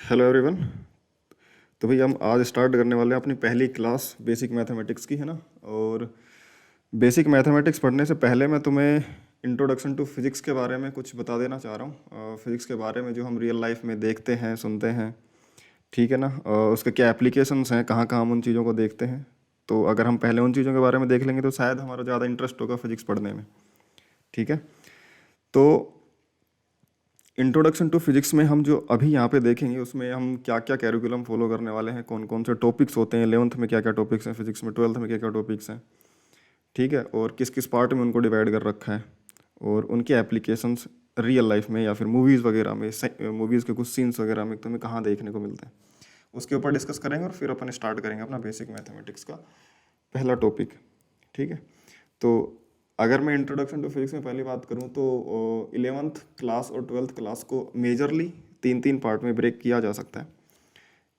Hello everyone. तो भाई हम आज स्टार्ट करने वाले हैं अपनी पहली क्लास बेसिक मैथमेटिक्स की, है ना। और बेसिक मैथमेटिक्स पढ़ने से पहले मैं तुम्हें इंट्रोडक्शन टू फिज़िक्स के बारे में कुछ बता देना चाह रहा हूँ। फिज़िक्स के बारे में जो हम रियल लाइफ में देखते हैं, सुनते हैं, ठीक है ना। उसके क्या एप्लीकेशंस हैं, कहाँ कहाँ हम उन चीज़ों को देखते हैं। तो अगर हम पहले उन चीज़ों के बारे में देख लेंगे तो शायद हमारा ज़्यादा इंटरेस्ट होगा फिज़िक्स पढ़ने में, ठीक है। तो इंट्रोडक्शन टू फिजिक्स में हम जो अभी यहाँ पे देखेंगे उसमें हम क्या क्या कैरिकुलम फॉलो करने वाले हैं, कौन कौन से टॉपिक्स होते हैं, 11th में क्या क्या टॉपिक्स हैं फिजिक्स में, 12th में क्या क्या टॉपिक्स हैं, ठीक है। और किस किस पार्ट में उनको डिवाइड कर रखा है और उनके एप्लीकेशंस रियल लाइफ में या फिर मूवीज़ वगैरह में, मूवीज़ के कुछ सीन्स वगैरह में तुम्हें कहाँ देखने को मिलते हैं, उसके ऊपर डिस्कस करेंगे और फिर अपन स्टार्ट करेंगे अपना बेसिक मैथमेटिक्स का पहला टॉपिक, ठीक है। तो अगर मैं इंट्रोडक्शन टू फिजिक्स में पहली बात करूं तो 11th क्लास और 12th क्लास को मेजरली तीन तीन पार्ट में ब्रेक किया जा सकता है।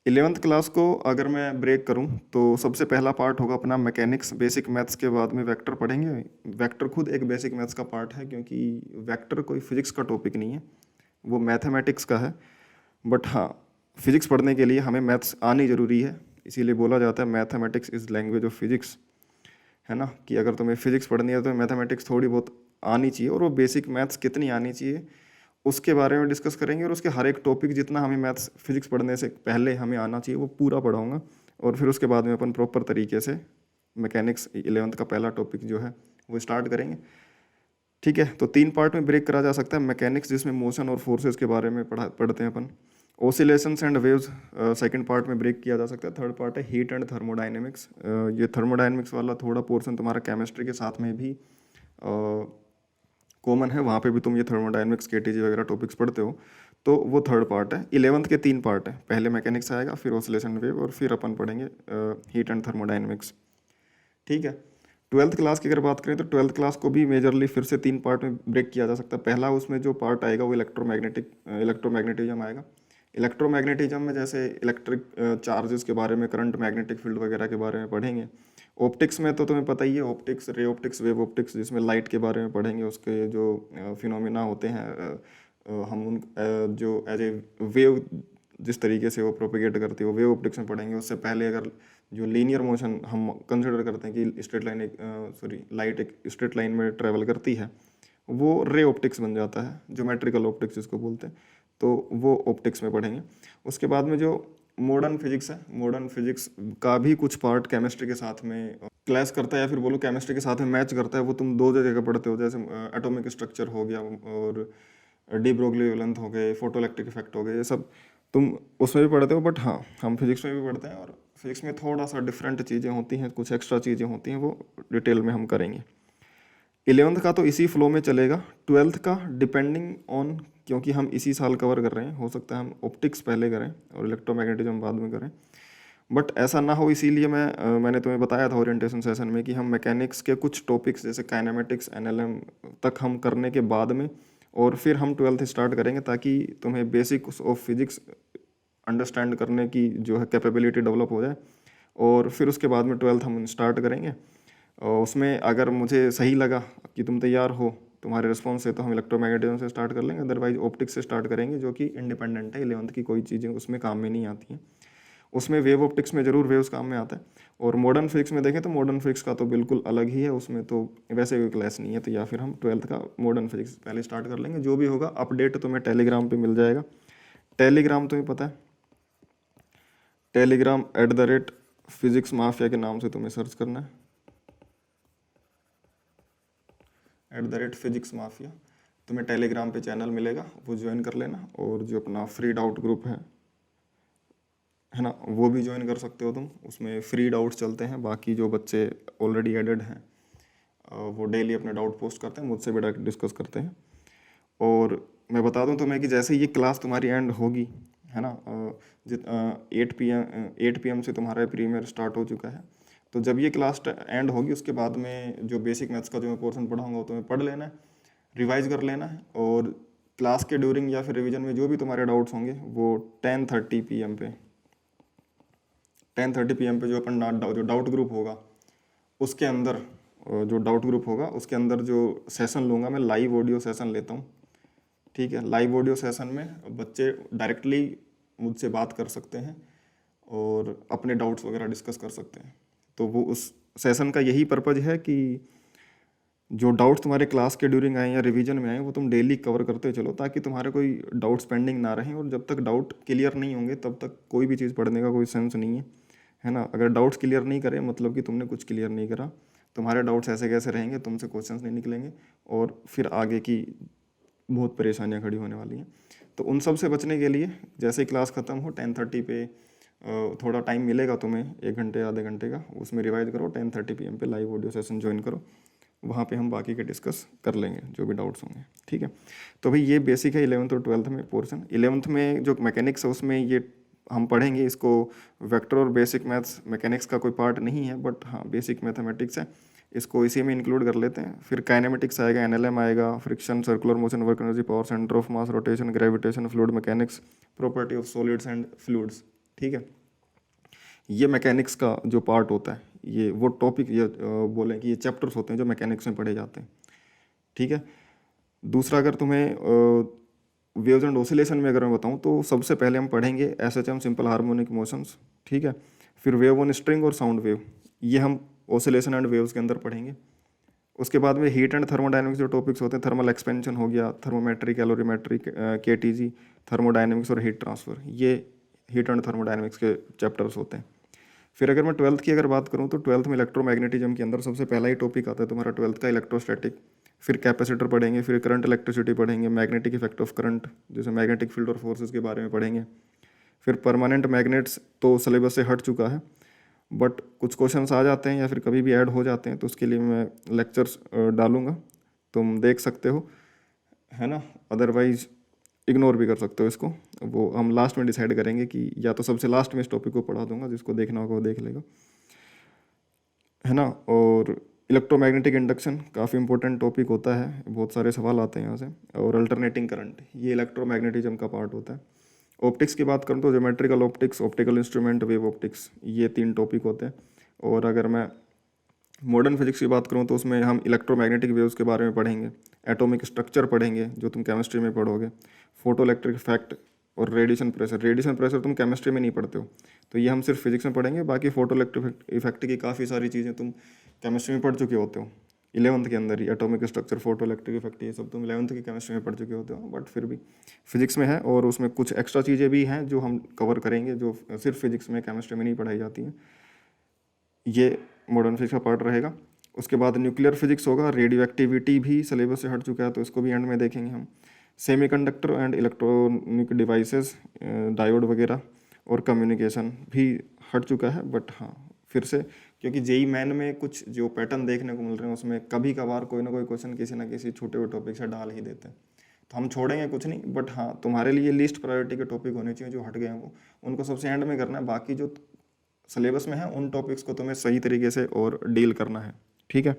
11th क्लास को अगर मैं ब्रेक करूं तो सबसे पहला पार्ट होगा अपना मैकेनिक्स, बेसिक मैथ्स के बाद में वेक्टर पढ़ेंगे। वेक्टर खुद एक बेसिक मैथ्स का पार्ट है क्योंकि वेक्टर कोई फिजिक्स का टॉपिक नहीं है, वो मैथमेटिक्स का है। बट हाँ, फिजिक्स पढ़ने के लिए हमें मैथ्स आनी ज़रूरी है, इसीलिए बोला जाता है mathematics is language of physics, है ना। कि अगर तुम्हें फिजिक्स पढ़नी है तो मैथमेटिक्स थोड़ी बहुत आनी चाहिए, और वो बेसिक मैथ्स कितनी आनी चाहिए उसके बारे में डिस्कस करेंगे। और उसके हर एक टॉपिक जितना हमें मैथ्स फिजिक्स पढ़ने से पहले हमें आना चाहिए वो पूरा पढ़ाऊँगा, और फिर उसके बाद में अपन प्रॉपर तरीके से मैकेनिक्स 11th का पहला टॉपिक जो है वो स्टार्ट करेंगे, ठीक है। तो तीन पार्ट में ब्रेक करा जा सकता है मैकेनिक्स, जिसमें मोशन और फोर्सेस के बारे में पढ़ते हैं अपन। Oscillations and waves second part में ब्रेक किया जा सकता है। थर्ड पार्ट है हीट एंड थर्मोडाइनमिक्स। ये थर्मोडाइनमिक्स वाला थोड़ा पोर्शन तुम्हारा केमिस्ट्री के साथ में भी कॉमन है, वहाँ पे भी तुम ये थर्मोडाइनमिक्स केटीजी वगैरह टॉपिक्स पढ़ते हो। तो वो थर्ड पार्ट है। 11th के तीन पार्ट है, पहले मैकेनिक्स आएगा, फिर ओसिलेशन वेव, और फिर अपन पढ़ेंगे हीट एंड थर्मोडाइनमिक्स, ठीक है। 12th क्लास की अगर बात करें तो 12th क्लास को भी मेजरली फिर से तीन पार्ट में ब्रेक किया जा सकता है। पहला उसमें जो पार्ट आएगा वो इलेक्ट्रोमैग्नेटिज्म आएगा। इलेक्ट्रोमैग्नेटिज्म में जैसे इलेक्ट्रिक चार्जेस के बारे में, करंट, मैग्नेटिक फील्ड वगैरह के बारे में पढ़ेंगे। ऑप्टिक्स में तो तुम्हें पता ही है, optics, ray optics, wave optics, जिसमें लाइट के बारे में पढ़ेंगे, उसके जो फिनोमिना होते हैं, हम उन जो एज ए वेव जिस तरीके से वो प्रोपिगेट करती है वो वेव ऑप्टिक्स में पढ़ेंगे। उससे पहले अगर जो लीनियर मोशन हम कंसिडर करते हैं कि स्ट्रेट लाइन लाइट एक स्ट्रेट लाइन में ट्रेवल करती है, वो रे ऑप्टिक्स बन जाता है, ज्योमेट्रिकल ऑप्टिक्स जिसको बोलते हैं, तो वो ऑप्टिक्स में पढ़ेंगे। उसके बाद में जो मॉडर्न फिजिक्स है, मॉडर्न फिजिक्स का भी कुछ पार्ट केमिस्ट्री के साथ में क्लैश करता है, या फिर बोलो केमिस्ट्री के साथ में मैच करता है। वो तुम दो जगह पढ़ते हो, जैसे एटॉमिक स्ट्रक्चर हो गया और डी ब्रोगली वेवलेंथ हो गए, फोटो इलेक्ट्रिक इफेक्ट हो गए, ये सब तुम उसमें भी पढ़ते हो। बट हाँ, हम फिजिक्स में भी पढ़ते हैं, और फिजिक्स में थोड़ा सा डिफरेंट चीज़ें होती हैं, कुछ एक्स्ट्रा चीज़ें होती हैं, वो डिटेल में हम करेंगे। 11th का तो इसी फ्लो में चलेगा। 12th का डिपेंडिंग ऑन, क्योंकि हम इसी साल कवर कर रहे हैं, हो सकता है हम ऑप्टिक्स पहले करें और इलेक्ट्रोमैग्नेटिज्म बाद में करें। बट ऐसा ना हो, इसीलिए मैंने तुम्हें बताया था ओरिएंटेशन सेशन में कि हम मैकेनिक्स के कुछ टॉपिक्स जैसे काइनेमेटिक्स, एनएलएम तक हम करने के बाद में, और फिर हम 12th स्टार्ट करेंगे, ताकि तुम्हें बेसिक्स ऑफ फिजिक्स अंडरस्टैंड करने की जो है कैपेबिलिटी डेवलप हो जाए। और फिर उसके बाद में 12th हम स्टार्ट करेंगे, और उसमें अगर मुझे सही लगा कि तुम तैयार हो तुम्हारे रिस्पॉन्स से, तो हम इलेक्ट्रोमैग्नेटिज्म से स्टार्ट कर लेंगे, अदरवाइज ऑप्टिक्स से स्टार्ट करेंगे, जो कि इंडिपेंडेंट है। 11th की कोई चीज़ें उसमें काम में नहीं आती हैं। उसमें वेव ऑप्टिक्स में ज़रूर वेव्स काम में आता है। और मॉडर्न फिजिक्स में देखें तो मॉडर्न फिजिक्स का तो बिल्कुल अलग ही है, उसमें तो वैसे कोई क्लास नहीं है। तो या फिर हम 12th का मॉडर्न फिजिक्स पहले स्टार्ट कर लेंगे। जो भी होगा अपडेट तुम्हें टेलीग्राम पे मिल जाएगा। टेलीग्राम तुम्हें पता है, टेलीग्राम @फिजिक्स माफिया के नाम से तुम्हें सर्च करना है, @फिजिक्स माफिया। तुम्हें टेलीग्राम पे चैनल मिलेगा, वो ज्वाइन कर लेना। और जो अपना फ्री डाउट ग्रुप है ना, वो भी ज्वाइन कर सकते हो तुम। उसमें फ्री डाउट्स चलते हैं, बाकी जो बच्चे ऑलरेडी एडेड हैं वो डेली अपने डाउट पोस्ट करते हैं, मुझसे भी डायरेक्ट डिस्कस करते हैं। और मैं बता दूं तुम्हें कि जैसे ये क्लास तुम्हारी एंड होगी, है ना, 8 PM से तुम्हारा प्रीमियर स्टार्ट हो चुका है। तो जब ये क्लास एंड होगी उसके बाद में जो बेसिक मैथ्स का जो मैं पोर्शन पढ़ाऊंगा वो तुम्हें पढ़ लेना है, रिवाइज कर लेना है। और क्लास के ड्यूरिंग या फिर रिवीजन में जो भी तुम्हारे डाउट्स होंगे वो 10:30 PM पे जो अपन जो डाउट ग्रुप होगा उसके अंदर, जो डाउट ग्रुप होगा उसके अंदर जो सेशन लूँगा मैं, लाइव ऑडियो सेशन लेता हूँ, ठीक है। लाइव ऑडियो सेशन में बच्चे डायरेक्टली मुझसे बात कर सकते हैं और अपने डाउट्स वगैरह डिस्कस कर सकते हैं। तो वो उस सेशन का यही पर्पज़ है कि जो डाउट्स तुम्हारे क्लास के ड्यूरिंग आए या रिवीजन में आए वो तुम डेली कवर करते चलो, ताकि तुम्हारे कोई डाउट्स पेंडिंग ना रहें। और जब तक डाउट क्लियर नहीं होंगे तब तक कोई भी चीज़ पढ़ने का कोई सेंस नहीं है ना। अगर डाउट्स क्लियर नहीं करें मतलब कि तुमने कुछ क्लियर नहीं करा, तुम्हारे डाउट्स ऐसे कैसे रहेंगे, तुमसे क्वेश्चंस नहीं निकलेंगे और फिर आगे की बहुत परेशानियां खड़ी होने वाली हैं। तो उन सब से बचने के लिए जैसे ही क्लास ख़त्म हो 10:30 पे थोड़ा टाइम मिलेगा तुम्हें, 1 घंटे आधे घंटे का, उसमें रिवाइज करो। 10:30 PM पे लाइव ऑडियो सेशन ज्वाइन करो, वहाँ पे हम बाकी के डिस्कस कर लेंगे जो भी डाउट्स होंगे, ठीक है। तो भाई ये बेसिक है 11th और 12th में पोर्शन। 11th में जो मैकेनिक्स है उसमें ये हम पढ़ेंगे, इसको वेक्टर और बेसिक मैथ्स मैकेनिक्स का कोई पार्ट नहीं है, बट हाँ बेसिक मैथमेटिक्स है, इसको इसी में इंक्लूड कर लेते हैं। फिर काइनेमेटिक्स आएगा, एनएलएम आएगा, friction, circular motion, work energy, power centre of mass, rotation, gravitation, fluid mechanics, property of solids and fluids, ठीक है। ये मैकेनिक्स का जो पार्ट होता है, ये वो टॉपिक, ये बोलें कि ये चैप्टर्स होते हैं जो मैकेनिक्स में पढ़े जाते हैं, ठीक है। दूसरा, अगर तुम्हें वेव्स एंड ऑसिलेशन में अगर मैं बताऊं तो सबसे पहले हम पढ़ेंगे एसएचएम, सिंपल हार्मोनिक मोशंस, ठीक है। फिर वेव ऑन स्ट्रिंग और साउंड वेव, ये हम ऑसिलेशन एंड वेव्स के अंदर पढ़ेंगे। उसके बाद में हीट एंड थर्मोडायनेमिक्स जो टॉपिक्स होते हैं, थर्मल एक्सपेंशन हो गया, थर्मोमेट्री, कैलोरीमेट्री, केटीजी, थर्मोडायनेमिक्स और हीट ट्रांसफर, ये हीट एंड थर्मोडायनेमिक्स के चैप्टर्स होते हैं। फिर अगर मैं 12th की अगर बात करूं तो 12th में इलेक्ट्रोमैग्नेटिज्म के अंदर सबसे पहला ही टॉपिक आता है तुम्हारा 12th का इलेक्ट्रोस्टैटिक। फिर कैपेसिटर पढ़ेंगे, फिर करंट इलेक्ट्रिसिटी पढ़ेंगे, मैग्नेटिक इफेक्ट ऑफ करंट, जैसे मैग्नेटिक फील्ड और फोर्सेस के बारे में पढ़ेंगे। फिर परमानेंट मैग्नेट्स तो सिलेबस से हट चुका है, बट कुछ क्वेश्चंस आ जाते हैं या फिर कभी भी ऐड हो जाते हैं, तो उसके लिए मैं लेक्चर्स डालूंगा, तुम देख सकते हो, है ना। अदरवाइज इग्नोर भी कर सकते हो इसको, वो हम लास्ट में डिसाइड करेंगे कि या तो सबसे लास्ट में इस टॉपिक को पढ़ा दूंगा, जिसको देखना होगा वो देख लेगा, है ना। और इलेक्ट्रोमैग्नेटिक इंडक्शन काफ़ी इंपॉर्टेंट टॉपिक होता है, बहुत सारे सवाल आते हैं यहाँ से। और अल्टरनेटिंग करंट, ये इलेक्ट्रोमैग्नेटिज्म का पार्ट होता है। ऑप्टिक्स की बात करूँ तो geometrical optics, optical instrument, wave optics, ये 3 टॉपिक होते हैं। और अगर मैं मॉडर्न फिजिक्स की बात करूँ तो उसमें हम इलेक्ट्रोमैग्नेटिक वेव्स के बारे में पढ़ेंगे, एटॉमिक स्ट्रक्चर पढ़ेंगे जो तुम केमिस्ट्री में पढ़ोगे, फोटो इलेक्ट्रिक इफेक्ट और रेडिएशन प्रेशर। रेडिएशन प्रेशर तुम केमिस्ट्री में नहीं पढ़ते हो, तो ये हम सिर्फ फिजिक्स में पढ़ेंगे। बाकी फोटो इलेक्ट्रिक इफेक्ट की काफ़ी सारी चीज़ें तुम केमिस्ट्री में पढ़ चुके होते हो 11th के अंदर ही। Atomic structure, photo electric effect, ये सब तुम 11th की केमिस्ट्री में पढ़ चुके होते हो, बट फिर भी फिजिक्स में है। और उसमें कुछ एक्स्ट्रा चीज़ें भी हैं जो हम कवर करेंगे, जो सिर्फ फिजिक्स में, केमिस्ट्री में नहीं पढ़ाई जाती हैं। ये मॉडर्न फिजिक्स का पार्ट रहेगा। उसके बाद न्यूक्लियर फिजिक्स होगा, रेडियो एक्टिविटी भी सिलेबस से हट चुका है, तो इसको भी एंड में देखेंगे हम। Semiconductor and electronic devices, diode वगैरह, और कम्युनिकेशन भी हट चुका है, बट हाँ फिर से, क्योंकि जेई मैन में कुछ जो पैटर्न देखने को मिल रहे हैं उसमें कभी कभार कोई ना कोई क्वेश्चन किसी ना किसी छोटे हुए टॉपिक से डाल ही देते हैं, तो हम छोड़ेंगे कुछ नहीं। बट हाँ तुम्हारे लिए लिस्ट प्रायोरिटी के टॉपिक होने चाहिए जो हट गए हैं, वो उनको सबसे एंड में करना है। बाकी जो सिलेबस में है उन टॉपिक्स को तुम्हें सही तरीके से और डील करना है, ठीक है।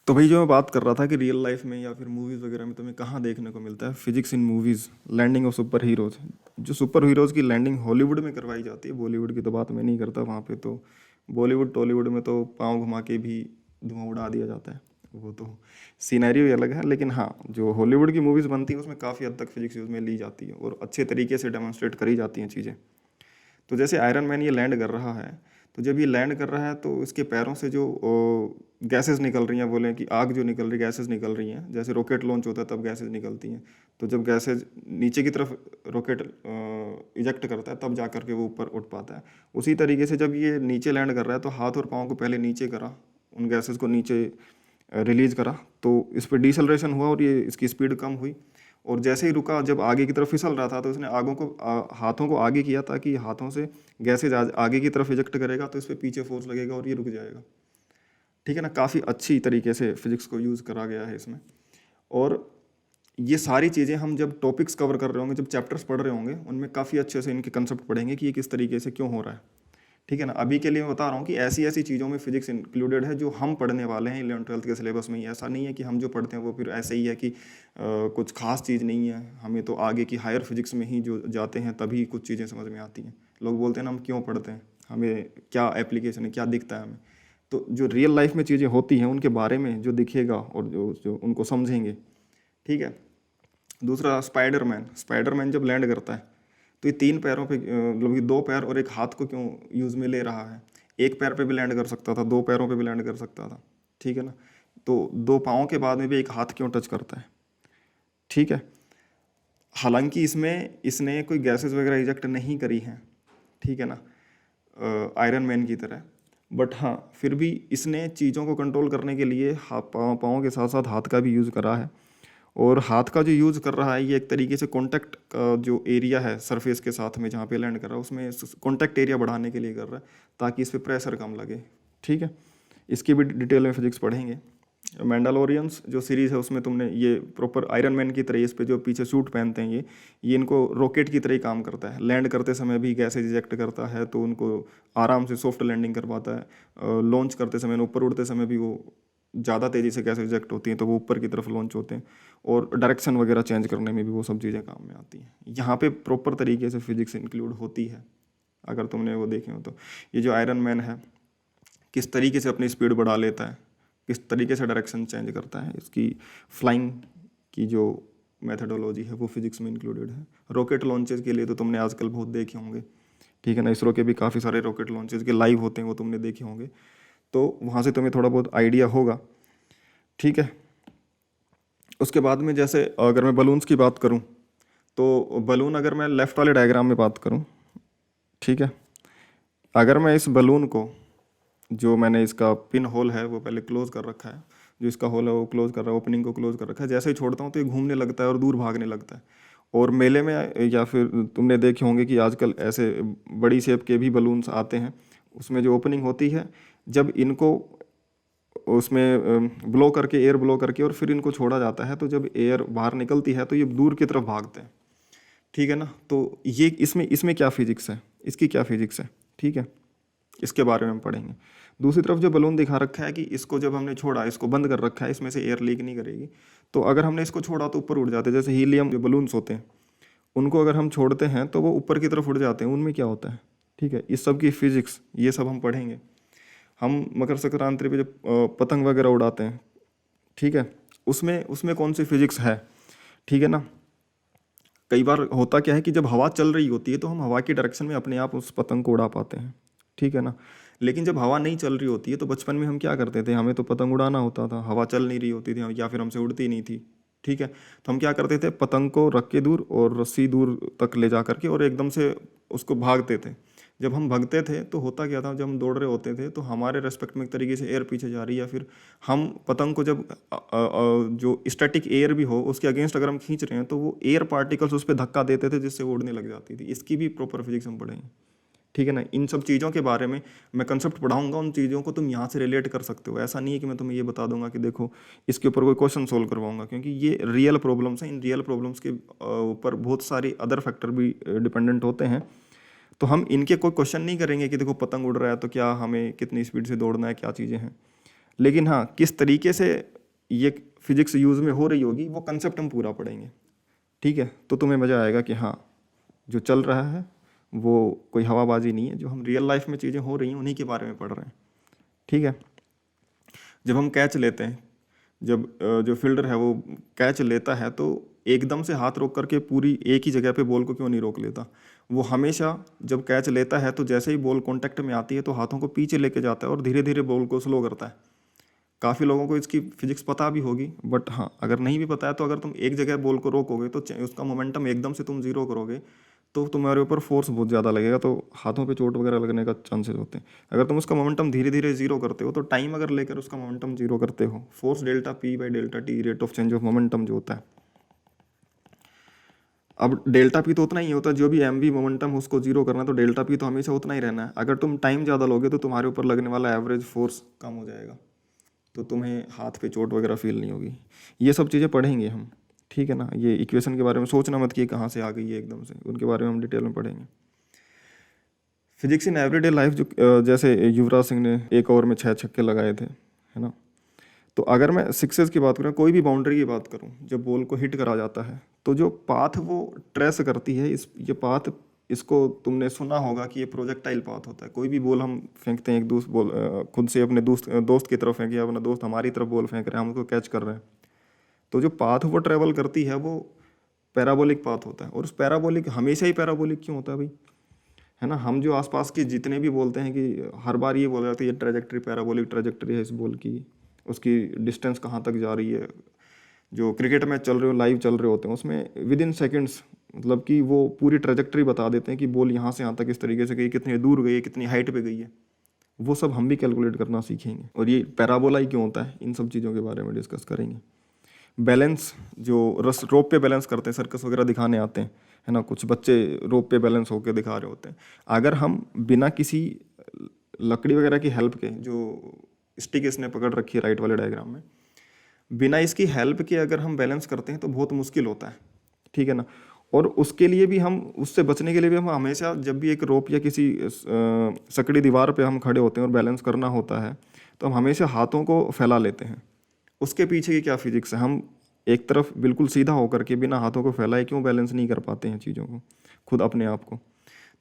तो भाई जो मैं बात कर रहा था कि रियल लाइफ में या फिर मूवीज़ वगैरह में तुम्हें कहाँ देखने को मिलता है physics in movies, landing of super heroes. जो सुपर हीरोज़ की लैंडिंग हॉलीवुड में करवाई जाती है, बॉलीवुड की तो बात मैं नहीं करता, वहाँ पे तो बॉलीवुड टॉलीवुड में तो पाँव घुमा के भी धुआं उड़ा दिया जाता है, वो तो सीनैरियो ही अलग है। लेकिन हाँ जो हॉलीवुड की मूवीज़ बनती है उसमें काफ़ी हद तक फिजिक्स यूज़ में ली जाती है और अच्छे तरीके से डेमोन्स्ट्रेट करी जाती हैं चीज़ें। तो जैसे आयरन मैन ये लैंड कर रहा है, तो जब ये लैंड कर रहा है तो इसके पैरों से जो गैसेस निकल रही हैं, बोलें कि आग जो निकल रही, गैसेस निकल रही हैं, जैसे रॉकेट लॉन्च होता है तब गैसेस निकलती हैं। तो जब गैसेस नीचे की तरफ रॉकेट इजेक्ट करता है तब जा कर के वो ऊपर उठ पाता है। उसी तरीके से जब ये नीचे लैंड कर रहा है तो हाथ और पाँव को पहले नीचे करा, उन गैसेस को नीचे रिलीज करा, तो इस पर डिसलरेशन हुआ और ये इसकी स्पीड कम हुई। और जैसे ही रुका, जब आगे की तरफ फिसल रहा था तो उसने हाथों को आगे किया ताकि हाथों से गैसेज आगे की तरफ इजेक्ट करेगा तो इस पर पीछे फोर्स लगेगा और ये रुक जाएगा, ठीक है ना। काफ़ी अच्छी तरीके से फिजिक्स को यूज़ करा गया है इसमें। और ये सारी चीज़ें हम जब टॉपिक्स कवर कर रहे होंगे, जब चैप्टर्स पढ़ रहे होंगे, उनमें काफ़ी अच्छे से इनके कंसेप्ट पढ़ेंगे कि ये किस तरीके से क्यों हो रहा है, ठीक है ना। अभी के लिए मैं बता रहा हूँ कि ऐसी ऐसी चीज़ों में फिजिक्स इंक्लूडेड है जो हम पढ़ने वाले हैं 11th-12th के सिलेबस में ही। ऐसा नहीं है कि हम जो पढ़ते हैं वो फिर ऐसे ही है कि कुछ खास चीज़ नहीं है, हमें तो आगे की हायर फिजिक्स में ही जो जाते हैं तभी कुछ चीज़ें समझ में आती हैं। लोग बोलते हैं ना हम क्यों पढ़ते हैं, हमें क्या एप्लीकेशन है, क्या दिखता है हमें। तो जो रियल लाइफ में चीज़ें होती हैं उनके बारे में जो दिखेगा और जो जो उनको समझेंगे, ठीक है। दूसरा स्पाइडरमैन जब लैंड करता है तो ये 3 पैरों पे मतलब कि 2 पैर और एक हाथ को क्यों यूज़ में ले रहा है? एक पैर पे भी लैंड कर सकता था, 2 पैरों पे भी लैंड कर सकता था, ठीक है ना? तो 2 पाँव के बाद में भी एक हाथ क्यों टच करता है? ठीक है। हालांकि इसमें इसने कोई गैसेस वगैरह इजेक्ट नहीं करी हैं, ठीक है ना, आयरन मैन की तरह, बट हाँ फिर भी इसने चीज़ों को कंट्रोल करने के लिए पाँव के साथ साथ हाथ का भी यूज़ करा है। और हाथ का जो यूज़ कर रहा है ये एक तरीके से कॉन्टैक्ट का जो एरिया है सरफेस के साथ में जहाँ पे लैंड कर रहा है उसमें कॉन्टैक्ट एरिया बढ़ाने के लिए कर रहा है ताकि इस पर प्रेशर कम लगे, ठीक है। इसकी भी डिटेल में फिजिक्स पढ़ेंगे। मैंडालोरियंस जो सीरीज़ है उसमें तुमने ये प्रॉपर आयरन मैन की तरह इस पे जो पीछे सूट पहनते हैं ये इनको रॉकेट की तरह ही काम करता है। लैंड करते समय भी गैस इजेक्ट करता है तो उनको आराम से सॉफ्ट लैंडिंग करवाता है। लॉन्च करते समय, ऊपर उड़ते समय भी वो ज़्यादा तेज़ी से गैस इजेक्ट होती हैं तो वो ऊपर की तरफ लॉन्च होते हैं। और डायरेक्शन वगैरह चेंज करने में भी वो सब चीज़ें काम में आती हैं। यहाँ पे प्रॉपर तरीके से फिजिक्स इंक्लूड होती है अगर तुमने वो देखे हो तो। ये जो आयरन मैन है किस तरीके से अपनी स्पीड बढ़ा लेता है, किस तरीके से डायरेक्शन चेंज करता है, इसकी फ्लाइंग की जो मेथडोलॉजी है वो फिजिक्स में इंक्लूडेड है। रॉकेट लॉन्चेस के लिए तो तुमने आजकल बहुत देखे होंगे, ठीक है ना। इसरो के भी काफ़ी सारे रॉकेट लॉन्चेस के लाइव होते हैं वो तुमने देखे होंगे, तो वहाँ से तुम्हें थोड़ा बहुत आइडिया होगा, ठीक है। उसके बाद में जैसे अगर मैं बलून्स की बात करूँ तो बलून अगर मैं लेफ़्ट वाले डायग्राम में बात करूँ, ठीक है, अगर मैं इस बलून को जो मैंने इसका पिन होल है वो पहले क्लोज कर रखा है, जो इसका होल है वो क्लोज कर रहा है, ओपनिंग को क्लोज कर रखा है, जैसे ही छोड़ता हूँ तो ये घूमने लगता है और दूर भागने लगता है। और मेले में या फिर तुमने देखे होंगे कि आजकल ऐसे बड़ी शेप के भी बलून्स आते हैं, उसमें जो ओपनिंग होती है जब इनको उसमें ब्लो करके, एयर ब्लो करके और फिर इनको छोड़ा जाता है तो जब एयर बाहर निकलती है तो ये दूर की तरफ भागते हैं, ठीक है ना। तो ये इसमें इसमें क्या फिजिक्स है, इसकी क्या फिजिक्स है, ठीक है, इसके बारे में हम पढ़ेंगे। दूसरी तरफ जो बलून दिखा रखा है कि इसको जब हमने छोड़ा, इसको बंद कर रखा है, इसमें से एयर लीक नहीं करेगी, तो अगर हमने इसको छोड़ा तो ऊपर उड़ जाते हैं। जैसे हीलियम जो बलून्स होते हैं उनको अगर हम छोड़ते हैं तो वो ऊपर की तरफ उड़ जाते हैं, उनमें क्या होता है, ठीक है। इस सब की फिजिक्स ये सब हम पढ़ेंगे। हम मकर संक्रांति पे जब पतंग वगैरह उड़ाते हैं, ठीक है, उसमें उसमें कौन सी फिजिक्स है, ठीक है ना। कई बार होता क्या है कि जब हवा चल रही होती है तो हम हवा की डायरेक्शन में अपने आप उस पतंग को उड़ा पाते हैं, ठीक है ना। लेकिन जब हवा नहीं चल रही होती है तो बचपन में हम क्या करते थे, हमें तो पतंग उड़ाना होता था, हवा चल नहीं रही होती थी या फिर हमसे उड़ती नहीं थी, ठीक है। तो हम क्या करते थे, पतंग को रख के दूर और रस्सी दूर तक ले जा करके और एकदम से उसको भागते थे। जब हम भागते थे तो होता क्या था, जब हम दौड़ रहे होते थे तो हमारे रेस्पेक्ट में एक तरीके से एयर पीछे जा रही है, या फिर हम पतंग को जब जो स्टैटिक एयर भी हो उसके अगेंस्ट अगर हम खींच रहे हैं तो वो एयर पार्टिकल्स उस पर धक्का देते थे जिससे वो उड़ने लग जाती थी। इसकी भी प्रॉपर फिजिक्स हम पढ़ेंगे, ठीक है ना। इन सब चीज़ों के बारे में मैं कंसेप्ट पढ़ाऊंगा, उन चीज़ों को तुम यहाँ से रिलेट कर सकते हो। ऐसा नहीं है कि मैं तुम्हें ये बता दूंगा कि देखो इसके ऊपर कोई क्वेश्चन सोल्व करवाऊंगा, क्योंकि ये रियल प्रॉब्लम्स हैं। इन रियल प्रॉब्लम्स के ऊपर बहुत सारी अदर फैक्टर भी डिपेंडेंट होते हैं, तो हम इनके कोई क्वेश्चन नहीं करेंगे कि देखो पतंग उड़ रहा है तो क्या हमें कितनी स्पीड से दौड़ना है, क्या चीज़ें हैं। लेकिन हाँ, किस तरीके से ये फिजिक्स यूज़ में हो रही होगी वो कंसेप्ट हम पूरा पढ़ेंगे, ठीक है। तो तुम्हें मज़ा आएगा कि हाँ जो चल रहा है वो कोई हवाबाजी नहीं है, जो हम रियल लाइफ में चीज़ें हो रही हैं उन्हीं के बारे में पढ़ रहे हैं, ठीक है। जब हम कैच लेते हैं, जब जो फील्डर है वो कैच लेता है तो एकदम से हाथ रोक करके पूरी एक ही जगह पे बॉल को क्यों नहीं रोक लेता। वो हमेशा जब कैच लेता है तो जैसे ही बॉल कांटेक्ट में आती है तो हाथों को पीछे लेके जाता है और धीरे धीरे बॉल को स्लो करता है। काफ़ी लोगों को इसकी फिजिक्स पता भी होगी, बट हाँ अगर नहीं भी पता है तो अगर तुम एक जगह बॉल को रोकोगे तो उसका मोमेंटम एकदम से तुम जीरो करोगे तो तुम्हारे ऊपर फोर्स बहुत ज़्यादा लगेगा, तो हाथों पे चोट वगैरह लगने का चांसेस होते हैं। अगर तुम उसका मोमेंटम धीरे धीरे जीरो करते हो तो टाइम अगर लेकर उसका मोमेंटम जीरो करते हो, force delta P by delta T, rate of change of momentum जो होता है। अब डेल्टा पी तो उतना ही होता है, जो भी एम वी मोमेंटम उसको जीरो करना है तो डेल्टा पी तो हमेशा उतना ही रहना है। अगर तुम टाइम ज़्यादा लोगे तो तुम्हारे ऊपर लगने वाला एवरेज फोर्स कम हो जाएगा, तो तुम्हें हाथ पे चोट वगैरह फील नहीं होगी। ये सब चीज़ें पढ़ेंगे हम, ठीक है ना। ये इक्वेशन के बारे में सोचना मत कि कहाँ से आ गई है एकदम से, उनके बारे में हम डिटेल में पढ़ेंगे। फिजिक्स इन एवरीडे लाइफ, जो जैसे युवराज सिंह ने एक ओवर में 6 छक्के लगाए थे, है ना। तो अगर मैं सिक्सेस की बात करूँ, कोई भी बाउंड्री की बात करूँ, जब बॉल को हिट करा जाता है तो जो पाथ वो ट्रेस करती है, ये पाथ, इसको तुमने सुना होगा कि ये प्रोजेक्टाइल पाथ होता है। कोई भी बॉल हम फेंकते हैं, एक दोस्त बॉल खुद से अपने दोस्त की तरफ फेंके, अपना दोस्त हमारी तरफ बॉल फेंक रहे हैं, हम उसको कैच कर रहे हैं, तो जो पाथ वो ट्रेवल करती है वो पैराबोलिक पाथ होता है। और उस पैराबोलिक हमेशा ही पैराबोलिक क्यों होता है भाई, है ना। हम जो आसपास के जितने भी बोलते हैं कि हर बार ये बोला जाता है ये ट्रेजेक्ट्री पैराबोलिक ट्रेजेक्ट्री है इस बॉल की, उसकी डिस्टेंस कहाँ तक जा रही है। जो क्रिकेट मैच चल रहे हो लाइव चल रहे होते हैं उसमें विद इन सेकेंड्स मतलब कि वो पूरी ट्रेजेक्ट्री बता देते हैं कि बॉल यहाँ से यहाँ तक इस तरीके से गई, कितनी दूर गई है, कितनी हाइट पे गई है। वो सब हम भी कैलकुलेट करना सीखेंगे। और ये पैराबोला ही क्यों होता है, इन सब चीज़ों के बारे में डिस्कस करेंगे। बैलेंस, जो रोप पे बैलेंस करते हैं, सर्कस वगैरह दिखाने आते हैं, है ना, कुछ बच्चे रोप पे बैलेंस होकर दिखा रहे होते हैं। अगर हम बिना किसी लकड़ी वगैरह की हेल्प के, जो स्टिक इसने पकड़ रखी है राइट वाले डायग्राम में, बिना इसकी हेल्प के अगर हम बैलेंस करते हैं तो बहुत मुश्किल होता है, ठीक है ना। और उसके लिए भी हम, उससे बचने के लिए भी हम हमेशा जब भी एक रोप या किसी सकड़ी दीवार पे हम खड़े होते हैं और बैलेंस करना होता है तो हम हमेशा हाथों को फैला लेते हैं। उसके पीछे की क्या फिजिक्स है, हम एक तरफ बिल्कुल सीधा होकर के बिना हाथों को फैलाए क्यों बैलेंस नहीं कर पाते हैं चीज़ों को, खुद अपने आप को।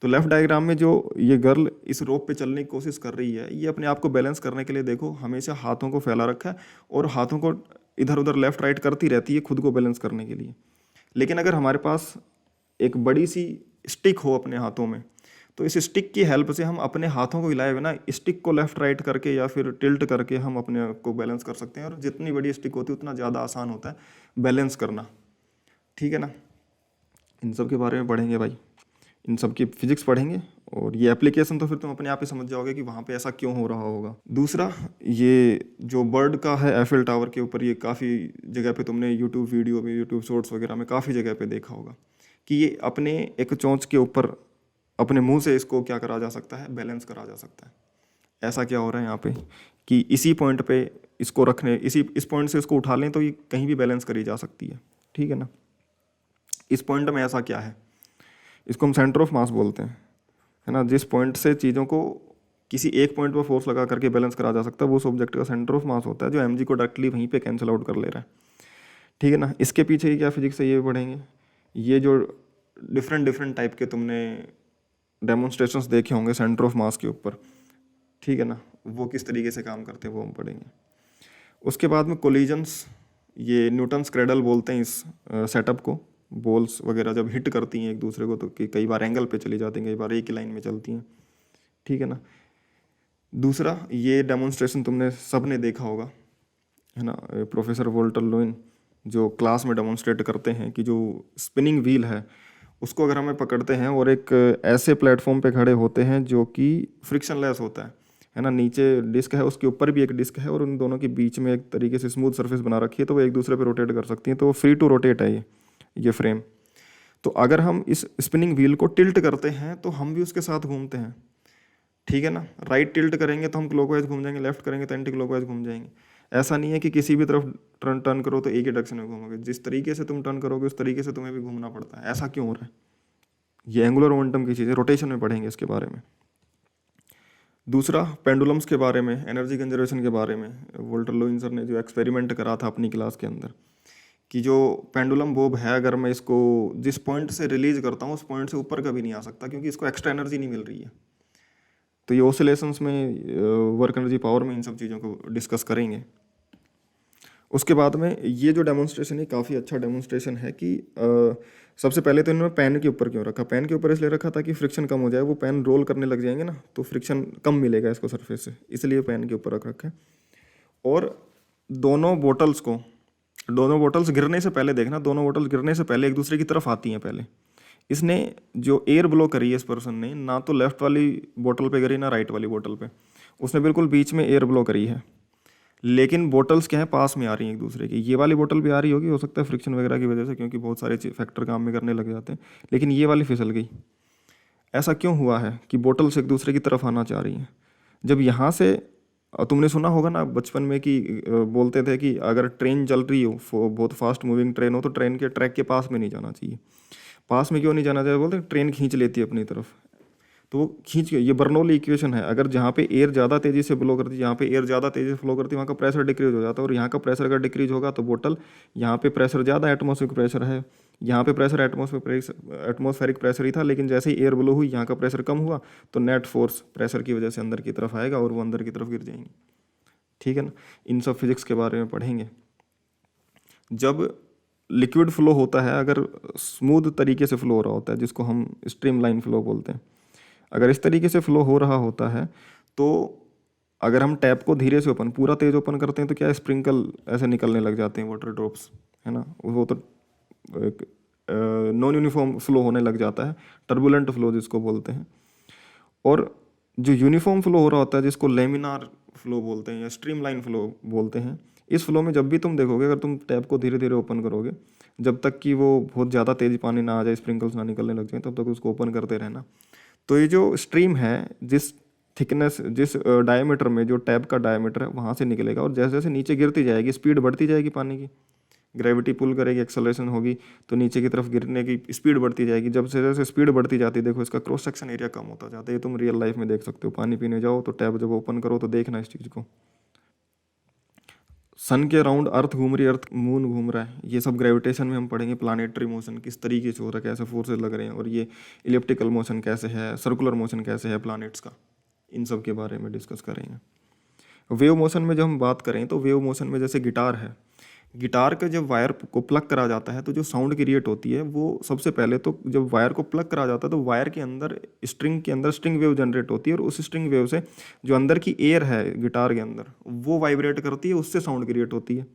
तो लेफ्ट डायग्राम में जो ये गर्ल इस रोप पे चलने की कोशिश कर रही है, ये अपने आप को बैलेंस करने के लिए देखो हमेशा हाथों को फैला रखा है और हाथों को इधर उधर लेफ्ट राइट करती रहती है खुद को बैलेंस करने के लिए। लेकिन अगर हमारे पास एक बड़ी सी स्टिक हो अपने हाथों में, तो इस स्टिक की हेल्प से हम अपने हाथों को हिलाए बिना स्टिक को लेफ्ट राइट करके या फिर टिल्ट करके हम अपने आप को बैलेंस कर सकते हैं। और जितनी बड़ी स्टिक होती है उतना ज़्यादा आसान होता है बैलेंस करना, ठीक है ना। इन सब के बारे में पढ़ेंगे भाई, इन सब की फिजिक्स पढ़ेंगे और ये एप्लीकेशन तो फिर तुम अपने आप ही समझ जाओगे कि वहाँ पे ऐसा क्यों हो रहा होगा। दूसरा, ये जो बर्ड का है एफिल टावर के ऊपर, ये काफ़ी जगह पे तुमने यूट्यूब वीडियो में, यूट्यूब शॉर्ट्स वगैरह में काफ़ी जगह पे देखा होगा कि ये अपने एक चोंच के ऊपर अपने मुंह से इसको क्या करा जा सकता है, बैलेंस करा जा सकता है। ऐसा क्या हो रहा है यहाँ पे कि इसी पॉइंट पे इसको रखने, इस पॉइंट से इसको उठा लें तो ये कहीं भी बैलेंस करी जा सकती है, ठीक है ना। इस पॉइंट में ऐसा क्या है, इसको हम सेंटर ऑफ मास बोलते हैं, है ना। जिस पॉइंट से चीज़ों को किसी एक पॉइंट पर फोर्स लगा करके बैलेंस करा जा सकता है वो उस ऑब्जेक्ट का सेंटर ऑफ मास होता है, जो mg को डायरेक्टली वहीं पे कैंसिल आउट कर ले रहा है, ठीक है ना। इसके पीछे की क्या फिजिक्स है ये भी पढ़ेंगे। ये जो डिफरेंट टाइप के तुमने डेमोन्स्ट्रेशंस देखे होंगे सेंटर ऑफ मास के ऊपर, ठीक है ना, वो किस तरीके से काम करते हैं वो हम पढ़ेंगे। उसके बाद में कोलिजन्स, ये न्यूटन्स क्रेडल बोलते हैं इस सेटअप को। बॉल्स वगैरह जब हिट करती हैं एक दूसरे को तो कई बार एंगल पे चली जाती हैं, कई बार एक ही लाइन में चलती हैं, ठीक है ना। दूसरा, ये डेमोन्स्ट्रेशन तुमने सब ने देखा होगा, है ना, प्रोफेसर वोल्टर लोइन जो क्लास में डेमोन्स्ट्रेट करते हैं कि जो स्पिनिंग व्हील है उसको अगर हमें पकड़ते हैं और एक ऐसे प्लेटफॉर्म पे खड़े होते हैं जो कि फ्रिक्शनलेस होता है ना, नीचे डिस्क है उसके ऊपर भी एक डिस्क है और उन दोनों के बीच में एक तरीके से स्मूथ सरफेस बना रखी है तो वो एक दूसरे पे रोटेट कर सकती हैं, तो फ्री टू रोटेट है ये फ्रेम। तो अगर हम इस स्पिनिंग व्हील को टिल्ट करते हैं तो हम भी उसके साथ घूमते हैं, ठीक है ना। राइट टिल्ट करेंगे तो हम क्लॉकवाइज घूम जाएंगे, लेफ्ट करेंगे तो एंटी क्लॉकवाइज घूम जाएंगे। ऐसा नहीं है कि किसी भी तरफ टर्न करो तो एक ही डायरेक्शन में घूमोगे, जिस तरीके से तुम टर्न करोगे उस तरीके से तुम्हें भी घूमना पड़ता है। ऐसा क्यों हो रहा है, ये एंगुलर मोमेंटम की चीज़ है, रोटेशन में पढ़ेंगे इसके बारे में। दूसरा, पेंडुलम्स के बारे में, एनर्जी कंजर्वेशन के बारे में। वोल्टर लोइन सर ने जो एक्सपेरिमेंट करा था अपनी क्लास के अंदर कि जो पेंडुलम बॉब है अगर मैं इसको जिस पॉइंट से रिलीज करता हूँ उस पॉइंट से ऊपर कभी नहीं आ सकता क्योंकि इसको एक्स्ट्रा एनर्जी नहीं मिल रही है। तो ये ऑसिलेशंस में, वर्क एनर्जी पावर में, इन सब चीज़ों को डिस्कस करेंगे। उसके बाद में ये जो डेमोन्स्ट्रेशन है काफ़ी अच्छा डेमोन्स्ट्रेशन है कि सबसे पहले तो इन्होंने पेन के ऊपर क्यों रखा, पेन के ऊपर इसलिए रखा ताकि फ्रिक्शन कम हो जाए, वो पेन रोल करने लग जाएंगे ना तो फ्रिक्शन कम मिलेगा इसको सरफेस से, इसलिए पेन के ऊपर रख रखा है। और दोनों बोटल्स गिरने से पहले देखना, दोनों बोटल्स गिरने से पहले एक दूसरे की तरफ आती हैं पहले। इसने जो एयर ब्लो करी है इस पर्सन ने, ना तो लेफ्ट वाली बोतल पे गिरी ना राइट वाली बोतल पे, उसने बिल्कुल बीच में एयर ब्लो करी है। लेकिन बोटल्स क्या है, पास में आ रही हैं एक दूसरे की। ये वाली बोतल भी आ रही होगी, हो सकता है फ्रिक्शन वगैरह की वजह से, क्योंकि बहुत सारे फैक्टर काम में करने लग जाते हैं, लेकिन ये वाली फिसल गई। ऐसा क्यों हुआ है कि बोटल्स एक दूसरे की तरफ आना चाह रही हैं। जब यहाँ से, तुमने सुना होगा ना बचपन में कि बोलते थे कि अगर ट्रेन चल रही हो, बहुत फास्ट मूविंग ट्रेन हो, तो ट्रेन के ट्रैक के पास में नहीं जाना चाहिए। पास में क्यों नहीं जाना चाहिए, बोलते ट्रेन खींच लेती है अपनी तरफ, तो वो खींच के, ये बर्नौली इक्वेशन है, अगर जहाँ पे एयर ज़्यादा तेज़ी से फ्लो करती है, जहाँ पे एयर ज़्यादा तेज़ी से फ्लो करती है वहाँ का प्रेशर डिक्रीज हो जाता है, और यहाँ का प्रेशर अगर डिक्रीज होगा तो बोतल, यहाँ पे प्रेशर ज़्यादा एटमॉस्फेरिक प्रेशर है, यहाँ पे प्रेशर एटमॉस्फेरिक प्रेशर ही था, लेकिन जैसे ही एयर ब्लो हुई यहाँ का प्रेशर कम हुआ तो नेट फोर्स प्रेशर की वजह से अंदर की तरफ आएगा और वो अंदर की तरफ गिर जाएंगे, ठीक है ना। इन सब फिजिक्स के बारे में पढ़ेंगे। जब लिक्विड फ्लो होता है अगर स्मूथ तरीके से फ्लो हो रहा होता है, जिसको हम स्ट्रीम लाइन फ्लो बोलते हैं, अगर इस तरीके से फ्लो हो रहा होता है तो अगर हम टैप को धीरे से ओपन, पूरा तेज ओपन करते हैं तो क्या स्प्रिंकल ऐसे निकलने लग जाते हैं वाटर ड्रॉप्स, है ना, वो तो एक नॉन यूनिफॉर्म फ्लो होने लग जाता है, टर्बुलेंट फ्लो जिसको बोलते हैं। और जो यूनिफॉर्म फ्लो हो रहा होता है जिसको लेमिनार फ्लो बोलते हैं या स्ट्रीम लाइन फ्लो बोलते हैं, इस फ्लो में जब भी तुम देखोगे, अगर तुम टैप को धीरे धीरे ओपन करोगे, जब तक कि वो बहुत ज़्यादा तेज पानी ना आ जाए, स्प्रिंकल्स ना निकलने लग जाए, तब तक उसको ओपन करते रहना। तो ये जो स्ट्रीम है, जिस थिकनेस, जिस डायमीटर में जो टैप का डायमीटर है वहाँ से निकलेगा, और जैसे जैसे नीचे गिरती जाएगी स्पीड बढ़ती जाएगी पानी की, ग्रेविटी पुल करेगी, एक्सेलरेशन होगी, तो नीचे की तरफ गिरने की स्पीड बढ़ती जाएगी। जब से जैसे स्पीड बढ़ती जाती है, देखो इसका क्रॉस सेक्शन एरिया कम होता जाता है। ये तुम रियल लाइफ में देख सकते हो, पानी पीने जाओ तो टैप जब ओपन करो तो देखना इस चीज़ को। सन के अराउंड अर्थ घूम रही है, अर्थ मून घूम रहा है, ये सब ग्रेविटेशन में हम पढ़ेंगे। प्लानेटरी मोशन किस तरीके से हो रहा है, कैसे फोर्सेज लग रहे हैं, और ये इलिप्टिकल मोशन कैसे है, सर्कुलर मोशन कैसे है प्लानेट्स का, इन सब के बारे में डिस्कस करेंगे। वेव मोशन में जब हम बात करें तो वेव मोशन में जैसे गिटार है, गिटार का जब वायर को प्लग करा जाता है तो जो साउंड क्रिएट होती है वो सबसे पहले तो जब वायर को प्लग करा जाता है तो वायर के अंदर, स्ट्रिंग के अंदर स्ट्रिंग वेव जनरेट होती है, और उस स्ट्रिंग वेव से जो अंदर की एयर है गिटार के अंदर वो वाइब्रेट करती है, उससे साउंड क्रिएट होती है।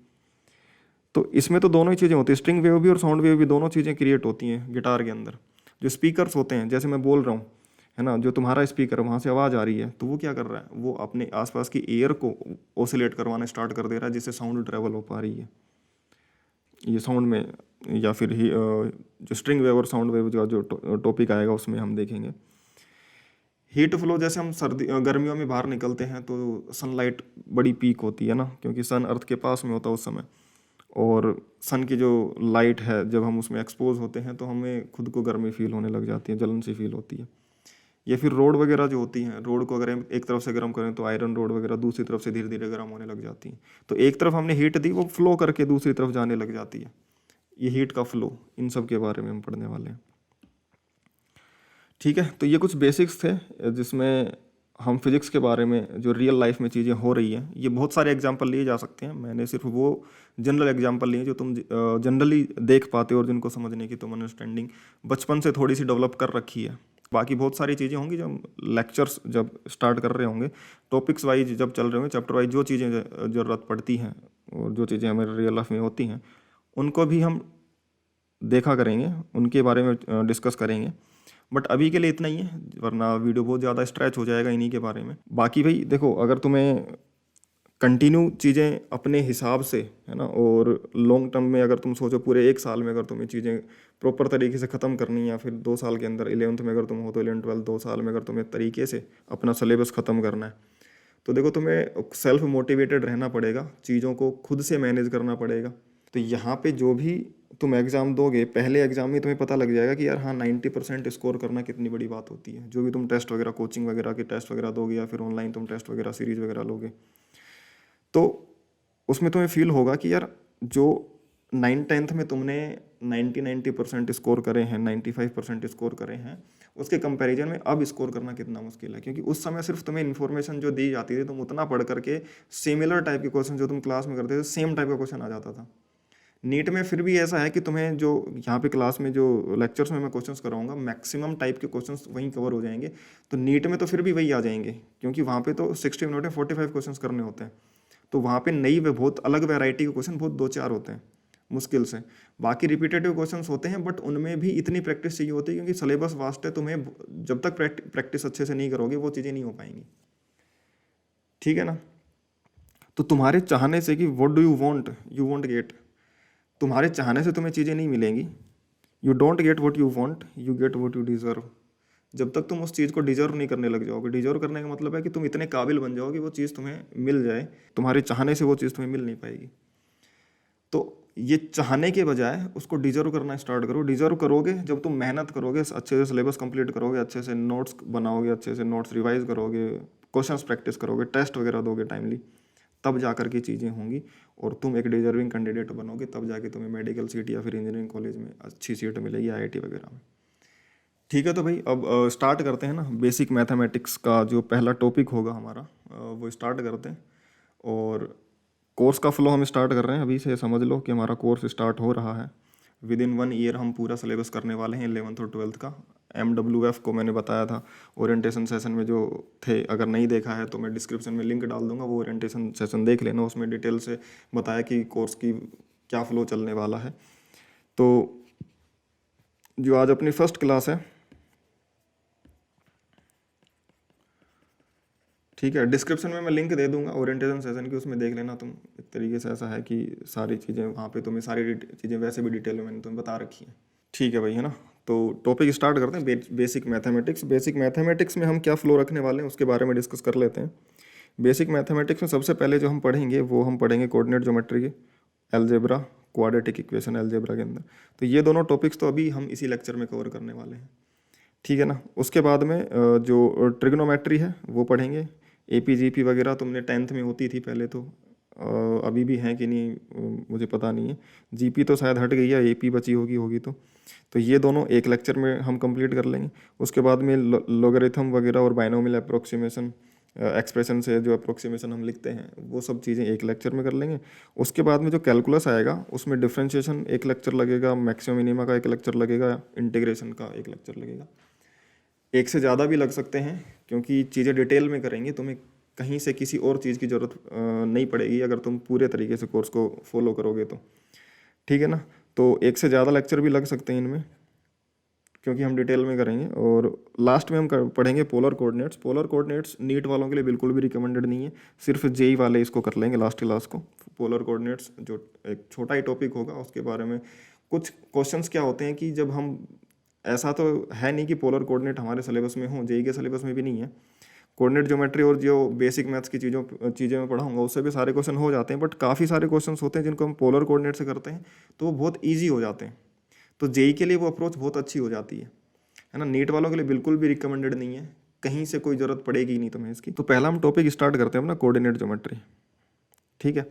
तो इसमें तो दोनों ही चीज़ें होती है, स्ट्रिंग वेव भी और साउंड वेव भी, दोनों चीज़ें क्रिएट होती हैं गिटार के अंदर। जो स्पीकर्स होते हैं, जैसे मैं बोल रहा हूँ, है ना, जो तुम्हारा स्पीकर वहाँ से आवाज़ आ रही है, तो वो क्या कर रहा है, वो अपने आसपास की एयर को ओसिलेट करवाना स्टार्ट कर दे रहा है, जिससे साउंड ट्रेवल हो पा रही है ये साउंड में। या फिर ही जो स्ट्रिंग वेव और साउंड वेव का जो टॉपिक आएगा उसमें हम देखेंगे। हीट फ्लो, जैसे हम सर्दी गर्मियों में बाहर निकलते हैं तो सनलाइट बड़ी पीक होती है ना, क्योंकि सन अर्थ के पास में होता है उस समय, और सन की जो लाइट है जब हम उसमें एक्सपोज होते हैं तो हमें खुद को गर्मी फील होने लग जाती है, जलन सी फील होती है। या फिर रोड वगैरह जो होती हैं, रोड को अगर हम एक तरफ से गर्म करें तो आयरन रोड वगैरह दूसरी तरफ से धीरे धीरे गर्म होने लग जाती हैं। तो एक तरफ हमने हीट दी, वो फ्लो करके दूसरी तरफ जाने लग जाती है, ये हीट का फ्लो। इन सब के बारे में हम पढ़ने वाले हैं। ठीक है, तो ये कुछ बेसिक्स थे जिसमें हम फिजिक्स के बारे में जो रियल लाइफ में चीज़ें हो रही हैं, ये बहुत सारे एग्जांपल लिए जा सकते हैं, मैंने सिर्फ वो जनरल एग्जांपल लिए जो तुम जनरली देख पाते हो और जिनको समझने की तुम अंडरस्टैंडिंग बचपन से थोड़ी सी डेवलप कर रखी है। बाकी बहुत सारी चीज़ें होंगी जब लेक्चर्स जब स्टार्ट कर रहे होंगे, टॉपिक्स वाइज जब चल रहे होंगे, चैप्टर वाइज जो चीज़ें ज़रूरत पड़ती हैं और जो चीज़ें हमारे रियल लाइफ में होती हैं उनको भी हम देखा करेंगे, उनके बारे में डिस्कस करेंगे। बट अभी के लिए इतना ही है, वरना वीडियो बहुत ज़्यादा स्ट्रेच हो जाएगा इन्हीं के बारे में। बाकी भाई देखो, अगर तुम्हें कंटिन्यू चीज़ें अपने हिसाब से, है ना, और लॉन्ग टर्म में अगर तुम सोचो पूरे एक साल में अगर तुम्हें चीज़ें प्रॉपर तरीके से ख़त्म करनी है, या फिर 2 साल के अंदर 11th में अगर तुम हो तो 11 12 2 साल में अगर तुम्हें तरीके से अपना सिलेबस ख़त्म करना है, तो देखो तुम्हें सेल्फ मोटिवेटेड रहना पड़ेगा, चीज़ों को खुद से मैनेज करना पड़ेगा। तो यहाँ पे जो भी तुम एग्ज़ाम दोगे, पहले एग्ज़ाम में तुम्हें पता लग जाएगा कि यार हाँ 90% स्कोर करना कितनी बड़ी बात होती है। जो भी तुम टेस्ट वगैरह, कोचिंग वगैरह के टेस्ट वगैरह दोगे, या फिर ऑनलाइन तुम टेस्ट वगैरह सीरीज़ वगैरह लोगे, तो उसमें तुम्हें फील होगा कि यार जो 9th-10th में तुमने 90% स्कोर करे हैं, 95% स्कोर करे हैं, उसके कंपैरिजन में अब स्कोर करना कितना मुश्किल है। क्योंकि उस समय सिर्फ तुम्हें इन्फॉर्मेशन जो दी जाती थी, तुम उतना पढ़ करके सिमिलर टाइप के क्वेश्चन जो तुम क्लास में करते थे, सेम टाइप का क्वेश्चन आ जाता था। नीट में फिर भी ऐसा है कि तुम्हें जो यहाँ पे क्लास में जो लेक्चर्स में मैं क्वेश्चंस कराऊंगा, मैक्सिमम टाइप के क्वेश्चंस वहीं कवर हो जाएंगे। तो नीट में तो फिर भी वही आ जाएंगे, क्योंकि वहाँ पे तो 60 मिनट में 45 क्वेश्चंस करने होते हैं। तो वहाँ पे नई बहुत अलग वैरायटी के क्वेश्चन बहुत 2-4 होते हैं मुश्किल से। बाकी रिपीटेटिव क्वेश्चंस होते हैं, बट उनमें भी इतनी प्रैक्टिस चाहिए होती है, क्योंकि सिलेबस वास्ट है। तुम्हें जब तक प्रैक्टिस अच्छे से नहीं करोगे वो चीज़ें नहीं हो पाएंगी। ठीक है ना। तो तुम्हारे चाहने से कि what do you want get, तुम्हारे चाहने से तुम्हें चीज़ें नहीं मिलेंगी। You don't get what you want, you get what you deserve. जब तक तुम उस चीज़ को डिज़र्व नहीं करने लग जाओगे, डिज़र्व करने का मतलब है कि तुम इतने काबिल बन जाओगे वो चीज़ तुम्हें मिल जाए, तुम्हारे चाहने से वो चीज़ तुम्हें मिल नहीं पाएगी। तो ये चाहने के बजाय उसको डिज़र्व करना स्टार्ट करो। डिज़र्व करोगे जब तुम मेहनत करोगे, अच्छे से सिलेबस कंप्लीट करोगे, अच्छे से नोट्स बनाओगे, अच्छे से नोट्स रिवाइज करोगे, क्वेश्चंस प्रैक्टिस करोगे, टेस्ट वगैरह दोगे टाइमली, तब जा कर के चीज़ें होंगी और तुम एक डिजर्विंग कैंडिडेट बनोगे। तब जाके तुम्हें मेडिकल सीट या फिर इंजीनियरिंग कॉलेज में अच्छी सीट मिलेगी, आईआईटी वगैरह में। ठीक है, तो भाई अब स्टार्ट करते हैं ना। बेसिक मैथमेटिक्स का जो पहला टॉपिक होगा हमारा, वो स्टार्ट करते हैं। और कोर्स का फ्लो हम स्टार्ट कर रहे हैं, अभी से समझ लो कि हमारा कोर्स स्टार्ट हो रहा है। विद इन 1 ईयर हम पूरा सिलेबस करने वाले हैं 11th और 12th का। MWF को मैंने बताया था ओरिएंटेशन सेशन में जो थे, अगर नहीं देखा है तो मैं डिस्क्रिप्शन में लिंक डाल दूंगा, वो ओरिएंटेशन सेशन देख लेना, उसमें डिटेल से बताया कि कोर्स की क्या फ्लो चलने वाला है। तो जो आज अपनी फर्स्ट क्लास है, ठीक है, डिस्क्रिप्शन में मैं लिंक दे दूंगा ओरिएंटेशन सेशन की, उसमें देख लेना तुम। एक तरीके से ऐसा है कि सारी चीज़ें वहाँ पे तुम्हें सारी चीज़ें वैसे भी डिटेल में मैंने तुम्हें बता रखी हैं। ठीक है भाई, है ना। तो टॉपिक स्टार्ट करते हैं, बेसिक मैथमेटिक्स। बेसिक मैथमेटिक्स में हम क्या फ्लो रखने वाले हैं उसके बारे में डिस्कस कर लेते हैं। बेसिक मैथमेटिक्स में सबसे पहले जो हम पढ़ेंगे वो हम पढ़ेंगे कोऑर्डिनेट ज्योमेट्री के, अलजेब्रा, क्वाड्रेटिक इक्वेशन अलजेब्रा के अंदर। तो ये दोनों टॉपिक्स तो अभी हम इसी लेक्चर में कवर करने वाले हैं, ठीक है ना। उसके बाद में जो ट्रिग्नोमेट्री है वो पढ़ेंगे। APGP वगैरह तुमने 10th में होती थी पहले, तो अभी भी हैं कि नहीं मुझे पता नहीं है। GP तो शायद हट गई है, AP बची होगी तो ये दोनों एक लेक्चर में हम कंप्लीट कर लेंगे। उसके बाद में लॉगरिथम वगैरह और बाइनोमियल अप्रोक्सीमेशन, एक्सप्रेशन से जो अप्रोक्सीमेशन हम लिखते हैं, वो सब चीज़ें एक लेक्चर में कर लेंगे। उसके बाद में जो कैलकुलस आएगा उसमें डिफरेंशिएशन एक लेक्चर लगेगा, मैक्सिमम मिनिमा का एक लेक्चर लगेगा, इंटीग्रेशन का एक लेक्चर लगेगा। एक से ज़्यादा भी लग सकते हैं क्योंकि चीज़ें डिटेल में करेंगे, तुम्हें कहीं से किसी और चीज़ की ज़रूरत नहीं पड़ेगी अगर तुम पूरे तरीके से कोर्स को फॉलो करोगे तो, ठीक है ना। तो एक से ज़्यादा लेक्चर भी लग सकते हैं इनमें क्योंकि हम डिटेल में करेंगे। और लास्ट में हम पढ़ेंगे polar coordinates. Polar coordinates NEET वालों के लिए बिल्कुल भी रिकमेंडेड नहीं है, सिर्फ JEE वाले इसको कर लेंगे लास्ट क्लास को। पोलर कोऑर्डिनेट्स जो एक छोटा ही टॉपिक होगा, उसके बारे में कुछ क्वेश्चंस क्या होते हैं कि जब हम, ऐसा तो है नहीं कि पोलर कोऑर्डिनेट हमारे सिलेबस में हो, JEE के सिलेबस में भी नहीं है। कोऑर्डिनेट ज्योमेट्री और जो बेसिक मैथ्स की चीज़ें मैं पढ़ाऊंगा उससे भी सारे क्वेश्चन हो जाते हैं, बट काफ़ी सारे क्वेश्चन होते हैं जिनको हम पोलर कोऑर्डिनेट से करते हैं तो वो बहुत ईजी हो जाते हैं। तो JEE के लिए वो अप्रोच बहुत अच्छी हो जाती है ना। नीट वालों के लिए बिल्कुल भी रिकमेंडेड नहीं है, कहीं से कोई ज़रूरत पड़ेगी नहीं तुम्हें इसकी। तो पहला हम टॉपिक स्टार्ट करते हैं अपना कोऑर्डिनेट ज्योमेट्री, ठीक है।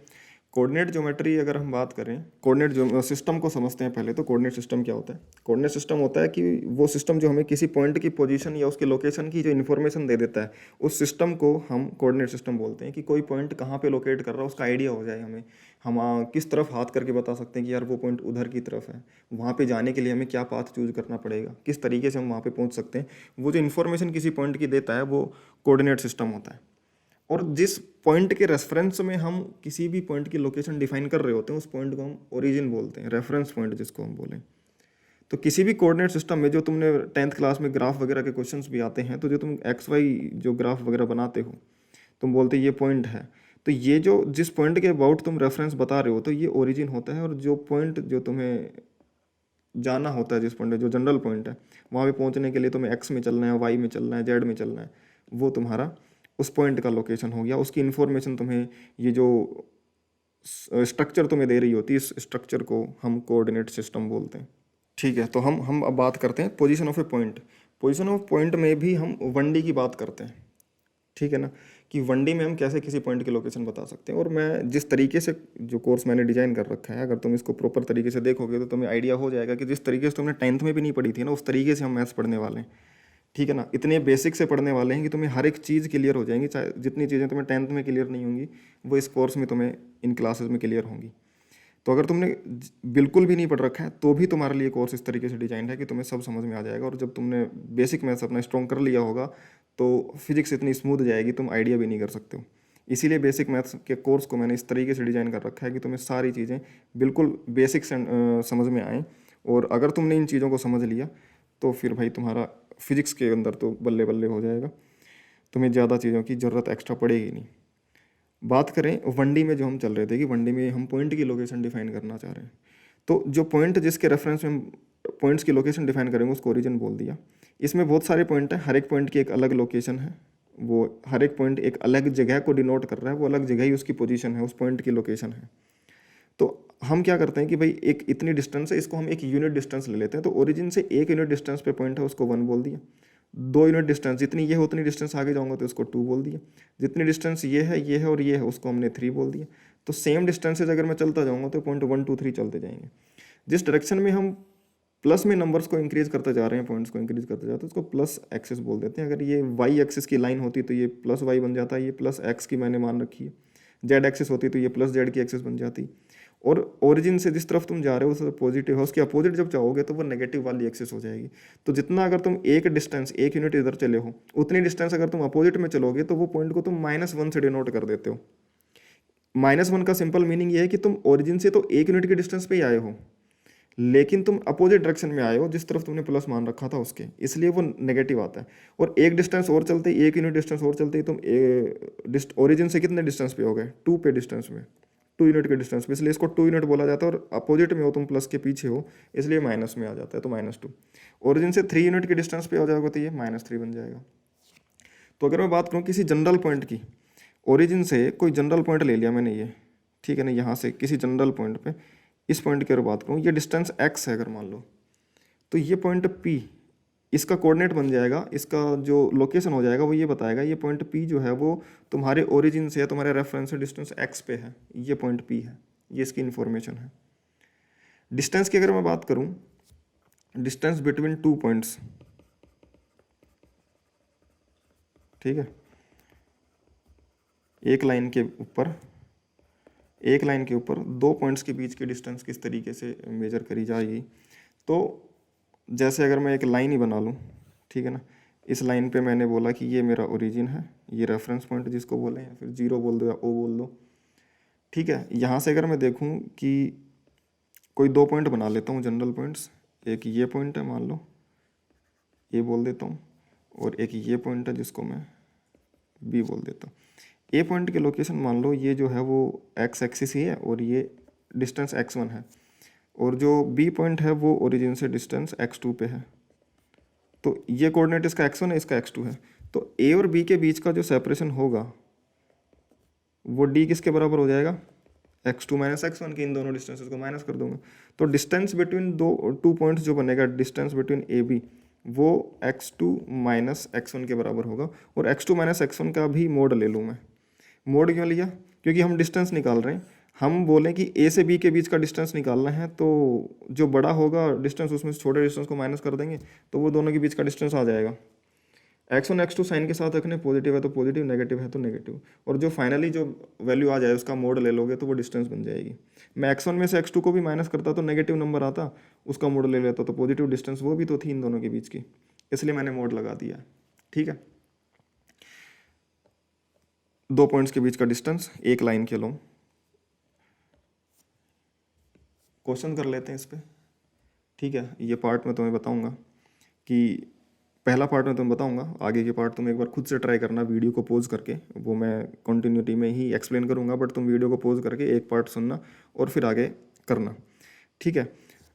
कोऑर्डिनेट ज्योमेट्री अगर हम बात करें, कोऑर्डिनेट सिस्टम को समझते हैं पहले। तो कोऑर्डिनेट सिस्टम क्या होता है? कोऑर्डिनेट सिस्टम होता है कि वो सिस्टम जो हमें किसी पॉइंट की पोजीशन या उसके लोकेशन की जो इन्फॉर्मेशन दे देता है, उस सिस्टम को हम कोऑर्डिनेट सिस्टम बोलते हैं। कि कोई पॉइंट कहाँ पे लोकेट कर रहा है उसका आइडिया हो जाए हमें, हम किस तरफ हाथ करके बता सकते हैं कि यार वो पॉइंट उधर की तरफ है, वहाँ पे जाने के लिए हमें क्या पाथ चूज करना पड़ेगा, किस तरीके से हम वहाँ पे पहुँच सकते हैं। वो जो इन्फॉर्मेशन किसी पॉइंट की देता है वो कोऑर्डिनेट सिस्टम होता है। और जिस पॉइंट के रेफरेंस में हम किसी भी पॉइंट की लोकेशन डिफाइन कर रहे होते हैं, उस पॉइंट को हम ओरिजिन बोलते हैं, रेफरेंस पॉइंट जिसको हम बोलें। तो किसी भी कोऑर्डिनेट सिस्टम में, जो तुमने 10th क्लास में ग्राफ वगैरह के क्वेश्चंस भी आते हैं, तो जो तुम XY जो ग्राफ वगैरह बनाते हो, तुम बोलते ये पॉइंट है, तो ये जो जिस पॉइंट के अबाउट तुम रेफरेंस बता रहे हो, तो ये ओरिजिन होता है। और जो पॉइंट जो तुम्हें जाना होता है, जिस पॉइंट जो जनरल पॉइंट है, वहाँ पे पहुँचने के लिए तुम्हें X में चलना है, Y में चलना है, Z में चलना है, वो तुम्हारा उस पॉइंट का लोकेशन हो गया। उसकी इन्फॉर्मेशन तुम्हें, ये जो स्ट्रक्चर तुम्हें दे रही होती है, इस स्ट्रक्चर को हम कोऑर्डिनेट सिस्टम बोलते हैं, ठीक है। तो हम अब बात करते हैं position of A point. Position of point में भी हम 1D की बात करते हैं, ठीक है ना। कि 1D में हम कैसे किसी पॉइंट की लोकेशन बता सकते हैं। और मैं जिस तरीके से जो कोर्स मैंने डिजाइन कर रखा है, अगर तुम इसको प्रॉपर तरीके से देखोगे तो तुम्हें आइडिया हो जाएगा कि जिस तरीके से तुमने 10th में भी नहीं पढ़ी थी ना, उस तरीके से हम मैथ्स पढ़ने वाले हैं, ठीक है ना। इतने बेसिक से पढ़ने वाले हैं कि तुम्हें हर एक चीज़ क्लियर हो जाएंगी। चाहे जितनी चीज़ें तुम्हें 10th में क्लियर नहीं होंगी, वो इस कोर्स में तुम्हें इन क्लासेस में क्लियर होंगी। तो अगर तुमने बिल्कुल भी नहीं पढ़ रखा है तो भी तुम्हारे लिए कोर्स इस तरीके से डिजाइन है कि तुम्हें सब समझ में आ जाएगा। और जब तुमने बेसिक मैथ्स अपना स्ट्रॉन्ग कर लिया होगा तो फिजिक्स इतनी स्मूथ जाएगी, तुम आइडिया भी नहीं कर सकते हो। इसीलिए बेसिक मैथ्स के कोर्स को मैंने इस तरीके से डिज़ाइन कर रखा है कि तुम्हें सारी चीज़ें बिल्कुल बेसिक से समझ में आएँ। और अगर तुमने इन चीज़ों को समझ लिया तो फिर भाई तुम्हारा फिजिक्स के अंदर तो बल्ले बल्ले हो जाएगा, तुम्हें ज़्यादा चीज़ों की ज़रूरत एक्स्ट्रा पड़ेगी नहीं। बात करें 1D में, जो हम चल रहे थे कि 1D में हम पॉइंट की लोकेशन डिफाइन करना चाह रहे हैं, तो जो पॉइंट जिसके रेफरेंस में हम पॉइंट्स की लोकेशन डिफाइन करेंगे उसको ओरिजिन बोल दिया। इसमें बहुत सारे पॉइंट हैं, हर एक पॉइंट की एक अलग लोकेशन है, वो हर एक पॉइंट एक अलग जगह को डिनोट कर रहा है, वो अलग जगह ही उसकी पोजीशन है, उस पॉइंट की लोकेशन है। तो हम क्या करते हैं कि भाई एक इतनी डिस्टेंस है, इसको हम एक यूनिट डिस्टेंस ले लेते हैं। तो ओरिजिन से 1 यूनिट डिस्टेंस पे पॉइंट है, उसको 1 बोल दिया। 2 यूनिट डिस्टेंस, जितनी ये है उतनी डिस्टेंस आगे जाऊंगा तो उसको 2 बोल दिया। जितनी डिस्टेंस ये है और ये है, उसको हमने 3 बोल दिया। तो सेम डिस्टेंसेज अगर मैं चलता जाऊँगा तो पॉइंट 1 2 3 चलते जाएंगे। जिस डायरेक्शन में हम प्लस में नंबर्स को इंक्रीज करते जा रहे हैं, पॉइंट्स को इंक्रीज करते जाते हैं, उसको प्लस एक्सिस बोल देते हैं। अगर ये वाई एक्सिस की लाइन होती तो ये प्लस वाई बन जाता है, ये प्लस एक्स की मैंने मान रखी है, जेड एक्सिस होती तो ये प्लस जेड की एक्सिस बन जाती, और ओरिजिन से जिस तरफ तुम जा रहे हो उस पॉजिटिव है, उसके अपोजिट जब जाओगे तो वो नेगेटिव वाली एक्सिस हो जाएगी। तो जितना अगर तुम एक डिस्टेंस, एक यूनिट इधर चले हो, उतनी डिस्टेंस अगर तुम अपोजिट में चलोगे तो वो पॉइंट को तुम -1 से डिनोट कर देते हो। -1 का सिंपल मीनिंग ये है कि तुम ओरिजिन से तो एक यूनिट के डिस्टेंस पे ही आए हो, लेकिन तुम अपोजिट डायरेक्शन में आए हो जिस तरफ तुमने प्लस मान रखा था उसके, इसलिए वो नेगेटिव आता है। और एक डिस्टेंस और चलते ही, एक यूनिट डिस्टेंस और चलते ही तुम ओरिजिन से कितने डिस्टेंस पे हो गए, 2 पे डिस्टेंस में, 2 यूनिट के डिस्टेंस पे, इसलिए इसको 2 यूनिट बोला जाता है। और अपोजिट में हो तुम, प्लस के पीछे हो, इसलिए माइनस में आ जाता है, तो -2। ओरिजिन से 3 यूनिट के डिस्टेंस पे हो जाएगा तो ये -3 बन जाएगा। तो अगर मैं बात करूँ किसी जनरल पॉइंट की, ओरिजिन से कोई जनरल पॉइंट ले लिया मैंने ये, ठीक है ना, यहाँ से किसी जनरल पॉइंट पे, इस पॉइंट की अगर बात करूँ, ये डिस्टेंस x है अगर मान लो, तो ये पॉइंट P, इसका कोऑर्डिनेट बन जाएगा, इसका जो लोकेशन हो जाएगा वो ये बताएगा, ये पॉइंट P जो है वो तुम्हारे ओरिजिन से, तुम्हारे रेफरेंस से डिस्टेंस x पे है, ये पॉइंट P है, ये इसकी इन्फॉर्मेशन है। डिस्टेंस की अगर मैं बात करूँ, डिस्टेंस बिटवीन 2 पॉइंट्स, ठीक है, एक लाइन के ऊपर 2 पॉइंट्स के बीच की डिस्टेंस किस तरीके से मेजर करी जाएगी। तो जैसे अगर मैं एक लाइन ही बना लूँ, ठीक है ना, इस लाइन पे मैंने बोला कि ये मेरा ओरिजिन है, ये रेफरेंस पॉइंट जिसको बोले, या फिर 0 बोल दो या O बोल दो, ठीक है। यहाँ से अगर मैं देखूँ कि कोई 2 पॉइंट बना लेता हूँ जनरल पॉइंट्स, एक ये पॉइंट है मान लो, ये बोल देता हूँ, और एक ये पॉइंट है जिसको मैं B बोल देता हूँ। ए पॉइंट की लोकेशन मान लो ये जो है वो x एक्सिस ही है और ये डिस्टेंस x1 है, और जो बी पॉइंट है वो ओरिजिन से डिस्टेंस x2 पे है। तो ये कोऑर्डिनेट इसका x1 है, इसका x2 है। तो ए और बी के बीच का जो सेपरेशन होगा वो d किसके बराबर हो जाएगा, x2 माइनस x1 के, इन दोनों डिस्टेंसेस को माइनस कर दूंगा। तो डिस्टेंस बिटवीन 2 पॉइंट्स जो बनेगा, डिस्टेंस बिटवीन ए बी, वो x2 माइनस x1 के बराबर होगा। और x2 माइनस x1 का भी मोड ले लूँ मैं। मोड क्यों लिया, क्योंकि हम डिस्टेंस निकाल रहे हैं, हम बोलें कि ए से बी के बीच का डिस्टेंस निकालना है, तो जो बड़ा होगा डिस्टेंस उसमें से छोटे डिस्टेंस को माइनस कर देंगे, तो वो दोनों के बीच का डिस्टेंस आ जाएगा। x1 x2 साइन के साथ रखने, पॉजिटिव है तो पॉजिटिव, नेगेटिव है तो नेगेटिव, और जो फाइनली जो वैल्यू आ जाए उसका मोड ले लोगे तो वो डिस्टेंस बन जाएगी। मैं x1 में से x2 को भी माइनस करता तो नेगेटिव नंबर आता, उसका मोड ले लेता तो पॉजिटिव डिस्टेंस वो भी तो थी इन दोनों के बीच की, इसलिए मैंने मोड लगा दिया। ठीक है, 2 पॉइंट्स के बीच का डिस्टेंस एक लाइन के लो। क्वेश्चन कर लेते हैं इस पर। ठीक है, ये पार्ट मैं तुम्हें बताऊंगा कि पहला पार्ट में तुम्हें बताऊंगा, आगे के पार्ट तुम एक बार खुद से ट्राई करना वीडियो को पॉज करके, वो मैं कंटिन्यूटी में ही एक्सप्लेन करूंगा, बट तुम वीडियो को पॉज करके एक पार्ट सुनना और फिर आगे करना। ठीक है,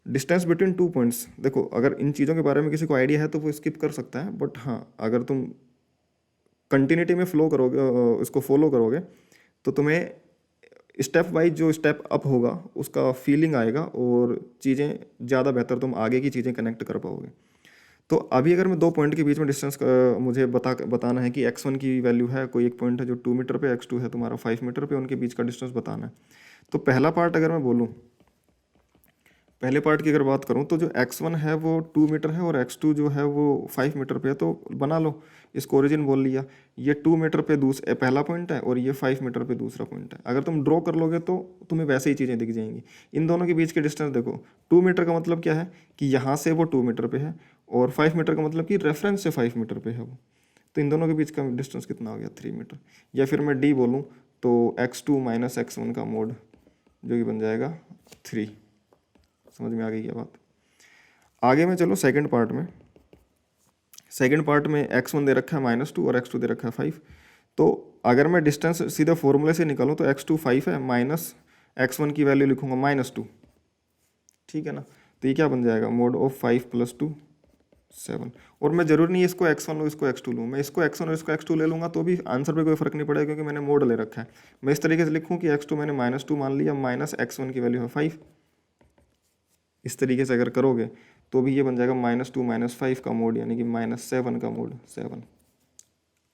डिस्टेंस बिटवीन 2 पॉइंट्स, देखो अगर इन चीज़ों के बारे में किसी को आइडिया है तो वो स्किप कर सकता है, बट हाँ अगर तुम कंटिन्यूटी में फ्लो करोगे, इसको फॉलो करोगे, तो तुम्हें स्टेप वाइज जो स्टेप अप होगा उसका फीलिंग आएगा और चीज़ें ज़्यादा बेहतर तुम आगे की चीज़ें कनेक्ट कर पाओगे। तो अभी अगर मैं 2 पॉइंट के बीच में डिस्टेंस मुझे बताना है कि x1 की वैल्यू है, कोई एक पॉइंट है जो 2 मीटर पे, x2 है तुम्हारा 5 मीटर पे, उनके बीच का डिस्टेंस बताना है। तो पहला पार्ट अगर मैं बोलूँ, पहले पार्ट की अगर बात करूँ तो जो x1 है वो 2 मीटर है और x2 जो है वो 5 मीटर पे है, तो बना लो, इसको ओरिजिन बोल लिया। ये 2 मीटर पे पहला पॉइंट है और ये 5 मीटर पे दूसरा पॉइंट है। अगर तुम ड्रॉ कर लोगे तो तुम्हें वैसे ही चीज़ें दिख जाएंगी। इन दोनों के बीच के डिस्टेंस देखो, 2 मीटर का मतलब क्या है कि यहाँ से वो 2 मीटर पे है, और 5 मीटर का मतलब कि रेफरेंस से 5 मीटर पे है वो। तो इन दोनों के बीच का डिस्टेंस कितना हो गया, 3 मीटर। या फिर मैं डी बोलूँ तो x2 माइनस x1 का मोड जो कि बन जाएगा 3। समझ में आ गई क्या बात। आगे में चलो सेकंड पार्ट में। सेकंड पार्ट में x1 दे रखा है -2 और x2 दे रखा है 5। तो अगर मैं डिस्टेंस सीधे फॉर्मूले से निकालूँ तो x2 5 है, माइनस x1 की वैल्यू लिखूंगा -2। ठीक है ना, तो ये क्या बन जाएगा, मोड ऑफ 5 + 2 7। और मैं जरूर नहीं इसको x1 लूँ इसको x2 लूँ, मैं इसको x1 और इसको x2 ले लूँगा तो भी आंसर पे कोई फर्क नहीं पड़ेगा, क्योंकि मैंने मोड ले रखा है। मैं इस तरीके से लिखूँ कि x2 मैंने -2 मान लिया, माइनस x1 की वैल्यू है 5। इस तरीके से अगर करोगे तो भी ये बन जाएगा -2 - 5 का मोड, यानी कि -7 का मोड 7।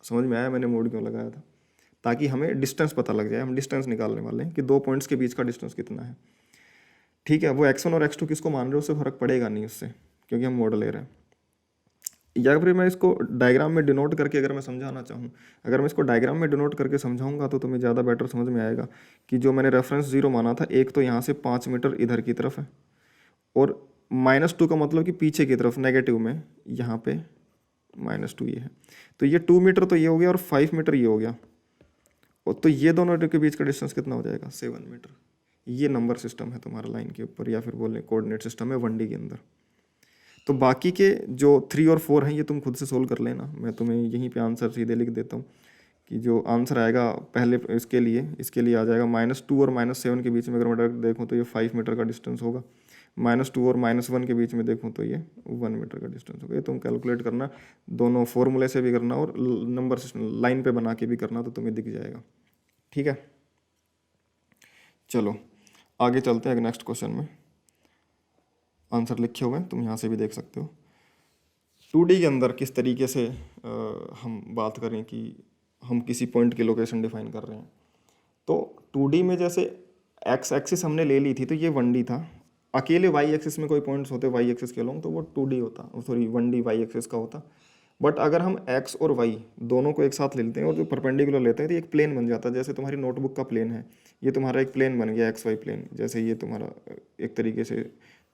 समझ में आया मैंने मोड क्यों लगाया था, ताकि हमें डिस्टेंस पता लग जाए। हम डिस्टेंस निकालने वाले हैं कि 2 पॉइंट्स के बीच का डिस्टेंस कितना है। ठीक है, वो x1 और x2 किसको मान रहे हो उससे फर्क पड़ेगा नहीं उससे, क्योंकि हम मोड ले रहे हैं। या फिर मैं इसको डायग्राम में डिनोट करके अगर मैं समझाना चाहूँ, अगर मैं इसको डायग्राम में डिनोट करके समझाऊंगा तो तुम्हें ज़्यादा बेटर समझ में आएगा कि जो मैंने रेफरेंस 0 माना था, एक तो यहाँ से 5 मीटर इधर की तरफ है और -2 का मतलब कि पीछे की तरफ नेगेटिव में यहाँ पे -2 ये है, तो ये 2 मीटर तो ये हो गया और 5 मीटर ये हो गया, और तो ये दोनों के बीच का डिस्टेंस कितना हो जाएगा, 7 मीटर। ये नंबर सिस्टम है तुम्हारा लाइन के ऊपर, या फिर बोले कोऑर्डिनेट सिस्टम है 1D के अंदर। तो बाकी के जो 3 और 4 हैं ये तुम खुद से सोल्व कर लेना, मैं तुम्हें यहीं पे आंसर सीधे लिख देता हूँ कि जो आंसर आएगा पहले इसके लिए आ जाएगा -2 और -7 के बीच में अगर मैं डायरेक्ट देखूँ तो ये 5 मीटर का डिस्टेंस होगा, -2 और -1 के बीच में देखूँ तो ये 1 मीटर का डिस्टेंस होगा। ये तुम कैलकुलेट करना, दोनों फॉर्मूले से भी करना और नंबर सिस्टम लाइन पे बना के भी करना, तो तुम्हें दिख जाएगा। ठीक है, चलो आगे चलते हैं नेक्स्ट क्वेश्चन में। आंसर लिखे हुए हैं, तुम यहाँ से भी देख सकते हो। 2D के अंदर किस तरीके से हम बात करें कि हम किसी पॉइंट की लोकेशन डिफाइन कर रहे हैं, तो 2D में जैसे एक्स एक्सिस हमने ले ली थी तो ये 1D था, अकेले वाई एक्सिस में कोई पॉइंट्स होते वाई एक्सिस के अलोंग तो वो 2D होता, सॉरी 1D वाई एक्सिस का होता। बट अगर हम एक्स और वाई दोनों को एक साथ ले लेते हैं और जो परपेंडिकुलर लेते हैं तो एक प्लेन बन जाता है। जैसे तुम्हारी नोटबुक का प्लेन है, ये तुम्हारा एक प्लेन बन गया एक्स वाई प्लेन, जैसे ये तुम्हारा एक तरीके से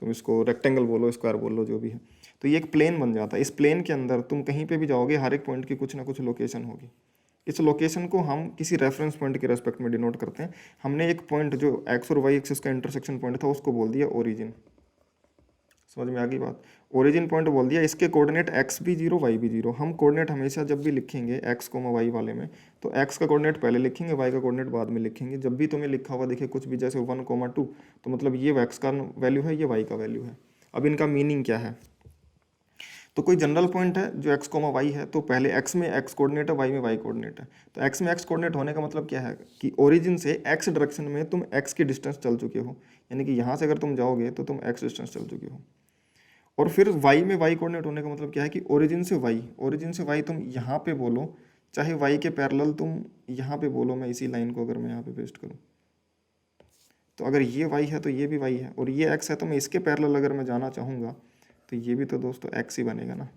तुम इसको रेक्टेंगल बोलो, स्क्वायर बोलो, जो भी है, तो ये एक प्लेन बन जाता है। इस प्लेन के अंदर तुम कहीं पे भी जाओगे, हर एक पॉइंट की कुछ ना कुछ लोकेशन होगी। इस लोकेशन को हम किसी रेफरेंस पॉइंट के रेस्पेक्ट में डिनोट करते हैं। हमने एक पॉइंट जो एक्स और वाई एक्सिस का इंटरसेक्शन पॉइंट था उसको बोल दिया ओरिजिन। समझ में आ गई बात, ओरिजिन पॉइंट बोल दिया। इसके कोऑर्डिनेट एक्स भी 0 वाई भी 0। हम कोऑर्डिनेट हमेशा जब भी लिखेंगे एक्स कोमा वाई वाले में, तो एक्स का कोऑर्डिनेट पहले लिखेंगे, वाई का कोऑर्डिनेट बाद में लिखेंगे। जब भी तुम्हें लिखा हुआ दिखे कुछ भी, जैसे 1,2, तो मतलब ये एक्स का वैल्यू है, ये वाई का वैल्यू है। अब इनका मीनिंग क्या है, तो कोई जनरल पॉइंट है जो एक्स कोमा वाई है, तो पहले एक्स में एक्स कोऑर्डिनेट है, वाई में वाई कोऑर्डिनेट है। तो एक्स में एक्स कोऑर्डिनेट होने का मतलब क्या है कि ओरिजिन से एक्स डायरेक्शन में तुम एक्स की डिस्टेंस चल चुके हो, यानी कि यहाँ से अगर तुम जाओगे तो तुम एक्स डिस्टेंस चल चुके हो। और फिर वाई में वाई कोऑर्डिनेट होने का मतलब क्या है कि ओरिजिन से वाई तुम यहाँ पे बोलो, चाहे वाई के पैरेलल तुम यहाँ पे बोलो। मैं इसी लाइन को अगर मैं यहाँ पे पेस्ट करूँ, तो अगर ये वाई है तो ये भी वाई है, और ये एक्स है तो मैं इसके पैरेलल अगर मैं जाना चाहूँगा तो ये भी तो दोस्तों एक्स ही बनेगा ना।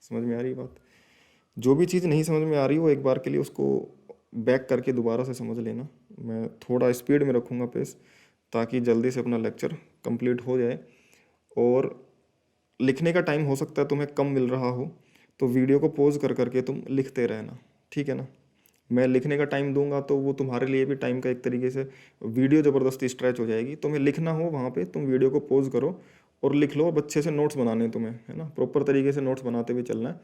समझ में आ रही बात। जो भी चीज़ नहीं समझ में आ रही वो एक बार के लिए उसको बैक करके दोबारा से समझ लेना। मैं थोड़ा स्पीड में रखूँगा पेस, ताकि जल्दी से अपना लेक्चर कंप्लीट हो जाए। और लिखने का टाइम हो सकता है तुम्हें कम मिल रहा हो, तो वीडियो को पॉज कर करके तुम लिखते रहना, ठीक है ना। मैं लिखने का टाइम दूंगा तो वो तुम्हारे लिए भी टाइम का एक तरीके से वीडियो ज़बरदस्ती स्ट्रेच हो जाएगी। तुम्हें लिखना हो वहाँ पे तुम वीडियो को पॉज करो और लिख लो। अब अच्छे से नोट्स बनाने हैं तुम्हें, है ना, प्रॉपर तरीके से नोट्स बनाते हुए चलना है।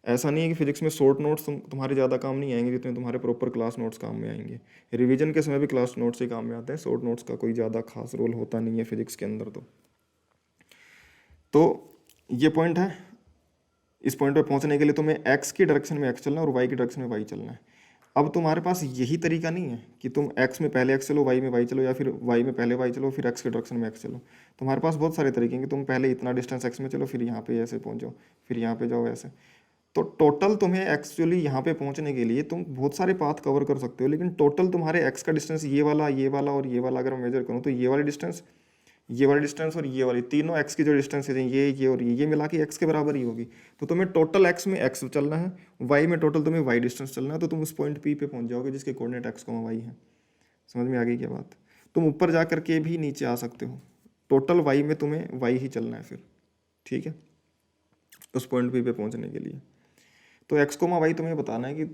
ऐसा नहीं है कि फिजिक्स में शॉर्ट नोट्स तुम्हारे ज़्यादा काम नहीं आएंगे जितने तुम्हारे प्रॉपर क्लास नोट्स काम में आएंगे। रिवीजन के समय भी क्लास नोट्स ही काम में आते हैं, शॉर्ट नोट्स का कोई ज़्यादा खास रोल होता नहीं है फिजिक्स के अंदर। तो ये पॉइंट है। इस पॉइंट पे पहुंचने के लिए तुम्हें एक्स की डायरेक्शन में एक्स चलना है और वाई की डायरेक्शन में वाई चलना है। अब तुम्हारे पास यही तरीका नहीं है कि तुम एक्स में पहले एक्स चलो, वाई में वाई चलो, या फिर वाई में पहले वाई चलो फिर एक्स के डायरेक्शन में एक्स चलो। तुम्हारे पास बहुत सारे तरीके हैं कि तुम पहले इतना डिस्टेंस एक्स में चलो, फिर यहाँ पे ऐसे पहुँच जाओ, फिर यहाँ पे जाओ ऐसे। तो टोटल तुम्हें एक्चुअली यहाँ पे पहुँचने के लिए तुम बहुत सारे पाथ कवर कर सकते हो, लेकिन टोटल तुम्हारे एक्स का डिस्टेंस ये वाला और ये वाला अगर मैं मेजर करूँ तो ये वाली डिस्टेंस, ये वाली डिस्टेंस और ये वाली, तीनों एक्स की जो डिस्टेंस है ये और ये मिला के एक्स के बराबर ही होगी। तो तुम्हें टोटल एक्स में एक्स चलना है, वाई में टोटल तुम्हें वाई डिस्टेंस चलना है, तो तुम उस पॉइंट पी पे पहुंच जाओगे जिसके कोऑर्डिनेट एक्स को वाई है। समझ में आ गई क्या बात। तुम ऊपर जा करके भी नीचे आ सकते हो, टोटल वाई में तुम्हें वाई ही चलना है फिर, ठीक है, उस पॉइंट पी पे पहुँचने के लिए। तो एक्स कोमा वाई तुम्हें बताना है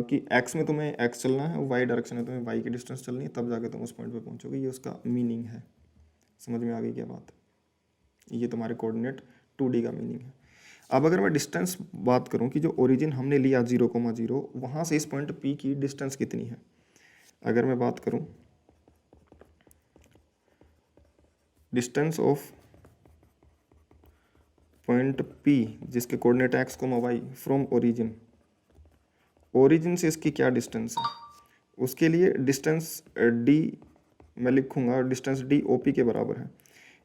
कि एक्स में तुम्हें एक्स चलना है, वाई डायरेक्शन में तुम्हें वाई की डिस्टेंस चलनी है, तब जाके तुम उस पॉइंट पे पहुंचोगे। ये उसका मीनिंग है। समझ में आ गई क्या बात। ये तुम्हारे कोऑर्डिनेट 2D का मीनिंग है। अब अगर मैं डिस्टेंस बात करूं कि जो ओरिजिन हमने लिया 0,0, वहाँ से इस पॉइंट P की डिस्टेंस कितनी है। अगर मैं बात करूं डिस्टेंस ऑफ पॉइंट P जिसके coordinate x comma y from origin से इसकी क्या डिस्टेंस है, उसके लिए डिस्टेंस D मैं लिखूंगा, डिस्टेंस D OP के बराबर है।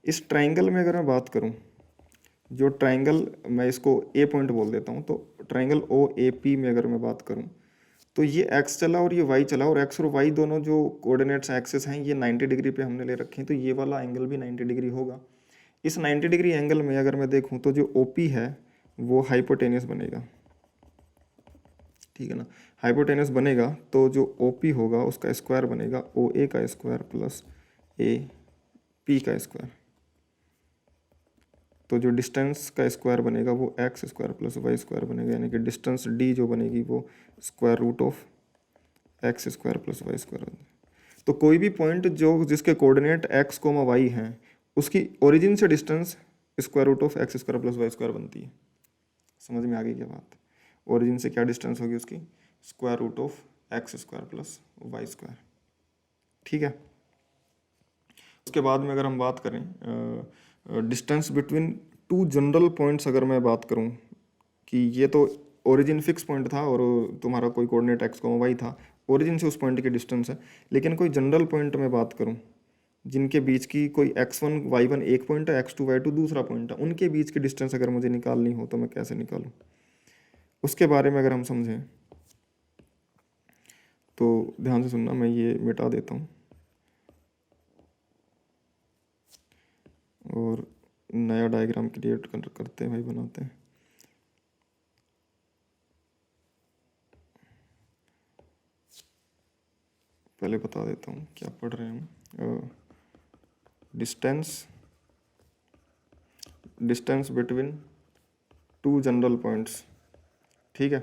इस ट्राइंगल में अगर मैं बात करूं, जो ट्राइंगल मैं इसको ए पॉइंट बोल देता हूं, तो ट्राइंगल OAP में अगर मैं बात करूं तो ये एक्स चला और ये वाई चला, और एक्स और वाई दोनों जो कोऑर्डिनेट्स एक्सेस हैं ये 90 डिग्री पे हमने ले रखे हैं, तो ये वाला एंगल भी 90 डिग्री होगा। इस 90 डिग्री एंगल में अगर मैं देखूं तो जो OP है वो हाइपोटेनियस बनेगा, ठीक है ना। हाइपोटेनियस बनेगा तो जो ओ पी होगा उसका स्क्वायर बनेगा ओ ए का स्क्वायर प्लस ए पी का स्क्वायर। तो जो डिस्टेंस का स्क्वायर बनेगा वो x square plus y square बनेगा, यानी कि डिस्टेंस डी जो बनेगी वो square root of x square plus y square बनेगी। तो कोई भी पॉइंट जो जिसके कोऑर्डिनेट एक्स कोमा वाई हैं उसकी ओरिजिन से distance square root of x square plus y square बनती है। समझ में आ गई क्या बात? ओरिजिन से क्या डिस्टेंस होगी उसकी? Square root of x square plus y square, ठीक है। उसके बाद में अगर हम बात करें distance between two general points, अगर मैं बात करूं कि ये तो ओरिजिन फिक्स पॉइंट था और तुम्हारा कोई कोऑर्डिनेट एक्स कोमा वाई था, ओरिजिन से उस पॉइंट की डिस्टेंस है। लेकिन कोई जनरल पॉइंट में बात करूं जिनके बीच की कोई x1 y1 एक पॉइंट है, x2 y2 दूसरा पॉइंट है, उनके बीच की डिस्टेंस अगर मुझे निकालनी हो तो मैं कैसे निकालूं, उसके बारे में अगर हम समझें तो ध्यान से सुनना। मैं ये मिटा देता हूँ और नया डायग्राम क्रिएट करते हैं भाई, बनाते हैं। पहले बता देता हूँ क्या पढ़ रहे हैं हम। Distance between two general points, ठीक है।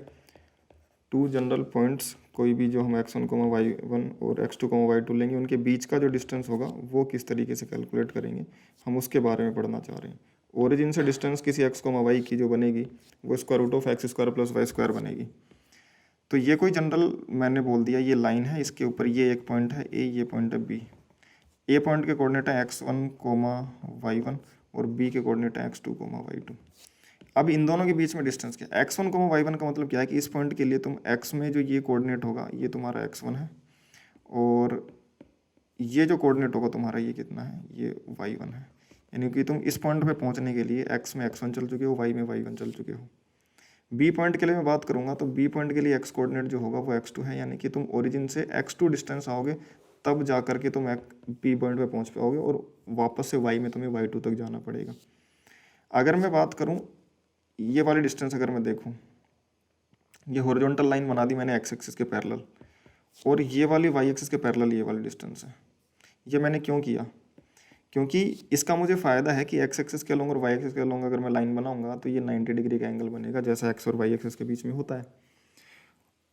टू जनरल पॉइंट्स कोई भी जो हम x1 y1 और x2 y2 लेंगे उनके बीच का जो डिस्टेंस होगा वो किस तरीके से कैलकुलेट करेंगे, हम उसके बारे में पढ़ना चाह रहे हैं। ओरिजिन से डिस्टेंस किसी x, y की जो बनेगी वो square root of x square plus y square बनेगी। तो ये कोई जनरल मैंने बोल दिया, ये लाइन है, इसके ऊपर ये एक पॉइंट है ए, ये पॉइंट है बी। ए पॉइंट के कोऑर्डिनेट है x1, y1 और बी के कोऑर्डिनेट है x2, y2। अब इन दोनों के बीच में डिस्टेंस क्या है? x1, y1 का मतलब क्या है कि इस पॉइंट के लिए तुम x में जो ये कोऑर्डिनेट होगा ये तुम्हारा x1 है और ये जो कोऑर्डिनेट होगा तुम्हारा ये कितना है, ये y1 है। यानी कि तुम इस पॉइंट पे पहुंचने के लिए x में x1 चल चुके हो, y में y1 चल चुके हो। बी पॉइंट के लिए मैं बात करूंगा तो बी पॉइंट के लिए x कोऑर्डिनेट जो होगा वो x2 है, यानी कि तुम ओरिजिन से x2 डिस्टेंस आओगे तब जा करके तुम बी पॉइंट पे पहुंच पाओगे और वापस से y में तुम्हें y2 तक जाना पड़ेगा। अगर मैं बात करूं ये वाली डिस्टेंस, अगर मैं देखूं ये हॉरिजॉन्टल लाइन बना दी मैंने x एक्सिस के पैरेलल और ये वाली y एक्सिस के पैरेलल ये वाली डिस्टेंस है। ये मैंने क्यों किया? क्योंकि इसका मुझे फ़ायदा है कि x एक्सिस के अलोंग और y एक्सिस के अलोंग अगर मैं लाइन बनाऊंगा तो ये 90 डिग्री का एंगल बनेगा जैसा x और y एक्सिस के बीच में होता है।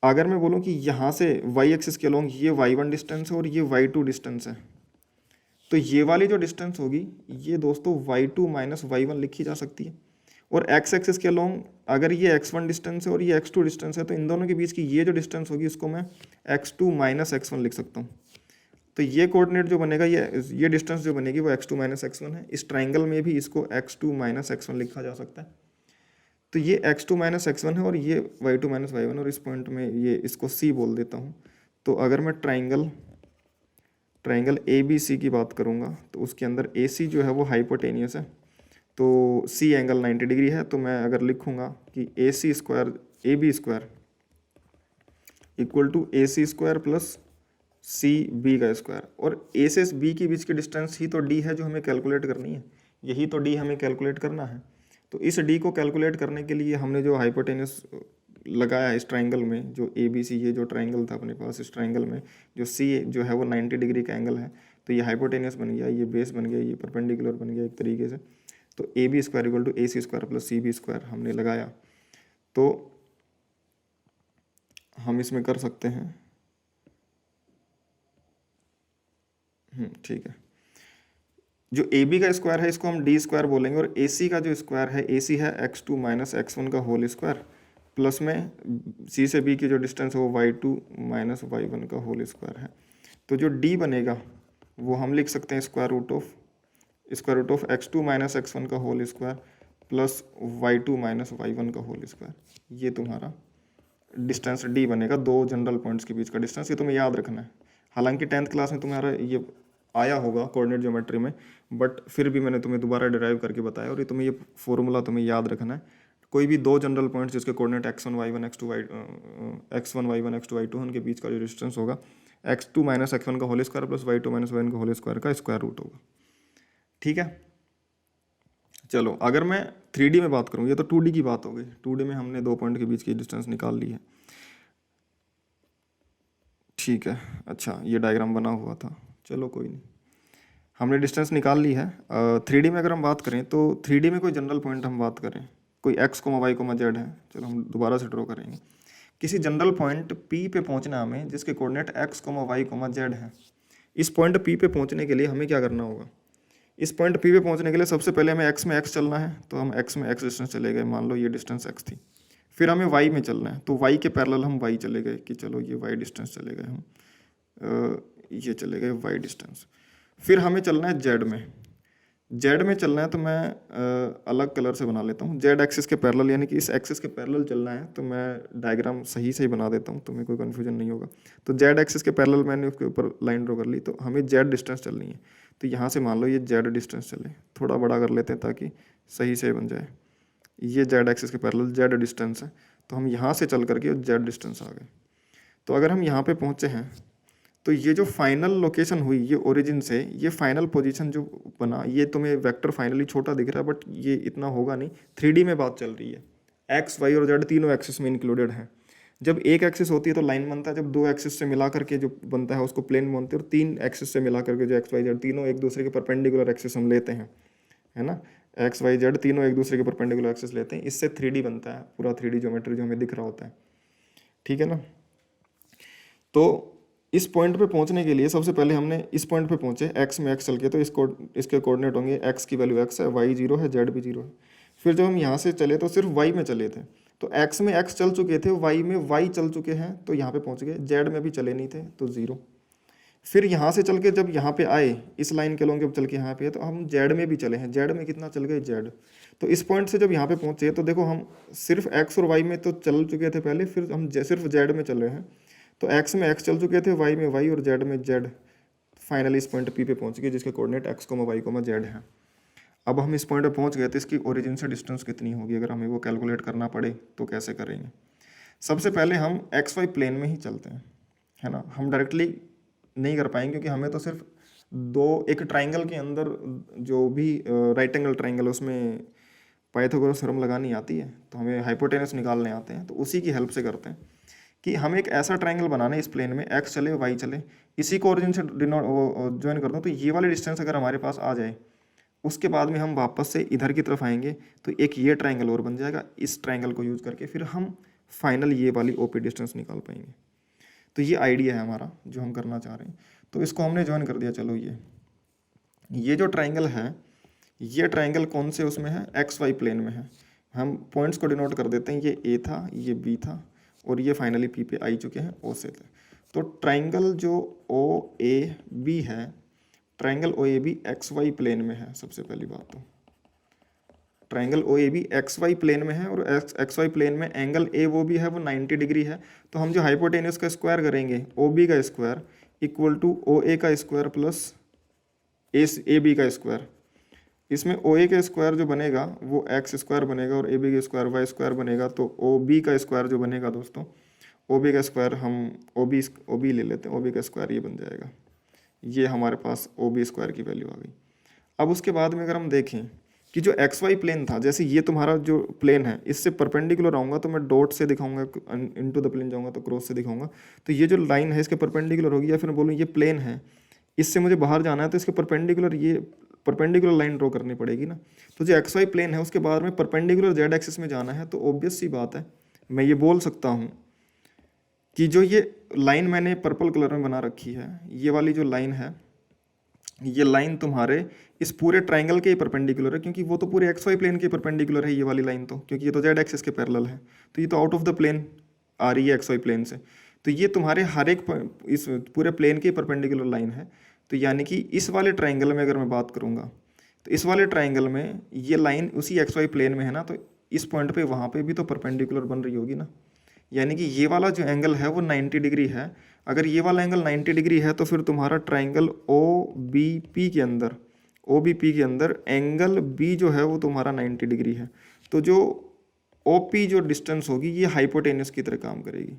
अगर मैं बोलूँ कि यहाँ से y एक्सिस के अलोंग ये y1 डिस्टेंस है और ये y2 डिस्टेंस है, तो ये वाली जो डिस्टेंस होगी ये दोस्तों y2 माइनस y1 लिखी जा सकती है। और x एक्सिस के अलोंग अगर ये x1 डिस्टेंस है और ये x2 डिस्टेंस है तो इन दोनों के बीच की ये जो डिस्टेंस होगी उसको मैं x2 माइनस x1 लिख सकता हूँ। तो ये कोऑर्डिनेट जो बनेगा ये डिस्टेंस जो बनेगी वो x2 माइनस x1 है। इस ट्राइंगल में भी इसको x2 माइनस x1 लिखा जा सकता है। तो ये x2 माइनस x1 है और ये y2 माइनस y1 और इस पॉइंट में ये इसको c बोल देता हूँ। तो अगर मैं ट्राइंगल ए बी सी की बात करूँगा तो उसके अंदर ए सी जो है वो हाइपोटेनियस है, तो सी एंगल 90 डिग्री है। तो मैं अगर लिखूँगा कि A C square A B square equal to A C square plus C B का स्क्वायर, और ए से बी के बीच की डिस्टेंस ही तो डी है जो हमें कैलकुलेट करनी है, यही तो डी हमें कैलकुलेट करना है। तो इस डी को कैलकुलेट करने के लिए हमने जो हाइपोटेनस लगाया इस ट्राइंगल में, जो ए बी सी ये जो ट्राइंगल था अपने पास, इस ट्राइंगल में जो सी जो है वो 90 डिग्री का एंगल है, तो ये हाइपोटेनस बन गया, ये बेस बन गया, ये परपेंडिकुलर बन गया एक तरीके से। तो A B square equal to A C square plus C B square हमने लगाया, तो हम इसमें कर सकते हैं। ठीक है, जो ए बी का स्क्वायर है इसको हम डी स्क्वायर बोलेंगे और ए सी का जो स्क्वायर है, ए सी है x2 माइनस x1 का होल स्क्वायर प्लस में सी से बी की जो डिस्टेंस है वो y2 माइनस y1 का होल स्क्वायर है। तो जो डी बनेगा वो हम लिख सकते हैं square root of x2 minus x1 का whole square plus y2 minus y1 का होल स्क्वायर। ये तुम्हारा डिस्टेंस डी बनेगा, दो जनरल पॉइंट्स के बीच का डिस्टेंस। ये तुम्हें याद रखना है। हालांकि 10th क्लास में तुम्हारा ये आया होगा कोऑर्डिनेट ज्योमेट्री में, बट फिर भी मैंने तुम्हें दोबारा डिराइव करके बताया और ये तुम्हें ये फॉर्मूला तुम्हें याद रखना है। कोई भी दो जनरल पॉइंट्स जिसके coordinate x1 y1 x2 y2 उनके बीच का जो डिस्टेंस होगा x2 माइनस x1 का whole square plus y2 minus y1 का होल स्क्वायर का स्क्वायर रूट होगा। ठीक है, चलो अगर मैं 3D में बात करूँ, ये तो 2D की बात हो गई। 2D में हमने दो पॉइंट के बीच की डिस्टेंस निकाल ली है, ठीक है। अच्छा ये डायग्राम बना हुआ था, चलो कोई नहीं, हमने डिस्टेंस निकाल ली है। 3D में अगर हम बात करें तो 3D में कोई जनरल पॉइंट हम बात करें, कोई x, y, z है, चलो हम दोबारा से ड्रॉ करेंगे। किसी जनरल पॉइंट P पे पहुंचना है हमें, जिसके कोऑर्डिनेट x, y, z है। इस पॉइंट P पे पहुंचने के लिए हमें क्या करना होगा? इस पॉइंट P पे पहुंचने के लिए सबसे पहले हमें x में x चलना है, तो हम x में x डिस्टेंस चले गए, मान लो ये डिस्टेंस x थी। फिर हमें y में चलना है, तो y के पैरेलल हम y चले गए कि चलो ये y डिस्टेंस चले गए हम, ये चले गए y डिस्टेंस। फिर हमें चलना है z में, z में चलना है तो मैं अलग कलर से बना लेता हूँ। z एक्सिस के पैरेलल, यानी कि इस एक्सिस के पैरेलल चलना है, तो मैं डायग्राम सही से ही बना देता हूँ तो मैं कोई कन्फ्यूजन नहीं होगा। तो z एक्सिस के पैरेलल मैंने उसके ऊपर लाइन ड्रॉ कर ली, तो हमें z डिस्टेंस चलनी है। तो यहाँ से मान लो ये z डिस्टेंस चले, थोड़ा बड़ा कर लेते हैं ताकि सही से बन जाए। ये z एक्सिस के पैरेलल z डिस्टेंस है, तो हम यहाँ से चल करके z डिस्टेंस आ गए। तो अगर हम यहाँ पे पहुँचे हैं तो ये जो फाइनल लोकेशन हुई, ये ओरिजिन से ये फाइनल पोजीशन जो बना, ये तुम्हें वेक्टर फाइनली छोटा दिख रहा है, बट ये इतना होगा नहीं। 3D में बात चल रही है, x, y और z तीनों एक्सिस में इंक्लूडेड है। जब एक एक्सिस होती है तो लाइन बनता है, जब दो एक्सिस से मिला करके जो बनता है उसको प्लेन बनते हैं, और तीन एक्सिस से मिला करके जो x, y, z तीनों एक दूसरे के परपेंडिकुलर एक्सिस हम लेते हैं, है ना। x, y, z तीनों एक दूसरे के परपेंडिकुलर एक्सिस लेते हैं, इससे 3D बनता है, पूरा 3D ज्योमेट्री जो हमें दिख रहा होता है, ठीक है ना। तो इस पॉइंट पे पहुंचने के लिए सबसे पहले हमने इस पॉइंट पे पहुंचे, x में x चल के, तो इसके कोऑर्डिनेट होंगे, x की वैल्यू x है, y 0 है, z भी 0 है। फिर जब हम यहाँ से चले तो सिर्फ y में चले थे, तो x में x चल चुके थे, y में y चल चुके हैं, तो यहाँ पे पहुँच गए। z में भी चले नहीं थे, तो 0। फिर यहाँ से चल के जब यहाँ पे आए, इस लाइन के लॉन्ग जब चल के यहाँ पे है, तो हम z में भी चले हैं। z में कितना चल गए? z। तो इस पॉइंट से जब यहाँ पे पहुँचे तो देखो हम सिर्फ x और y में तो चल चुके थे पहले, फिर हम सिर्फ z में चल रहे हैं। तो x में x चल चुके थे, y में y और z में z। फाइनली इस पॉइंट P पे पहुंच गए, जिसके कोऑर्डिनेट x, y, z है। अब हम इस पॉइंट पे पहुंच गए तो इसकी ओरिजिन से डिस्टेंस कितनी होगी, अगर हमें वो कैलकुलेट करना पड़े तो कैसे करेंगे? सबसे पहले हम XY प्लेन में ही चलते हैं, है ना। हम डायरेक्टली नहीं कर पाएंगे क्योंकि हमें तो सिर्फ एक ट्राइंगल के अंदर जो भी राइट एंगल ट्राइंगल, उसमें पाइथागोरस थ्योरम लगानी आती है, तो हमें हाइपोटेनस निकालने आते हैं, तो उसी की हेल्प से करते हैं कि हम एक ऐसा ट्राइंगल बनाना है इस प्लेन में, x चले y चले, इसी को ओरिजिन से ज्वाइन करता हूँ, तो ये वाली डिस्टेंस अगर हमारे पास आ जाए, उसके बाद में हम वापस से इधर की तरफ आएंगे तो एक ये ट्राइंगल और बन जाएगा। इस ट्राइंगल को यूज़ करके फिर हम फाइनल ये वाली OP डिस्टेंस निकाल पाएंगे। तो ये आइडिया है हमारा जो हम करना चाह रहे हैं, तो इसको हमने ज्वाइन कर दिया। चलो ये जो ट्राइंगल है, ये ट्राइंगल कौन से उसमें है? XY प्लेन में है। हम पॉइंट्स को डिनोट कर देते हैं, ये A था, ये B था, और ये फाइनली P पे आई चुके हैं O से थे। तो ट्राइंगल जो OAB है, ट्राइंगल OAB XY प्लेन में है। सबसे पहली बात तो ट्राइंगल OAB XY प्लेन में है, और XY प्लेन में एंगल A वो भी है, वो 90 डिग्री है। तो हम जो हाइपोटेन्यूस का स्क्वायर करेंगे, OB का स्क्वायर इक्वल टू OA का स्क्वायर प्लस AB का स्क्वायर। इसमें OA का स्क्वायर जो बनेगा वो x स्क्वायर बनेगा, और AB का स्क्वायर y स्क्वायर बनेगा। तो OB का स्क्वायर जो बनेगा दोस्तों, OB का स्क्वायर हम OB ले लेते हैं, OB का स्क्वायर ये बन जाएगा। ये हमारे पास OB स्क्वायर की वैल्यू आ गई। अब उसके बाद में अगर हम देखें कि जो XY प्लेन था, जैसे ये तुम्हारा जो प्लेन है, इससे परपेंडिकुलर आऊँगा तो मैं डॉट से दिखाऊंगा, इनटू द प्लेन जाऊँगा तो क्रॉस से दिखाऊंगा। तो ये जो लाइन है इसके परपेंडिकुलर होगी, या फिर बोलूँ ये प्लेन है, इससे मुझे बाहर जाना है तो इसके परपेंडिकुलर लाइन ड्रॉ करनी पड़ेगी ना। तो जो XY प्लेन है उसके बाद में परपेंडिकुलर Z एक्सिस में जाना है, तो ऑब्वियस सी बात है मैं ये बोल सकता हूँ कि जो ये लाइन मैंने पर्पल कलर में बना रखी है, ये वाली जो लाइन है, ये लाइन तुम्हारे इस पूरे ट्राइंगल के परपेंडिकुलर है, क्योंकि वो तो पूरे XY प्लेन के परपेंडिकुलर है ये वाली लाइन, तो क्योंकि ये तो Z एक्सिस के पैरेलल है, तो ये तो आउट ऑफ द प्लेन आ रही है XY प्लेन से। तो ये तुम्हारे हर एक इस पूरे प्लेन के परपेंडिकुलर लाइन है। तो यानी कि इस वाले ट्राइंगल में अगर मैं बात करूँगा, तो इस वाले ट्राइंगल में ये लाइन उसी XY प्लेन में है ना, तो इस पॉइंट पे वहाँ पे भी तो परपेंडिकुलर बन रही होगी ना। यानी कि ये वाला जो एंगल है वो 90 डिग्री है। अगर ये वाला एंगल 90 डिग्री है तो फिर तुम्हारा ट्राइंगल OBP के अंदर एंगल B जो है वो तुम्हारा 90 डिग्री है। तो जो OP जो डिस्टेंस होगी ये हाइपोटेन्यूस की तरह काम करेगी।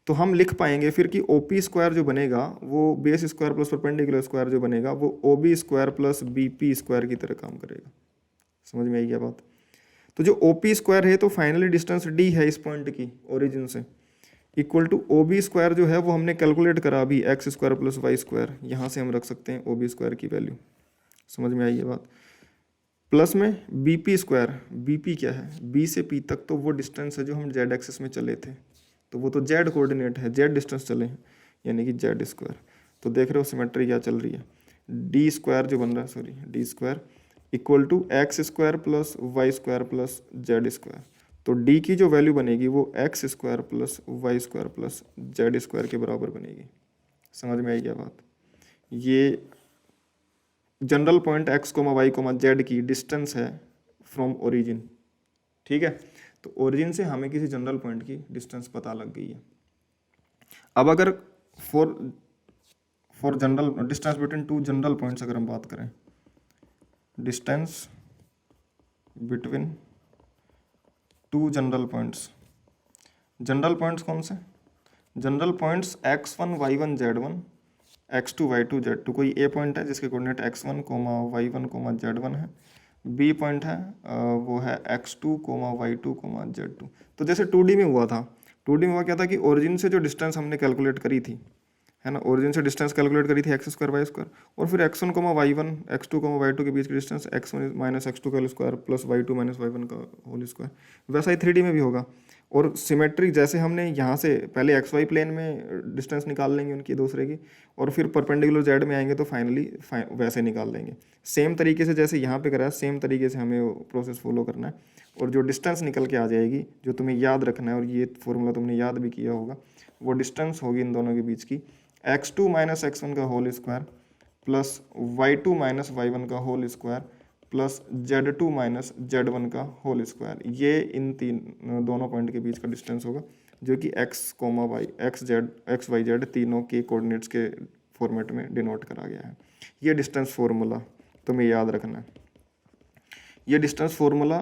तो हम लिख पाएंगे फिर कि OP स्क्वायर जो बनेगा वो base square plus perpendicular square जो बनेगा वो OB square plus BP square की तरह काम करेगा। समझ में आई क्या बात? तो जो OP स्क्वायर है तो फाइनली डिस्टेंस D है इस पॉइंट की ओरिजिन से, इक्वल टू OB स्क्वायर जो है वो हमने कैलकुलेट करा अभी, x square plus y square, यहाँ से हम रख सकते हैं OB स्क्वायर की वैल्यू। समझ में आई ये बात? प्लस में BP स्क्वायर, BP क्या है, B से P तक तो वो डिस्टेंस है जो हम Z एक्सिस में चले थे, तो वो तो Z कोऑर्डिनेट है, Z डिस्टेंस चले हैं, यानी कि Z स्क्वायर। तो देख रहे हो सिमेट्री क्या चल रही है, D स्क्वायर जो बन रहा है, sorry D square equal to x square plus y square plus z square. तो D की जो वैल्यू बनेगी वो x square plus y square plus z square के बराबर बनेगी। समझ में आई क्या बात? ये general point x comma y comma z की डिस्टेंस है फ्रॉम ओरिजिन, ठीक है। तो ओरिजिन से हमें किसी जनरल पॉइंट की डिस्टेंस पता लग गई है। अब अगर for general distance between two general points अगर हम बात करें, distance between two general points, general points कौन से? General points x1 y1 z1 x2 y2 z2। कोई ए पॉइंट है जिसके कोऑर्डिनेट x1 y1 z1 है, बी पॉइंट है वो है x2 y2 z2। तो जैसे 2D में हुआ था, 2D में हुआ क्या था कि ओरिजिन से जो डिस्टेंस हमने कैलकुलेट करी थी, है ना, ओरिजिन से डिस्टेंस कैलकुलेट करी थी एक्स स्क्वायर वाई स्क्वायर, और फिर x1 y1 x2 y2 के बीच की डिस्टेंस x1 माइनस x2 का square plus y2 minus y1 का होल स्क्वायर। वैसा ही 3D में भी होगा। और सिमेट्री जैसे हमने यहाँ से पहले XY प्लेन में डिस्टेंस निकाल लेंगे उनकी दूसरे की, और फिर परपेंडिकुलर जेड में आएंगे तो फाइनली वैसे निकाल लेंगे। सेम तरीके से जैसे यहाँ पे करा है, सेम तरीके से हमें वो प्रोसेस फॉलो करना है, और जो डिस्टेंस निकल के आ जाएगी, जो तुम्हें याद रखना है, और ये फॉर्मूला तुमने याद भी किया होगा, वो डिस्टेंस होगी इन दोनों के बीच की x2 माइनस x1 का whole square plus y2 minus y1 का whole square plus z2 minus z1 का होल स्क्वायर। ये इन तीन दोनों पॉइंट के बीच का डिस्टेंस होगा, जो कि x comma y x y z तीनों के कोऑर्डिनेट्स के फॉर्मेट में डिनोट करा गया है। ये डिस्टेंस फॉर्मूला तुम्हें याद रखना है। ये डिस्टेंस फॉर्मूला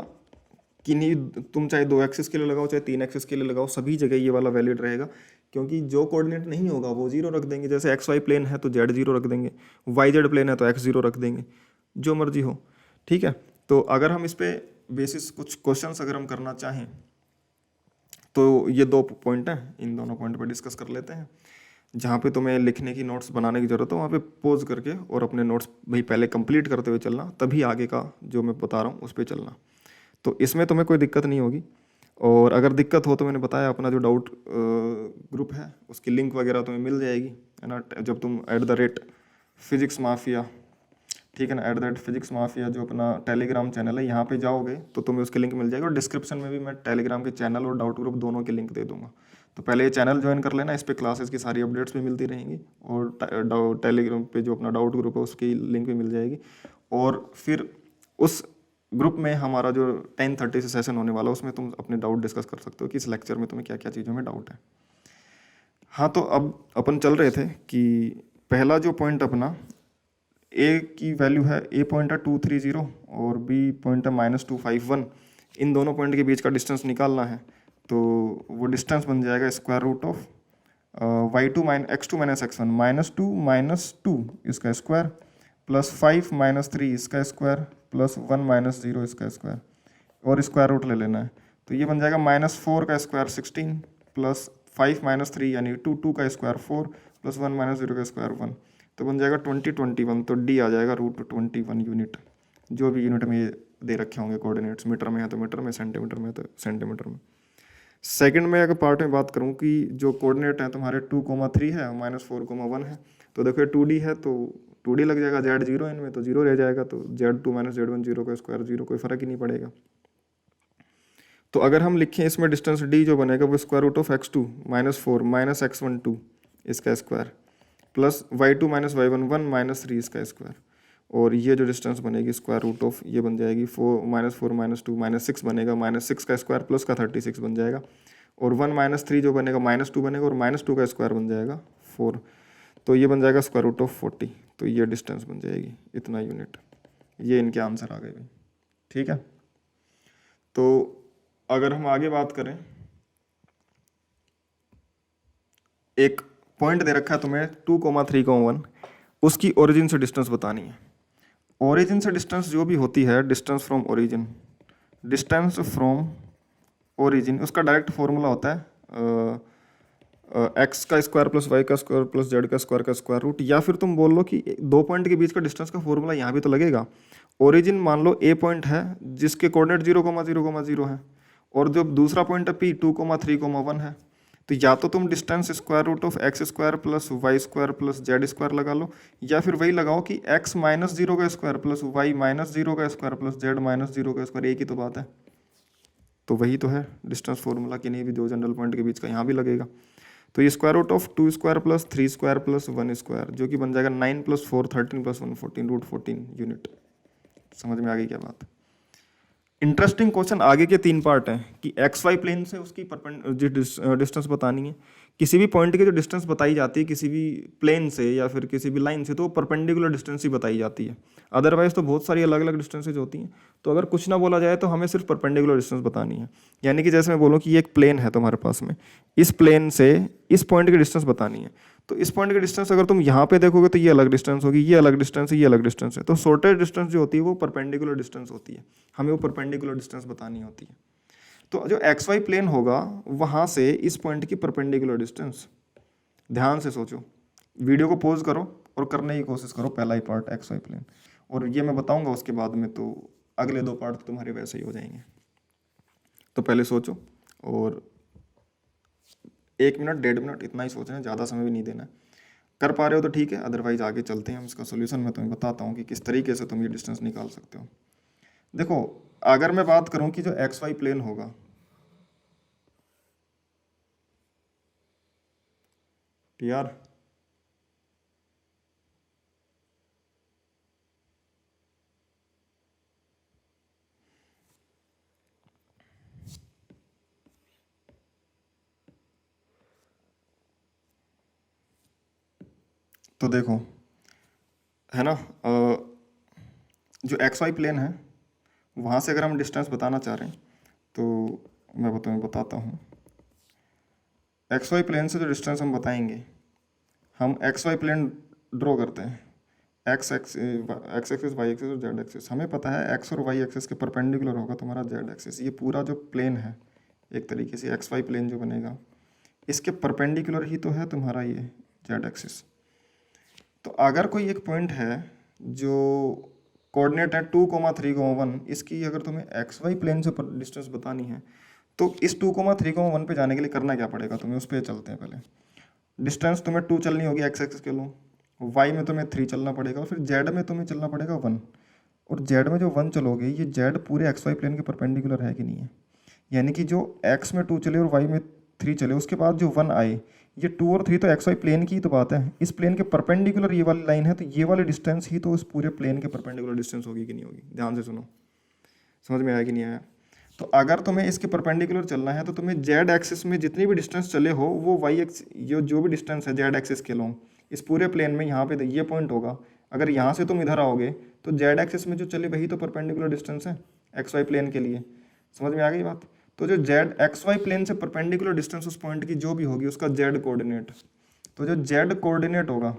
किन्हीं, तुम चाहे 2 एक्सिस के लिए लगाओ चाहे 3 एक्सिस के लिए लगाओ, सभी जगह ये वाला वैलिड रहेगा, क्योंकि जो कोऑर्डिनेट नहीं होगा वो 0 रख देंगे। जैसे XY प्लेन है तो Z 0 रख देंगे, YZ प्लेन है तो X 0 रख देंगे, जो मर्जी हो, ठीक है। तो अगर हम इस पे बेसिस कुछ क्वेश्चंस अगर हम करना चाहें तो ये 2 पॉइंट हैं, इन दोनों पॉइंट पे डिस्कस कर लेते हैं। जहाँ पे तुम्हें लिखने की नोट्स बनाने की ज़रूरत हो वहाँ पे पॉज करके और अपने नोट्स भाई पहले कंप्लीट करते हुए चलना, तभी आगे का जो मैं बता रहा हूँ उस पर चलना। तो इसमें तुम्हें कोई दिक्कत नहीं होगी, और अगर दिक्कत हो तो मैंने बताया अपना जो डाउट ग्रुप है उसकी लिंक वगैरह तुम्हें मिल जाएगी, है ना, जब तुम @फिजिक्स माफिया, ठीक है ना, @फिजिक्स माफिया जो अपना टेलीग्राम चैनल है यहाँ पे जाओगे तो तुम्हें उसकी लिंक मिल जाएगी, और डिस्क्रिप्शन में भी मैं टेलीग्राम के चैनल और डाउट ग्रुप दोनों की लिंक दे दूंगा। तो पहले ये चैनल ज्वाइन कर लेना, इस पर क्लासेस की सारी अपडेट्स भी मिलती रहेंगी, और टेलीग्राम पे जो अपना डाउट ग्रुप है उसकी लिंक भी मिल जाएगी। और फिर उस ग्रुप में हमारा जो 10:30 से सेशन होने वाला है उसमें तुम अपने डाउट डिस्कस कर सकते हो कि इस लेक्चर में तुम्हें क्या क्या चीज़ों में डाउट है। हाँ, तो अब अपन चल रहे थे कि पहला जो पॉइंट अपना ए की वैल्यू है, ए पॉइंट है 230 और बी पॉइंट है -251, इन दोनों पॉइंट के बीच का डिस्टेंस निकालना है। तो वो डिस्टेंस बन जाएगा square root of y2 x2 minus x1 -2 इसका स्क्वायर प्लस 5 -3 इसका स्क्वायर प्लस 1 -0 इसका स्क्वायर, और स्क्वायर रूट ले लेना है। तो ये बन जाएगा -4 का स्क्वायर 16 प्लस 5 -3 यानी 2 का स्क्वायर 4 प्लस 1 -0 का स्क्वायर 1, तो बन जाएगा 2021। तो डी आ जाएगा √21 यूनिट, जो भी यूनिट में ये दे रखे होंगे कोऑर्डिनेट्स, मीटर में है तो मीटर में, सेंटीमीटर में है तो सेंटीमीटर में। सेकंड में अगर पार्ट में बात करूँ कि जो कोऑर्डिनेट है तुम्हारे 2,3 है -4,1 है, तो देखो 2D है तो 2D लग जाएगा, Z 0 इनमें तो 0 रह जाएगा, तो Z2 - Z1 0 का स्क्वायर 0, कोई फर्क ही नहीं पड़ेगा। तो अगर हम लिखें इसमें डिस्टेंस D जो बनेगा वो square root of x2 -4 -x1 2 इसका स्क्वायर प्लस y2 - y1 1 -3 इसका स्क्वायर, और ये जो डिस्टेंस बनेगी स्क्वायर रूट ऑफ ये बन जाएगी 4 -2 -6 बनेगा, -6 का स्क्वायर प्लस का 36 बन जाएगा, और 1 -3 जो बनेगा -2 बनेगा, और -2 का स्क्वायर बन जाएगा 4, तो ये बन जाएगा स्क्वायर रूट ऑफ 40। तो ये डिस्टेंस बन जाएगी इतना यूनिट। ये इनके आंसर आ गए भाई, ठीक है। तो अगर हम आगे बात करें, एक पॉइंट दे रखा है तुम्हें 2,3,1, उसकी ओरिजिन से डिस्टेंस बतानी है। ओरिजिन से डिस्टेंस जो भी होती है, distance from origin, distance from origin, उसका डायरेक्ट फॉर्मूला होता है एक्स का स्क्वायर प्लस वाई का स्क्वायर प्लस जेड का स्क्वायर रूट, या फिर तुम बोल लो कि दो पॉइंट के बीच का डिस्टेंस का फॉर्मूला यहाँ भी तो लगेगा। ओरिजिन मान लो ए पॉइंट है जिसके कोऑर्डिनेट 0,0,0 है, और जो दूसरा पॉइंट है पी 2,3,1 है, तो या तो तुम distance square root of x square plus y square plus z square लगा लो, या फिर वही लगाओ कि एक्स माइनस जीरो का square plus y minus zero का square plus z minus zero का स्क्वायर, एक ही तो बात है। तो वही तो है डिस्टेंस फॉर्मूला, कि नहीं भी दो जनरल पॉइंट के बीच का यहाँ भी लगेगा। तो ये square root of 2 square plus 3 square plus 1 square, जो कि बन जाएगा 9 प्लस 4 13 प्लस 1 14 रूट 14 यूनिट। समझ में आ गई क्या बात? इंटरेस्टिंग क्वेश्चन आगे के 3 पार्ट हैं कि एक्स वाई प्लेन से उसकी डिस्टेंस बतानी है। किसी भी पॉइंट की जो डिस्टेंस बताई जाती है किसी भी प्लेन से या फिर किसी भी लाइन से, तो वो परपेंडिकुलर डिस्टेंस ही बताई जाती है। अदरवाइज तो बहुत सारी अलग अलग डिस्टेंसेज होती हैं। तो अगर कुछ ना बोला जाए तो हमें सिर्फ परपेंडिकुलर डिस्टेंस बतानी है। यानी कि जैसे मैं बोलूँ कि ये एक प्लेन है तुम्हारे पास में, इस प्लेन से इस पॉइंट की डिस्टेंस बतानी है, तो इस पॉइंट की डिस्टेंस अगर तुम यहाँ पे देखोगे तो ये अलग डिस्टेंस होगी, ये अलग डिस्टेंस है, ये अलग डिस्टेंस है। तो शॉर्टेस्ट डिस्टेंस जो होती है वो परपेंडिकुलर डिस्टेंस होती है, हमें वो परपेंडिकुलर डिस्टेंस बतानी होती है। तो जो एक्स वाई प्लेन होगा वहाँ से इस पॉइंट की परपेंडिकुलर डिस्टेंस, ध्यान से सोचो, वीडियो को पॉज करो और करने की कोशिश करो पहला ही पार्ट एक्स वाई प्लेन, और ये मैं बताऊंगा उसके बाद में, तो अगले 2 पार्ट तुम्हारे वैसे ही हो जाएंगे। तो पहले सोचो, और 1 मिनट 1.5 मिनट इतना ही सोचना है, ज़्यादा समय भी नहीं देना है। कर पा रहे हो तो ठीक है, अदरवाइज आगे चलते हैं हम इसका सोल्यूशन मैं तुम्हें बताता हूँ कि किस तरीके से तुम ये डिस्टेंस निकाल सकते हो। देखो, अगर मैं बात करूँ कि जो एक्स वाई प्लेन होगा, यार तो देखो, है ना, जो एक्स वाई प्लेन है वहाँ से अगर हम डिस्टेंस बताना चाह रहे हैं तो मैं तुम्हें बताता हूँ। एक्स वाई प्लेन से जो डिस्टेंस हम बताएंगे, हम एक्स वाई प्लेन ड्रॉ करते हैं, एक्स एक्सिस वाई एक्सिस और जेड एक्सिस। हमें पता है एक्स और वाई एक्सिस के परपेंडिकुलर होगा तुम्हारा जेड एक्सिस। ये पूरा जो प्लेन है एक तरीके से एक्स वाई प्लेन जो बनेगा, इसके परपेंडिकुलर ही तो है तुम्हारा ये जेड एक्सिस। तो अगर कोई एक पॉइंट है जो कोऑर्डिनेट है 2,3,1, इसकी अगर तुम्हें एक्स वाई प्लेन से डिस्टेंस बतानी है तो इस 2,3,1 पे जाने के लिए करना क्या पड़ेगा तुम्हें, उस पर चलते हैं। पहले डिस्टेंस तुम्हें 2 चलनी होगी एक्स एक्सिस के लो, वाई में तुम्हें 3 चलना पड़ेगा, और फिर जेड में तुम्हें चलना पड़ेगा 1। और जेड में जो 1 चलोगे, ये जेड पूरे एक्स वाई प्लेन के परपेंडिकुलर है कि नहीं है। यानी कि जो एक्स में 2 चले और वाई में 3 चले, उसके बाद जो 1 आए, ये 2 और 3 तो एक्स वाई प्लेन की ही तो बात है। इस प्लेन के परपेंडिकुलर ये वाली लाइन है, तो ये वाली डिस्टेंस ही तो उस पूरे प्लेन के परपेंडिकुलर डिस्टेंस होगी कि नहीं होगी। ध्यान से सुनो, समझ में आया कि नहीं आया? तो अगर तुम्हें इसके परपेंडिकुलर चलना है तो तुम्हें जेड एक्सिस में जितनी भी डिस्टेंस चले हो वो वाई एक्स, ये जो भी डिस्टेंस है जेड एक्सिस के लॉन्ग इस पूरे प्लेन में, यहाँ पे ये पॉइंट होगा। अगर यहाँ से तुम इधर आओगे तो जेड एक्सिस में जो चले वही तो परपेंडिकुलर डिस्टेंस है एक्स वाई प्लेन के लिए। समझ में आ गई बात? तो जो जेड एक्स वाई प्लेन से परपेंडिकुलर डिस्टेंस उस पॉइंट की जो भी होगी उसका जेड कोऑर्डिनेट, तो जो जेड कोऑर्डिनेट होगा,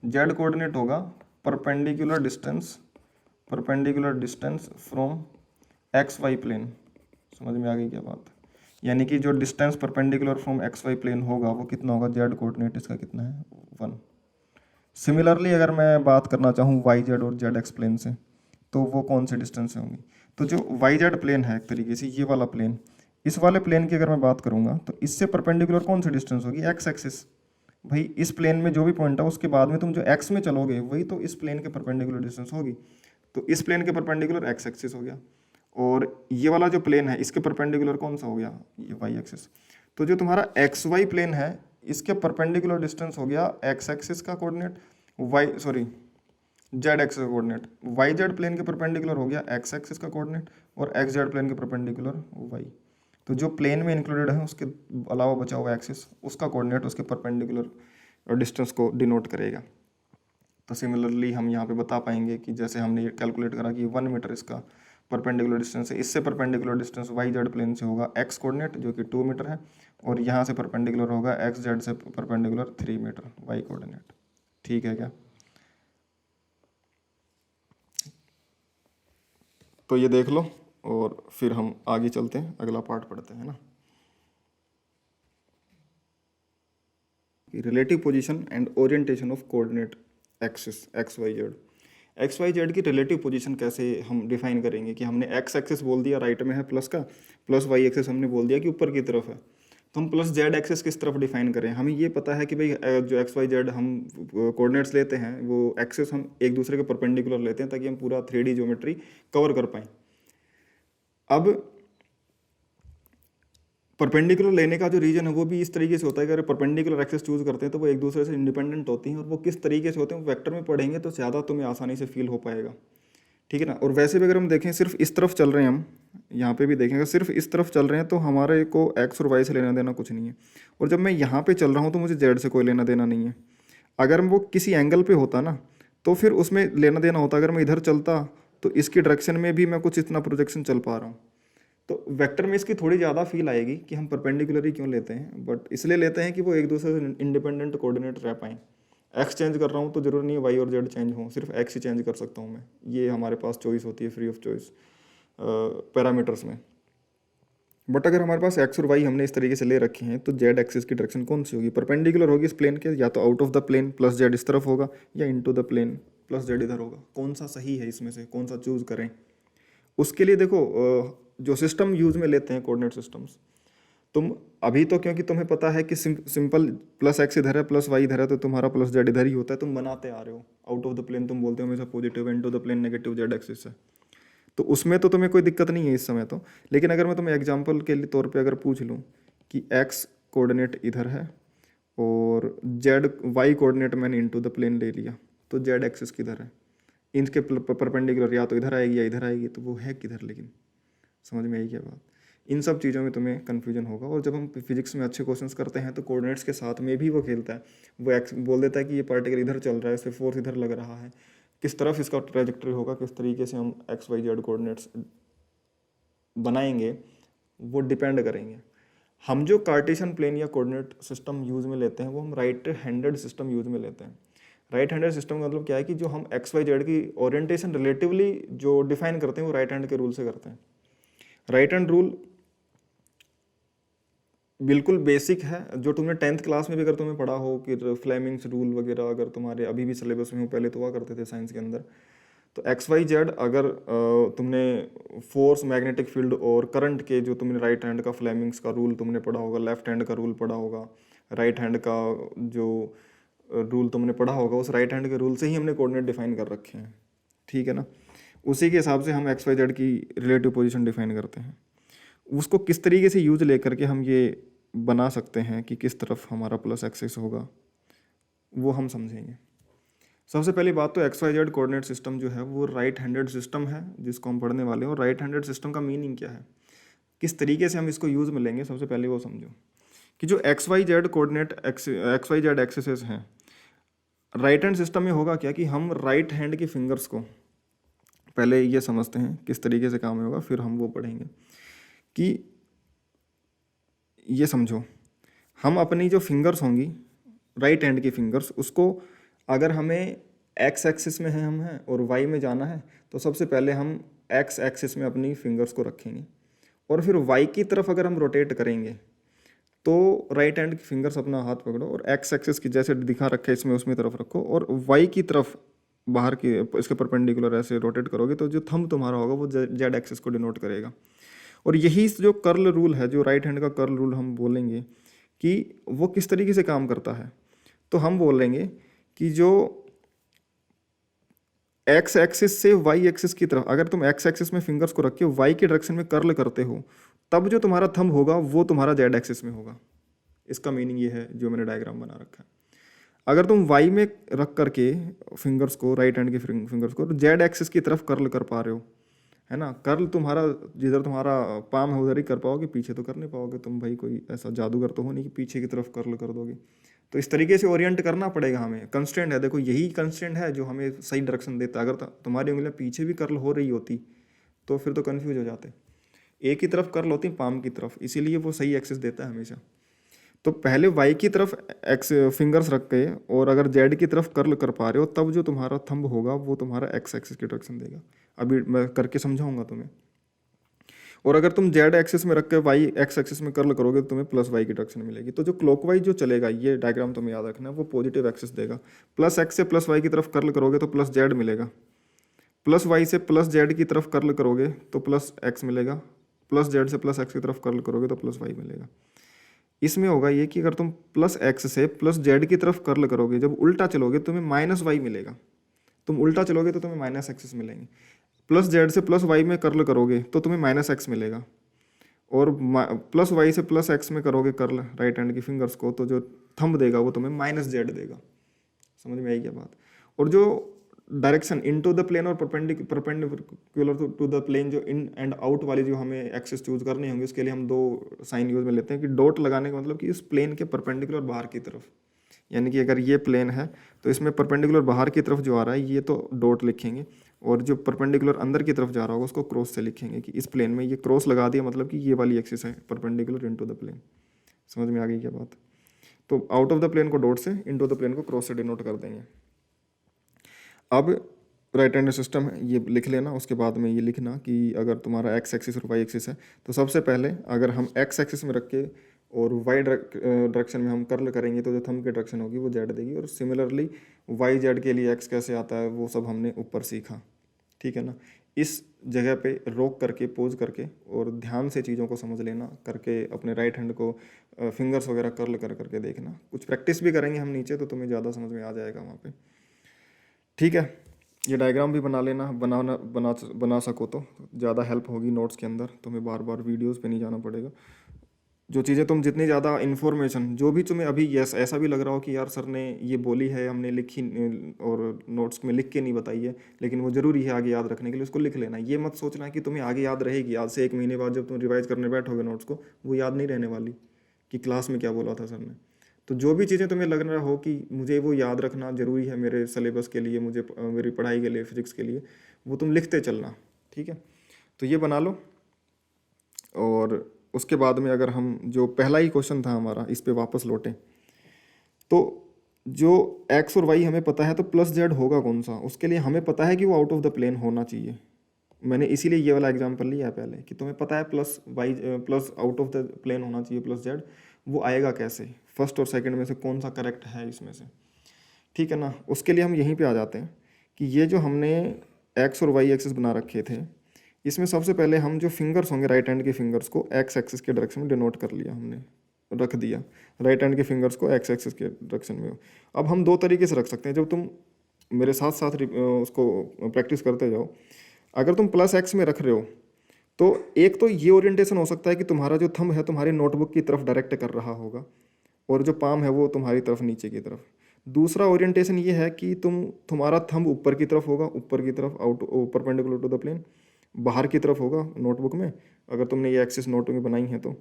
जेड कोऑर्डिनेट होगा perpendicular distance from x y plane. समझ में आ गई क्या बात? यानी कि जो distance perpendicular from x y plane होगा वो कितना होगा, जेड कोऑर्डिनेट इसका कितना है, 1। सिमिलरली अगर मैं बात करना चाहूँ वाई जेड और जेड एक्स प्लेन से, तो वो कौन से डिस्टेंस से होंगी? तो जो वाई जेड प्लेन है एक तरीके से ये वाला प्लेन, इस वाले प्लेन की अगर मैं बात करूँगा तो इससे परपेंडिकुलर कौन सी डिस्टेंस होगी, एक्स एक्सिस। भाई इस प्लेन में जो भी पॉइंट है उसके बाद में तुम जो एक्स में चलोगे वही तो इस प्लेन के परपेंडिकुलर डिस्टेंस होगी। तो इस प्लेन के परपेंडिकुलर एक्स एक्सिस हो गया, और ये वाला जो प्लेन है इसके परपेंडिकुलर कौन सा हो गया, ये वाई एक्सिस। तो जो तुम्हारा एक्स वाई प्लेन है इसके परपेंडिकुलर डिस्टेंस हो गया एक्स एक्सिस का कोऑर्डिनेट, जेड एक्सिस का कोऑर्डिनेट। वाई जेड प्लेन के परपेंडिकुलर हो गया एक्स एक्सिस का कोऑर्डिनेट, और एक्स जेड प्लेन के परपेंडिकुलर वाई। तो जो प्लेन में इंक्लूडेड है उसके अलावा बचा हुआ एक्सिस, उसका कोऑर्डिनेट उसके परपेंडिकुलर डिस्टेंस को डिनोट करेगा। तो सिमिलरली हम यहाँ पे बता पाएंगे कि जैसे हमने ये कैलकुलेट करा कि 1 मीटर इसका परपेंडिकुलर डिस्टेंस है, इससे perpendicular distance y z plane से होगा एक्स कोऑर्डिनेट जो कि 2 मीटर है, और यहाँ से परपेंडिकुलर होगा एक्स जेड से परपेंडिकुलर 3 मीटर वाई कोऑर्डिनेट। ठीक है क्या? तो ये देख लो और फिर हम आगे चलते हैं, अगला पार्ट पढ़ते हैं ना। Relative position and orientation of coordinate axis x y z. X y z की रिलेटिव पोजीशन कैसे हम डिफाइन करेंगे कि हमने एक्स एक्सिस बोल दिया राइट में है प्लस का, प्लस वाई एक्सिस हमने बोल दिया कि ऊपर की तरफ है, तो हम प्लस जेड एक्सिस किस तरफ डिफाइन करें। हमें ये पता है कि भाई जो एक्स वाई जेड हम कोऑर्डिनेट्स लेते हैं वो एक्सिस हम एक दूसरे के परपेंडिकुलर लेते हैं ताकि हम पूरा 3D ज्योमेट्री कवर कर पाएँ। अब परपेंडिकुलर लेने का जो रीजन है वो भी इस तरीके से होता है कि अगर परपेंडिकुलर एक्सिस चूज करते हैं तो वो एक दूसरे से इंडिपेंडेंट होती हैं, और वो किस तरीके से होते हैं वो वेक्टर में पढ़ेंगे तो ज़्यादा तुम्हें आसानी से फील हो पाएगा, ठीक है ना। और वैसे भी अगर हम देखें सिर्फ इस तरफ चल रहे हैं, हम यहाँ पे भी देखें अगर सिर्फ इस तरफ चल रहे हैं तो हमारे को एक्स और वाई से लेना देना कुछ नहीं है, और जब मैं यहाँ पे चल रहा हूँ तो मुझे जेड से कोई लेना देना नहीं है। अगर वो किसी एंगल पे होता ना तो फिर उसमें लेना देना होता। अगर मैं इधर चलता तो इसकी डायरेक्शन में भी मैं कुछ इतना प्रोजेक्शन चल पा रहा हूँ, तो वेक्टर में इसकी थोड़ी ज़्यादा फील आएगी कि हम परपेंडिकुलर ही क्यों लेते हैं, बट इसलिए लेते हैं कि वो एक दूसरे से इंडिपेंडेंट कोऑर्डिनेट रह पाएँ। एक्स चेंज कर रहा हूँ तो जरूरी नहीं है वाई और जेड चेंज हो, सिर्फ एक्स ही चेंज कर सकता हूँ मैं, ये हमारे पास चॉइस होती है फ्री ऑफ चॉइस पैरामीटर्स में। बट अगर हमारे पास एक्स और वाई हमने इस तरीके से ले रखे हैं तो जेड एक्सिस की डायरेक्शन कौन सी होगी, परपेंडिकुलर होगी इस प्लेन के, या तो out of the plane plus z इस तरफ होगा, या into the plane plus z इधर होगा। कौन सा सही है इसमें से, कौन सा चूज करें। उसके लिए देखो जो सिस्टम यूज में लेते हैं कोऑर्डिनेट सिस्टम्स, तुम अभी तो क्योंकि तुम्हें पता है कि सिंपल प्लस एक्स इधर है प्लस वाई इधर है तो तुम्हारा प्लस जेड इधर ही होता है, तुम बनाते आ रहे हो। आउट ऑफ द प्लेन तुम बोलते हो हमेशा positive, into the plane negative z axis है, तो उसमें तो तुम्हें कोई दिक्कत नहीं है इस समय तो। लेकिन अगर मैं तुम्हें एग्जांपल के लिए तौर पे अगर पूछ लूँ कि एक्स कोऑर्डिनेट इधर है और जेड वाई कोऑर्डिनेट मैंने इनटू द प्लेन ले लिया, तो जेड एक्सिस किधर है, इनके परपेंडिकुलर या तो इधर आएगी या इधर आएगी, तो वो है किधर। लेकिन समझ में आई क्या बात। इन सब चीज़ों में तुम्हें कन्फ्यूजन होगा, और जब हम फिजिक्स में अच्छे क्वेश्चंस करते हैं तो कोऑर्डिनेट्स के साथ में भी वो खेलता है। वो एक्स बोल देता है कि ये पार्टिकल इधर चल रहा है, इससे फोर्स इधर लग रहा है, किस तरफ इसका ट्रेजेक्टरी होगा, किस तरीके से हम एक्स वाई जेड कोऑर्डिनेट्स बनाएंगे वो डिपेंड करेंगे। हम जो कार्टेशियन प्लेन या कोऑर्डिनेट सिस्टम यूज़ में लेते हैं वो हम राइट हैंडेड सिस्टम यूज़ में लेते हैं। राइट हैंडेड सिस्टम का मतलब क्या है कि जो हम एक्स वाई जेड की ओरिएंटेशन रिलेटिवली जो डिफाइन करते हैं वो राइट हैंड के रूल से करते हैं। राइट हैंड रूल बिल्कुल बेसिक है, जो तुमने 10th क्लास में भी अगर तुम्हें पढ़ा हो कि फ्लेमिंग्स रूल वगैरह अगर तुम्हारे अभी भी सिलेबस में हो, पहले तो हुआ करते थे साइंस के अंदर, तो एक्स वाई जेड अगर तुमने फोर्स मैग्नेटिक फील्ड और करंट के जो तुमने राइट हैंड का फ्लेमिंग्स का रूल तुमने पढ़ा होगा, लेफ्ट हैंड का रूल पढ़ा होगा, राइट हैंड का जो रूल तुमने पढ़ा होगा, उस राइट हैंड के रूल से ही हमने कोऑर्डिनेट डिफाइन कर रखे हैं, ठीक है ना। उसी के हिसाब से हम एक्स वाई जेड की रिलेटिव पोजीशन डिफाइन करते हैं। उसको किस तरीके से यूज लेकर के हम ये बना सकते हैं कि किस तरफ हमारा प्लस एक्सिस होगा वो हम समझेंगे। सबसे पहली बात तो x y z coordinate system जो है वो राइट हैंडेड सिस्टम है जिसको हम पढ़ने वाले हैं। और राइट हैंडेड सिस्टम का मीनिंग क्या है, किस तरीके से हम इसको यूज़ में लेंगे, सबसे पहले वो समझो कि जो x y z coordinate x y z axes हैं राइट हैंड सिस्टम में होगा क्या कि हम राइट हैंड की फिंगर्स को पहले ये समझते हैं किस तरीके से काम होगा, फिर हम वो पढ़ेंगे कि ये समझो हम अपनी जो फिंगर्स होंगी राइट हैंड की फिंगर्स, उसको अगर हमें एक्स एक्सिस में है हम हैं और वाई में जाना है तो सबसे पहले हम एक्स एक्सिस में अपनी फिंगर्स को रखेंगे, और फिर वाई की तरफ अगर हम रोटेट करेंगे तो राइट हैंड की फिंगर्स अपना हाथ पकड़ो और एक्स एक्सिस की जैसे दिखा रखे इसमें उसमें तरफ रखो, और वाई की तरफ बाहर की इसके परपेंडिकुलर ऐसे रोटेट करोगे तो जो थंब तुम्हारा होगा वो जेड एक्सिस को डिनोट करेगा। और यही जो कर्ल रूल है, जो राइट हैंड का कर्ल रूल हम बोलेंगे कि वो किस तरीके से काम करता है, तो हम बोलेंगे कि जो एक्स एक्सिस से वाई एक्सिस की तरफ अगर तुम एक्स एक्सिस में फिंगर्स को रख के वाई के डायरेक्शन में कर्ल करते हो तब जो तुम्हारा थंब होगा वो तुम्हारा जेड एक्सिस में होगा। इसका मीनिंग ये है जो मैंने डायग्राम बना रखा है। अगर तुम वाई में रख करके फिंगर्स को राइट हैंड के फिंगर्स को जेड एक्सिस की तरफ कर्ल कर पा रहे हो, है ना, कर्ल तुम्हारा जिधर तुम्हारा पाम है उधर ही कर पाओगे, पीछे तो कर नहीं पाओगे तुम, भाई कोई ऐसा जादूगर तो हो नहीं कि पीछे की तरफ कर्ल कर दोगे। तो इस तरीके से ओरिएंट करना पड़ेगा हमें। कंस्ट्रेंट है, देखो यही कंस्ट्रेंट है जो हमें सही डायरेक्शन देता है। अगर तुम्हारी उंगलियां पीछे भी कर्ल हो रही होती तो फिर तो कन्फ्यूज हो जाते। एक ही तरफ कर्ल होती पाम की तरफ, इसीलिए वो सही एक्सिस देता है हमेशा। तो पहले वाई की तरफ एक्स फिंगर्स रख के और अगर जेड की तरफ कर्ल कर पा रहे हो तब जो तुम्हारा थंब होगा वो तुम्हारा एक्स एक्सिस की डायरेक्शन देगा। अभी मैं करके समझाऊंगा तुम्हें। और अगर तुम जेड एक्सिस में रख के वाई एक्स एक्सिस में कर्ल करोगे तो तुम्हें प्लस वाई की डायरेक्शन मिलेगी। तो जो क्लॉकवाइज जो चलेगा, ये डायग्राम तुम्हें याद रखना है, वो पॉजिटिव एक्सिस देगा। प्लस एक्स से प्लस वाई की तरफ कर्ल करोगे तो प्लस जेड मिलेगा, प्लस वाई से प्लस जेड की तरफ कर्ल करोगे तो प्लस एक्स मिलेगा, प्लस जेड से प्लस एक्स की तरफ कर्ल करोगे तो प्लस वाई मिलेगा। इसमें होगा ये कि अगर तुम प्लस एक्स से प्लस जेड की तरफ कर्ल करोगे, जब उल्टा चलोगे तुम्हें माइनस वाई मिलेगा, तुम उल्टा चलोगे तो तुम्हें माइनस एक्सेस मिलेंगे। प्लस जेड से प्लस वाई में कर्ल करोगे तो तुम्हें माइनस एक्स मिलेगा, और प्लस वाई से प्लस एक्स में करोगे कर्ल राइट हैंड की फिंगर्स को, तो जो थंब देगा वो तुम्हें माइनस जेड देगा। समझ में आई क्या बात? और जो डायरेक्शन इनटू द प्लेन और परपेंडिकुलर टू द प्लेन, जो इन एंड आउट वाली जो हमें एक्सेस चूज करनी होंगी, उसके लिए हम दो साइन यूज में लेते हैं कि डॉट लगाने का मतलब कि इस प्लेन के परपेंडिकुलर बाहर की तरफ, यानी कि अगर ये प्लेन है तो इसमें परपेंडिकुलर बाहर की तरफ जो आ रहा है ये तो डॉट लिखेंगे, और जो परपेंडिकुलर अंदर की तरफ जा रहा होगा उसको क्रॉस से लिखेंगे कि इस प्लेन में ये क्रॉस लगा दिया, मतलब कि ये वाली एक्सिस है परपेंडिकुलर इनटू द प्लेन। समझ में आ गई क्या बात? तो आउट ऑफ द प्लेन को डॉट से, इनटू द प्लेन को क्रॉस से डिनोट कर देंगे। अब राइट हैंड सिस्टम है ये लिख लेना, उसके बाद में ये लिखना कि अगर तुम्हारा एक्स एक्सिस और वाई एक्सिस है तो सबसे पहले अगर हम एक्स एक्सिस में रख के और वाई डायरेक्शन में हम कर्ल करेंगे तो जो थंब की डायरेक्शन होगी वो जेड देगी, और सिमिलरली वाई जेड के लिए एक्स कैसे आता है वो सब हमने ऊपर सीखा। ठीक है ना? इस जगह पे रोक करके पोज करके और ध्यान से चीज़ों को समझ लेना, करके अपने राइट हैंड को फिंगर्स वगैरह कर्ल कर करके देखना। कुछ प्रैक्टिस भी करेंगे हम नीचे तो तुम्हें ज़्यादा समझ में आ जाएगा वहाँ पे। ठीक है, ये डायग्राम भी बना लेना, बना सको तो ज़्यादा हेल्प होगी नोट्स के अंदर, तुम्हें बार बार वीडियोस पे नहीं जाना पड़ेगा। जो चीज़ें तुम जितनी ज़्यादा इन्फॉर्मेशन, जो भी तुम्हें अभी यस ऐसा भी लग रहा हो कि यार सर ने ये बोली है हमने लिखी और नोट्स में लिख के नहीं बताई है, लेकिन वो ज़रूरी है आगे याद रखने के लिए, उसको लिख लेना। ये मत सोचना कि तुम्हें आगे याद रहेगी, आज से 1 महीने बाद जब तुम रिवाइज करने बैठोगे नोट्स को, वो याद नहीं रहने वाली कि क्लास में क्या बोला था सर ने। तो जो भी चीज़ें तुम्हें लग रहा हो कि मुझे वो याद रखना ज़रूरी है मेरे सिलेबस के लिए, मुझे मेरी पढ़ाई के लिए, फिजिक्स के लिए, वो तुम लिखते चलना। ठीक है, तो ये बना लो। और उसके बाद में अगर हम जो पहला ही क्वेश्चन था हमारा इस पे वापस लौटें, तो जो एक्स और वाई हमें पता है तो प्लस जेड होगा कौन सा, उसके लिए हमें पता है कि वो आउट ऑफ द प्लेन होना चाहिए। मैंने इसीलिए ये वाला एग्जांपल लिया है पहले कि तुम्हें पता है plus y plus out of the plane होना चाहिए प्लस जेड, वो आएगा कैसे, फर्स्ट और सेकंड में से कौन सा करेक्ट है इसमें से। ठीक है ना? उसके लिए हम यहीं पे आ जाते हैं कि ये जो हमने एक्स और वाई एक्सिस बना रखे थे, इसमें सबसे पहले हम जो फिंगर्स होंगे राइट हैंड के फिंगर्स को एक्स एक्सिस के डायरेक्शन में डिनोट कर लिया, हमने रख दिया राइट हैंड के फिंगर्स को एक्स एक्सिस के डायरेक्शन में। अब हम दो तरीके से रख सकते हैं, जब तुम मेरे साथ साथ उसको प्रैक्टिस करते जाओ। अगर तुम प्लस एक्स में रख रहे हो तो एक तो ये ओरिएंटेशन हो सकता है कि तुम्हारा जो थंब है तुम्हारी नोटबुक की तरफ डायरेक्ट कर रहा होगा और जो पाम है वो तुम्हारी तरफ नीचे की तरफ। दूसरा ओरिएंटेशन ये है कि तुम्हारा थंब ऊपर की तरफ होगा, ऊपर की तरफ out perpendicular to the plane, बाहर की तरफ होगा नोटबुक में अगर तुमने ये एक्सिस नोट में बनाई है तो।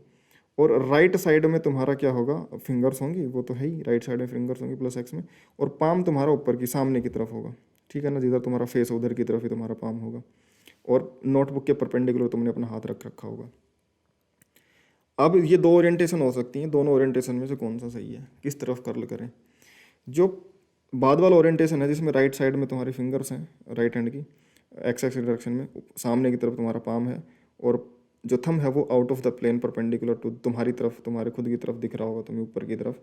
और राइट साइड में तुम्हारा क्या होगा, फिंगर्स होंगी, वो तो है ही, राइट साइड में फिंगर्स होंगी प्लस एक्स में, और पाम तुम्हारा ऊपर की सामने की तरफ होगा। ठीक है ना? जिधर तुम्हारा फेस उधर की तरफ ही तुम्हारा पाम होगा, और नोटबुक के परपेंडिकुलर तुमने अपना हाथ रख रखा होगा। अब ये दो ओरिएंटेशन हो सकती हैं, दोनों ओरिएंटेशन में से कौन सा सही है, किस तरफ कर्ल करें। जो बाद वाला ओरिएंटेशन है जिसमें राइट साइड में तुम्हारी फिंगर्स हैं राइट हैंड की एक्स एक्सिस डायरेक्शन में, सामने की तरफ तुम्हारा पाम है, और जो थंब है वो out of the plane perpendicular to तुम्हारी तरफ, तुम्हारे खुद की तरफ दिख रहा होगा तुम्हें ऊपर की तरफ।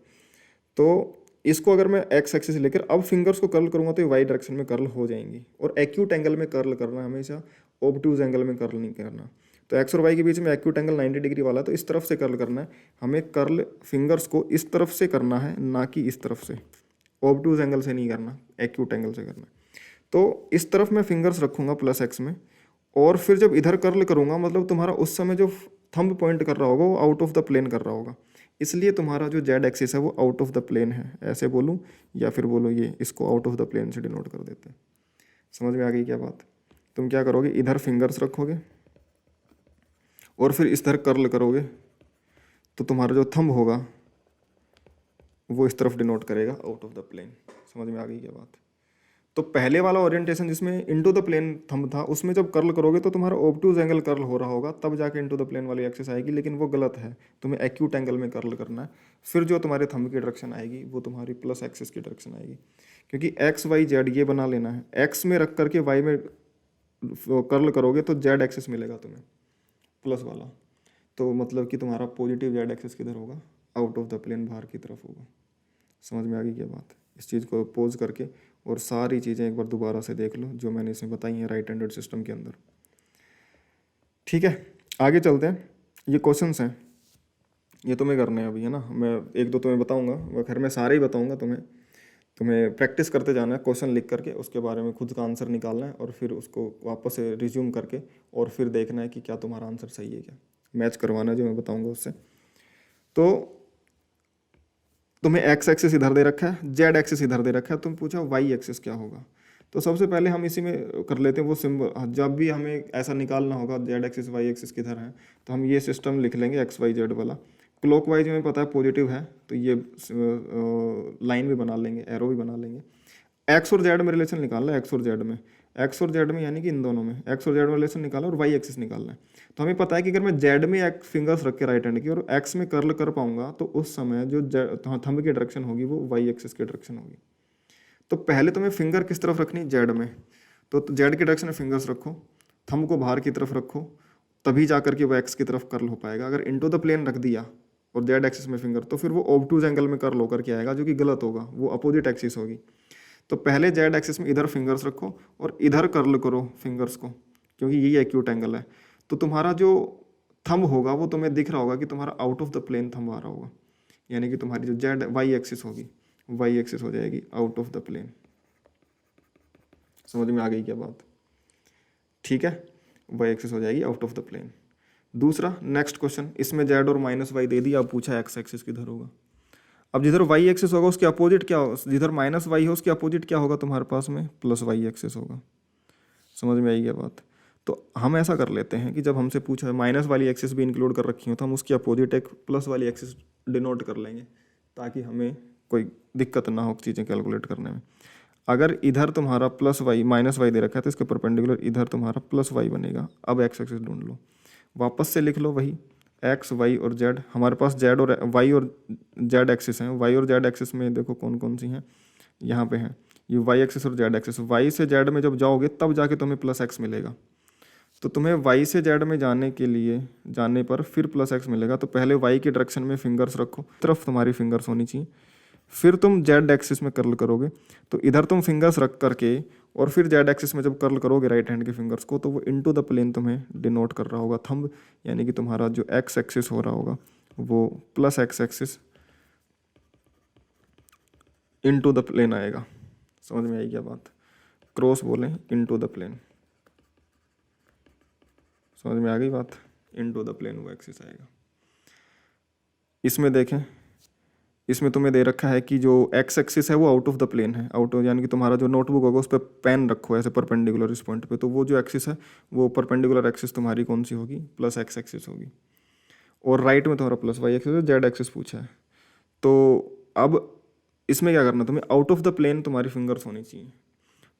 तो इसको अगर मैं एक्स एक्सिस लेकर अब फिंगर्स को कर्ल करूँगा तो ये वाई डायरेक्शन में कर्ल हो जाएंगी। और एक्यूट एंगल में कर्ल करना हमेशा, ऑब्टूज एंगल में कर्ल नहीं करना। तो एक्स और वाई के बीच में एक्यूट एंगल 90 डिग्री वाला है तो इस तरफ से कर्ल करना है हमें, कर्ल फिंगर्स को इस तरफ से करना है, ना कि इस तरफ से, ऑब्टूज एंगल से नहीं करना, एक्यूट एंगल से करना है। तो इस तरफ मैं फिंगर्स रखूँगा प्लस एक्स में, और फिर जब इधर कर्ल करूँगा मतलब तुम्हारा उस समय जो थंब पॉइंट कर रहा होगा वो आउट ऑफ द प्लेन कर रहा होगा, इसलिए तुम्हारा जो जेड एक्सिस है वो आउट ऑफ द प्लेन है। ऐसे बोलूँ या फिर बोलो ये, इसको आउट ऑफ द प्लेन से डिनोट कर देते हैं। समझ में आ गई क्या बात? तुम क्या करोगे, इधर फिंगर्स रखोगे और फिर इस तरह कर्ल करोगे तो तुम्हारा जो थंब होगा वो इस तरफ डिनोट करेगा आउट ऑफ द प्लेन। समझ में आ गई क्या बात? तो पहले वाला ओरिएंटेशन जिसमें इनटू द प्लेन थंब था, उसमें जब कर्ल करोगे तो तुम्हारा ऑब्टूज एंगल कर्ल हो रहा होगा, तब जाके इनटू द प्लेन वाली एक्सिस आएगी, लेकिन वो गलत है, तुम्हें एक्यूट एंगल में कर्ल करना है। फिर जो तुम्हारे थंब की डायरेक्शन आएगी वो तुम्हारी प्लस एक्सिस की डायरेक्शन आएगी, क्योंकि एक्स वाई जेड ये बना लेना है। एक्स में रख करके वाई में कर्ल करोगे तो जेड एक्सिस मिलेगा तुम्हें प्लस वाला। तो मतलब कि तुम्हारा पॉजिटिव जेड एक्सिस किधर होगा, आउट ऑफ द प्लेन बाहर की तरफ होगा। समझ में आ गई क्या बात? इस चीज़ को पोज करके और सारी चीज़ें एक बार दोबारा से देख लो जो मैंने इसमें बताई हैं राइट हैंडेड सिस्टम के अंदर। ठीक है, आगे चलते हैं। ये क्वेश्चंस हैं, ये तुम्हें करने हैं अभी, है ना। मैं एक दो तुम्हें बताऊंगा, वह खैर मैं सारे ही बताऊंगा तुम्हें। तुम्हें प्रैक्टिस करते जाना है, क्वेश्चन लिख करके उसके बारे में खुद का आंसर निकालना है और फिर उसको वापस से रिज्यूम करके और फिर देखना है कि क्या तुम्हारा आंसर सही है, क्या मैच करवाना है जो मैं बताऊंगा उससे। तो तुम्हें एक्स एक्सिस इधर दे रखा है, जेड एक्सिस इधर दे रखा है, तुम पूछा वाई एक्सिस क्या होगा। तो सबसे पहले हम इसी में कर लेते हैं वो सिंबल। जब भी हमें ऐसा निकालना होगा जेड एक्सिस वाई एक्सिस किधर है, तो हम ये सिस्टम लिख लेंगे एक्स वाई जेड वाला। क्लॉकवाइज में पता है पॉजिटिव है तो ये लाइन भी बना लेंगे, एरो भी बना लेंगे। एक्स और जेड में रिलेशन निकालना है, एक्स और जेड में, एक्स और जेड में यानी कि इन दोनों में एक्स और जेड में रिलेशन निकालना और वाई एक्सिस निकालना है। तो हमें पता है कि अगर मैं जेड में एक फिंगर्स रख के राइट हैंड की और एक्स में कर्ल कर पाऊंगा तो उस समय जो थंब की डायरेक्शन होगी वो वाई एक्सिस की डायरेक्शन होगी। तो पहले तुम्हें फिंगर किस तरफ रखनी, जेड में, तो जेड की डायरेक्शन में फिंगर्स रखो, थंब को बाहर की तरफ रखो, तभी जाकर के वो एक्स की तरफ कर्ल हो पाएगा। अगर इनटू द प्लेन रख दिया और जेड एक्सिस में फिंगर, तो फिर वो ऑब्टूज एंगल में कर्ल होकर के आएगा जो कि गलत होगा, वो अपोजिट एक्सिस होगी। तो पहले जेड एक्सिस में इधर फिंगर्स रखो और इधर कर्ल करो फिंगर्स को, क्योंकि यही एक्यूट एंगल है। तो तुम्हारा जो थंब होगा वो तुम्हें दिख रहा होगा कि तुम्हारा out of the plane thumb आ रहा होगा, यानी कि तुम्हारी जो जेड वाई एक्सिस होगी, वाई एक्सिस हो जाएगी आउट ऑफ द प्लेन। समझ में आ गई क्या बात? ठीक है, वाई एक्सिस हो जाएगी आउट ऑफ द प्लेन। दूसरा नेक्स्ट क्वेश्चन, इसमें जेड और माइनस वाई दे दिया, अब पूछा एक्स एक्सिस किधर होगा। अब जिधर वाई एक्सिस होगा उसके अपोजिट क्या होगा, जिधर माइनस वाई हो उसके अपोजिट क्या होगा तुम्हारे पास में, प्लस वाई एक्सिस होगा। समझ में आई क्या बात? तो हम ऐसा कर लेते हैं कि जब हमसे पूछा है माइनस वाली एक्सिस भी इंक्लूड कर रखी हो तो हम उसकी अपोजिट एक प्लस वाली एक्सिस डिनोट कर लेंगे ताकि हमें कोई दिक्कत ना हो चीज़ें कैलकुलेट करने में। अगर इधर तुम्हारा प्लस वाई माइनस वाई दे रखा है तो इसके परपेंडिकुलर इधर तुम्हारा प्लस वाई बनेगा। अब एक्स एक्सिस ढूंढ लो, वापस से लिख लो वही एक्स वाई और जेड। हमारे पास जेड और वाई और जेड एक्सिस हैं, वाई और जेड एक्सिस में देखो कौन कौन सी हैं, यहाँ पे हैं ये वाई एक्सिस और जेड एक्सिस। वाई से जेड में जब जाओगे तब जाके तुम्हें प्लस एक्स मिलेगा। तो तुम्हें वाई से जेड में जाने के लिए जाने पर फिर प्लस एक्स मिलेगा। तो पहले वाई की डायरेक्शन में फिंगर्स रखो, तरफ तुम्हारी फिंगर्स होनी चाहिए, फिर तुम जेड एक्सिस में कर्ल करोगे। तो इधर तुम फिंगर्स रख करके और फिर जेड एक्सिस में जब कर्ल करोगे राइट हैंड के फिंगर्स को तो वो इनटू द प्लेन तुम्हें डिनोट कर रहा होगा थंब, यानी कि तुम्हारा जो एक्स एक्सिस हो रहा होगा वो plus x axis into the plane आएगा। समझ में आई क्या बात? क्रॉस बोलें इनटू द प्लेन। समझ में आ गई बात? इनटू द प्लेन वो एक्सिस आएगा। इसमें देखें, इसमें तुम्हें दे रखा है कि जो एक्स एक्सिस है वो आउट ऑफ द प्लेन है, आउट ऑफ यानी कि तुम्हारा जो नोटबुक होगा उस पर पेन रखो ऐसे परपेंडिकुलर इस पॉइंट पे, तो वो जो एक्सिस है वो परपेंडिकुलर एक्सिस तुम्हारी कौन सी होगी, प्लस एक्स एक्सिस होगी। और राइट में तुम्हारा प्लस वाई एक्सिस है, जेड एक्सिस पूछा है। तो अब इसमें क्या करना, तुम्हें आउट ऑफ द प्लेन तुम्हारी फिंगर्स होनी चाहिए।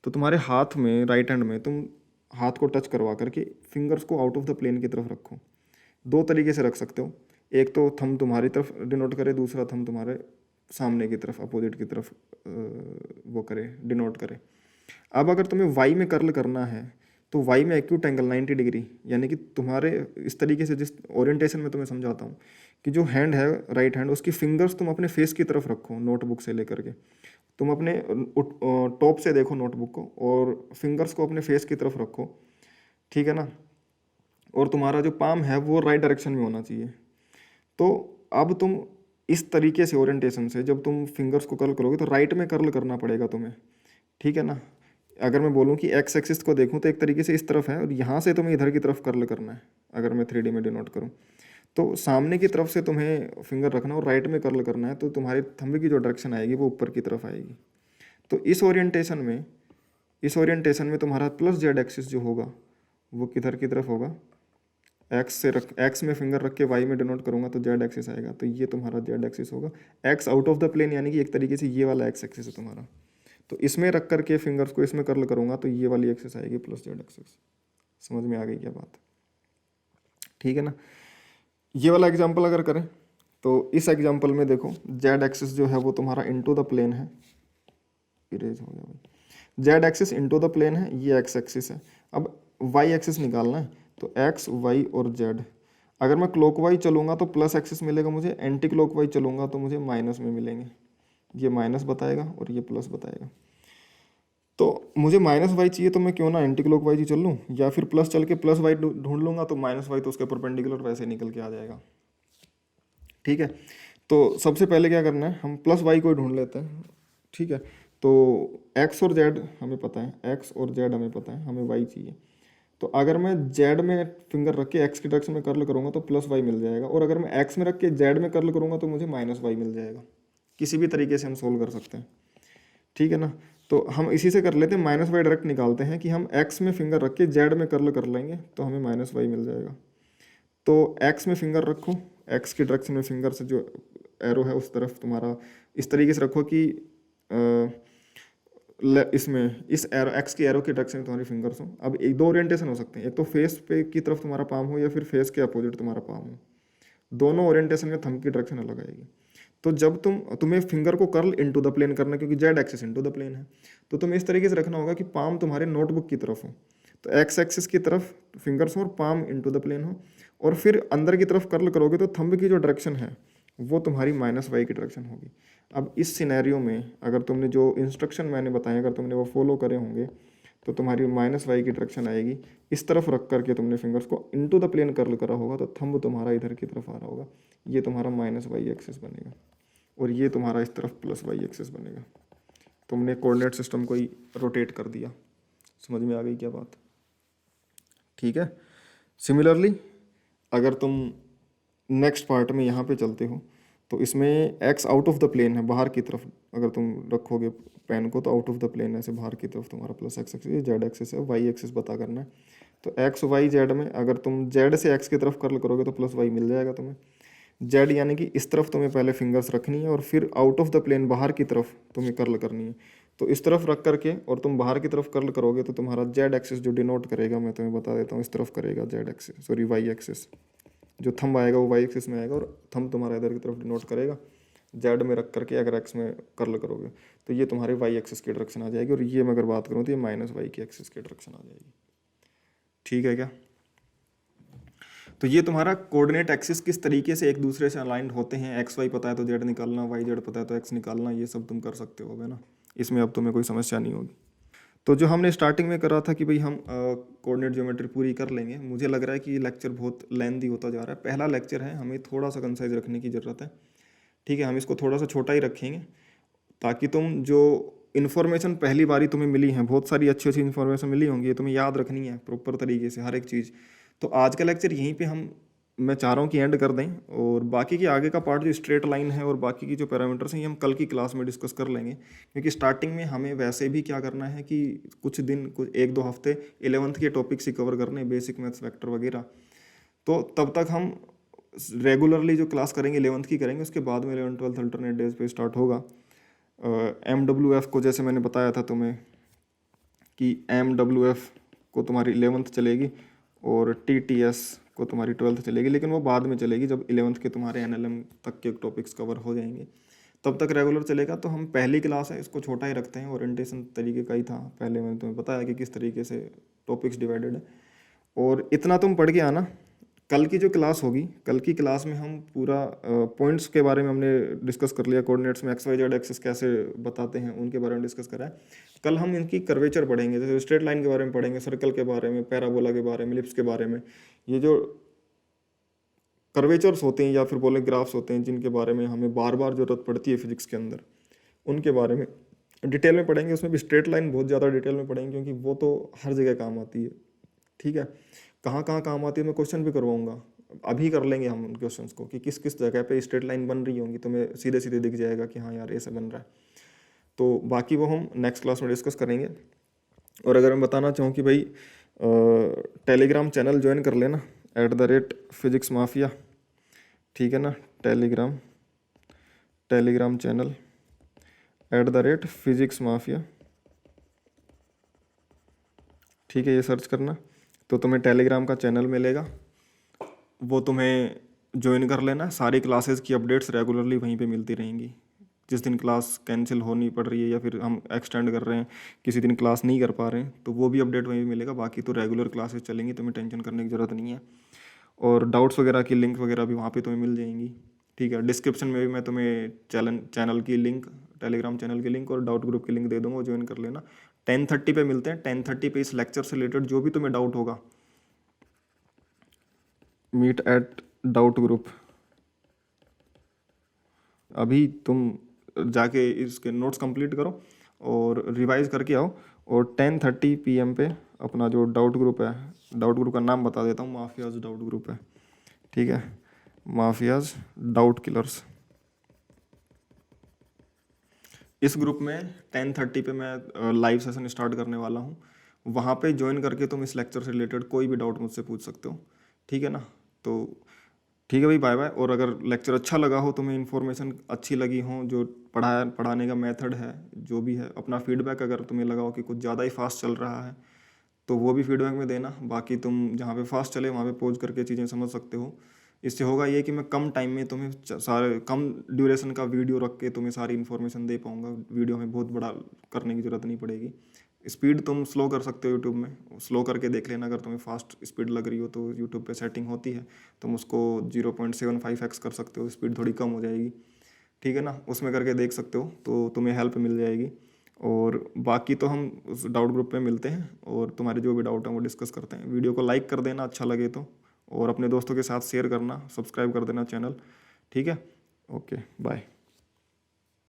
तो तुम्हारे हाथ में राइट हैंड में तुम हाथ को टच करवा करके फिंगर्स को आउट ऑफ द प्लेन की तरफ रखो। दो तरीके से रख सकते हो, एक तो थंब तुम्हारी तरफ डिनोट करे, दूसरा थंब तुम्हारे सामने की तरफ अपोजिट की तरफ वो करे डिनोट करे। अब अगर तुम्हें वाई में कर्ल करना है तो वाई में एक्यूट एंगल 90 डिग्री, यानी कि तुम्हारे इस तरीके से जिस ओरिएंटेशन में तुम्हें समझाता हूँ कि जो हैंड है राइट हैंड उसकी फिंगर्स तुम अपने फेस की तरफ रखो, नोटबुक से लेकर के तुम अपने टॉप से देखो नोटबुक को और फिंगर्स को अपने फेस की तरफ रखो, ठीक है ना। और तुम्हारा जो पाम है वो राइट डायरेक्शन में होना चाहिए। तो अब तुम इस तरीके से ओरिएंटेशन से जब तुम फिंगर्स को कर्ल करोगे तो राइट में कर्ल करना पड़ेगा तुम्हें, ठीक है ना। अगर मैं बोलूँ कि एक्स एक्सिस को देखूँ तो एक तरीके से इस तरफ है और यहाँ से तुम्हें इधर की तरफ कर्ल करना है। अगर मैं 3D में डिनोट करूँ तो सामने की तरफ से तुम्हें फिंगर रखना और राइट में कर्ल करना है, तो तुम्हारे थंब की जो डायरेक्शन आएगी वो ऊपर की तरफ आएगी। तो इस ओरिएंटेशन में तुम्हारा प्लस जेड एक्सिस जो होगा वो किधर की तरफ होगा, एक्स में फिंगर रख के वाई में डिनोट करूंगा तो जेड एक्सिस आएगा, तो ये तुम्हारा जेड एक्सिस होगा। X out of the plane यानी कि एक तरीके से ये वाला एक्स एक्सिस है तुम्हारा, तो इसमें रख करके फिंगर्स को इसमें कर्ल करूंगा तो ये वाली एक्सिस आएगी प्लस जेड एक्सिस। समझ में आ गई क्या बात? ठीक है ना। ये वाला एग्जाम्पल अगर करें तो इस एग्जाम्पल में देखो जेड एक्सिस जो है वो तुम्हारा इनटू द प्लेन है, इरेज हो गया भाई, z axis into the plane है, ये एक्स एक्सिस है। अब वाई एक्सिस निकालना है, तो एक्स वाई और जेड। अगर मैं क्लॉकवाइज चलूँगा तो प्लस एक्सिस मिलेगा मुझे, एंटी क्लॉकवाइज चलूँगा तो मुझे माइनस में मिलेंगे। ये माइनस बताएगा और ये प्लस बताएगा। तो मुझे माइनस वाई चाहिए तो मैं क्यों ना एंटी क्लॉकवाइज ही चल लूँ, या फिर प्लस चल के प्लस वाई ढूंढ लूँगा, तो माइनस वाई तो उसके परपेंडिकुलर वैसे निकल के आ जाएगा। ठीक है, तो सबसे पहले क्या करना है, हम प्लस वाई को ही ढूंढ लेते हैं। ठीक है, तो एक्स और जेड हमें पता है, एक्स और जेड हमें पता है, हमें वाई चाहिए। तो अगर मैं जेड में फिंगर रख के एक्स की डायरेक्शन में कर्ल करूँगा तो प्लस वाई मिल जाएगा, और अगर मैं एक्स में रख के जेड में कर्ल करूँगा तो मुझे माइनस वाई मिल जाएगा। किसी भी तरीके से हम सोल्व कर सकते हैं। ठीक है ना, तो हम इसी से कर लेते हैं, माइनस वाई डायरेक्ट निकालते हैं कि हम एक्स में फिंगर रख के जेड में कर्ल कर लेंगे तो हमें माइनस वाई मिल जाएगा। तो एक्स में फिंगर रखो, एक्स की डायरेक्शन में फिंगर से जो एरो है उस तरफ तुम्हारा इस तरीके से रखो कि इसमें इस एरो एक्स की एरो की डायरेक्शन में तुम्हारी फिंगर्स हो। अब एक दो ओरिएंटेशन हो सकते हैं, एक तो फेस पे की तरफ तुम्हारा पाम हो या फिर फेस के अपोजिट तुम्हारा पाम हो। दोनों ओरिएंटेशन में थंब की डायरेक्शन अलग आएगी। तो जब तुम्हें फिंगर को कर्ल इनटू द प्लेन करना है, क्योंकि z axis into the plane है, तो तुम्हें इस तरीके से रखना होगा कि पाम तुम्हारे नोटबुक की तरफ हो, तो एक्स एक्सिस की तरफ फिंगर्स हो और पाम इनटू द प्लेन हो, और फिर अंदर की तरफ कर्ल करोगे तो थंब की जो डायरेक्शन है वो तुम्हारी माइनस वाई की डायरेक्शन होगी। अब इस सिनेरियो में अगर तुमने जो इंस्ट्रक्शन मैंने बताए अगर तुमने वो फॉलो करे होंगे तो तुम्हारी माइनस वाई की डायरेक्शन आएगी। इस तरफ रख करके तुमने फिंगर्स को इनटू द प्लेन कर्ल करा होगा तो थंब तुम्हारा इधर की तरफ आ रहा होगा, ये तुम्हारा माइनस वाई एक्सिस बनेगा, और ये तुम्हारा इस तरफ प्लस वाई एक्सिस बनेगा। तुमने कोऑर्डिनेट सिस्टम को ही रोटेट कर दिया। समझ में आ गई क्या बात? ठीक है। सिमिलरली अगर तुम नेक्स्ट पार्ट में यहाँ पे चलते हो तो इसमें x out of the plane है, बाहर की तरफ अगर तुम रखोगे पेन को तो आउट ऑफ द प्लेन है, ऐसे बाहर की तरफ तुम्हारा plus x axis, Z axis है, वाई एक्सिस पता करना है। तो एक्स वाई जेड में अगर तुम जेड से एक्स की तरफ कर्ल करोगे तो प्लस वाई मिल जाएगा तुम्हें। जेड यानी कि इस तरफ तुम्हें पहले फिंगर्स रखनी है और फिर आउट ऑफ द प्लेन बाहर की तरफ तुम्हें कर्ल करनी है। तो इस तरफ रख करके और तुम बाहर की तरफ कर्ल करोगे तो तुम्हारा जेड एक्सिस जो डिनोट करेगा, मैं तुम्हें बता देता हूँ, इस तरफ करेगा z axis, sorry y axis. जो थंब आएगा वो वाई एक्सिस में आएगा और थंब तुम्हारा इधर की तरफ डिनोट करेगा। जेड में रख करके अगर एक्स में कर्ल करोगे तो ये तुम्हारे वाई एक्सिस की डायरेक्शन आ जाएगी, और ये मैं अगर बात करूँ तो ये माइनस वाई की एक्सिस की डायरेक्शन आ जाएगी। ठीक है क्या? तो ये तुम्हारा कोऑर्डिनेट एक्सिस किस तरीके से एक दूसरे से अलाइंड होते हैं, एक्स वाई पता है तो जेड निकालना, वाई जेड पता है तो एक्स निकालना, ये सब तुम कर सकते हो ना, इसमें अब तुम्हें कोई समस्या नहीं होगी। तो जो हमने स्टार्टिंग में करा था कि भाई हम कोऑर्डिनेट ज्योमेट्री पूरी कर लेंगे, मुझे लग रहा है कि ये लेक्चर बहुत लेंथी होता जा रहा है। पहला लेक्चर है, हमें थोड़ा सा कंसाइज रखने की ज़रूरत है। ठीक है, हम इसको थोड़ा सा छोटा ही रखेंगे ताकि तुम जो इन्फॉर्मेशन पहली बारी तुम्हें मिली है, बहुत सारी अच्छी अच्छी इन्फॉर्मेशन मिली होंगी, ये तुम्हें याद रखनी है प्रॉपर तरीके से हर एक चीज़। तो आज का लेक्चर यहीं पे मैं चाह रहा हूँ कि एंड कर दें, और बाकी की आगे का पार्ट जो स्ट्रेट लाइन है और बाकी की जो पैरामीटर्स हैं ये हम कल की क्लास में डिस्कस कर लेंगे, क्योंकि स्टार्टिंग में हमें वैसे भी क्या करना है कि कुछ दिन, कुछ एक दो हफ्ते 11th के टॉपिक्स ही कवर करने, बेसिक मैथ्स, वेक्टर वगैरह। तो तब तक हम रेगुलरली जो क्लास करेंगे 11th की करेंगे, उसके बाद में 11th 12th अल्टरनेट डेज पे स्टार्ट होगा। MWF को जैसे मैंने बताया था तुम्हें कि MWF को तुम्हारी 11th चलेगी और TTS को तुम्हारी 12th चलेगी, लेकिन वो बाद में चलेगी जब 11th के तुम्हारे NLM तक के टॉपिक्स कवर हो जाएंगे, तब तक रेगुलर चलेगा। तो हम पहली क्लास है इसको छोटा ही रखते हैं, ओरिएंटेशन तरीके का ही था, पहले मैंने तुम्हें बताया कि किस तरीके से टॉपिक्स डिवाइडेड है। और इतना तुम पढ़ के आना। कल की जो क्लास होगी, कल की क्लास में हम पूरा पॉइंट्स के बारे में हमने डिस्कस कर लिया, कोऑर्डिनेट्स में एक्स वाई जेड एक्सिस कैसे बताते हैं उनके बारे में डिस्कस करा है। कल हम इनकी कर्वेचर पढ़ेंगे, जैसे स्ट्रेट लाइन के बारे में पढ़ेंगे, सर्कल के बारे में, पैराबोला के बारे में, एलिप्स के बारे में। ये जो कर्वेचर्स होते हैं या फिर बोले ग्राफ्स होते हैं जिनके बारे में हमें बार बार ज़रूरत पड़ती है फिजिक्स के अंदर, उनके बारे में डिटेल में पढ़ेंगे। उसमें भी स्ट्रेट लाइन बहुत ज़्यादा डिटेल में पढ़ेंगे, क्योंकि वो तो हर जगह काम आती है। ठीक है, कहाँ कहाँ काम आती है मैं क्वेश्चन भी करवाऊंगा, अभी कर लेंगे हम उन क्वेश्चंस को कि किस किस जगह पे स्ट्रेट लाइन बन रही होंगी, तुम्हें सीधे सीधे दिख जाएगा कि हाँ यार ऐसे बन रहा है। तो बाकी वो हम नेक्स्ट क्लास में डिस्कस करेंगे। और अगर मैं बताना चाहूँ कि भाई टेलीग्राम चैनल ज्वाइन कर लेना @physics mafia, ठीक है ना, टेलीग्राम चैनल @physics mafia, ठीक है, ये सर्च करना तो तुम्हें टेलीग्राम का चैनल मिलेगा, वो तुम्हें ज्वाइन कर लेना। सारी क्लासेस की अपडेट्स रेगुलरली वहीं पे मिलती रहेंगी। जिस दिन क्लास कैंसिल होनी पड़ रही है या फिर हम एक्सटेंड कर रहे हैं, किसी दिन क्लास नहीं कर पा रहे हैं, तो वो भी अपडेट वहीं भी मिलेगा। बाकी तो रेगुलर क्लासेस चलेंगी, तुम्हें टेंशन करने की ज़रूरत नहीं है। और डाउट्स वगैरह की लिंक वगैरह भी वहाँ पे तुम्हें मिल जाएंगी, ठीक है। डिस्क्रिप्शन में भी मैं तुम्हें चैनल की लिंक, टेलीग्राम चैनल की लिंक और डाउट ग्रुप की लिंक दे दूंगा, ज्वाइन कर लेना। 10:30 पे मिलते हैं। 10:30 पे इस लेक्चर से रिलेटेड जो भी तुम्हें डाउट होगा, मीट एट डाउट ग्रुप। अभी तुम जाके इसके नोट्स कंप्लीट करो और रिवाइज करके आओ, और 10:30 PM पे अपना जो डाउट ग्रुप है, डाउट ग्रुप का नाम बता देता हूँ, माफियाज डाउट ग्रुप है, ठीक है, माफियाज डाउट किलर्स। इस ग्रुप में 10:30 पे मैं लाइव सेशन स्टार्ट करने वाला हूँ। वहाँ पे ज्वाइन करके तुम इस लेक्चर से रिलेटेड कोई भी डाउट मुझसे पूछ सकते हो, ठीक है ना। तो ठीक है भाई, बाय बाय। और अगर लेक्चर अच्छा लगा हो, तुम्हें इन्फॉर्मेशन अच्छी लगी हो, जो पढ़ाने का मेथड है, जो भी है, अपना फीडबैक अगर तुम्हें लगा हो कि कुछ ज़्यादा ही फास्ट चल रहा है तो वो भी फीडबैक में देना। बाकी तुम जहाँ पे फास्ट चले वहाँ पे पॉज करके चीज़ें समझ सकते हो। इससे होगा ये कि मैं कम टाइम में तुम्हें सारे कम ड्यूरेशन का वीडियो रख के तुम्हें सारी इन्फॉर्मेशन दे पाऊँगा। वीडियो में बहुत बड़ा करने की ज़रूरत नहीं पड़ेगी। स्पीड तुम स्लो कर सकते हो यूट्यूब में, स्लो करके देख लेना। अगर तुम्हें फास्ट स्पीड लग रही हो तो यूट्यूब पे सेटिंग होती है, तुम उसको 0.75x कर सकते हो, स्पीड थोड़ी कम हो जाएगी, ठीक है ना। उसमें करके देख सकते हो तो तुम्हें हेल्प मिल जाएगी। और बाकी तो हम उस डाउट ग्रुप पे मिलते हैं और तुम्हारे जो भी डाउट हैं वो डिस्कस करते हैं। वीडियो को लाइक कर देना अच्छा लगे तो, और अपने दोस्तों के साथ शेयर करना, सब्सक्राइब कर देना चैनल, ठीक है। Okay, bye.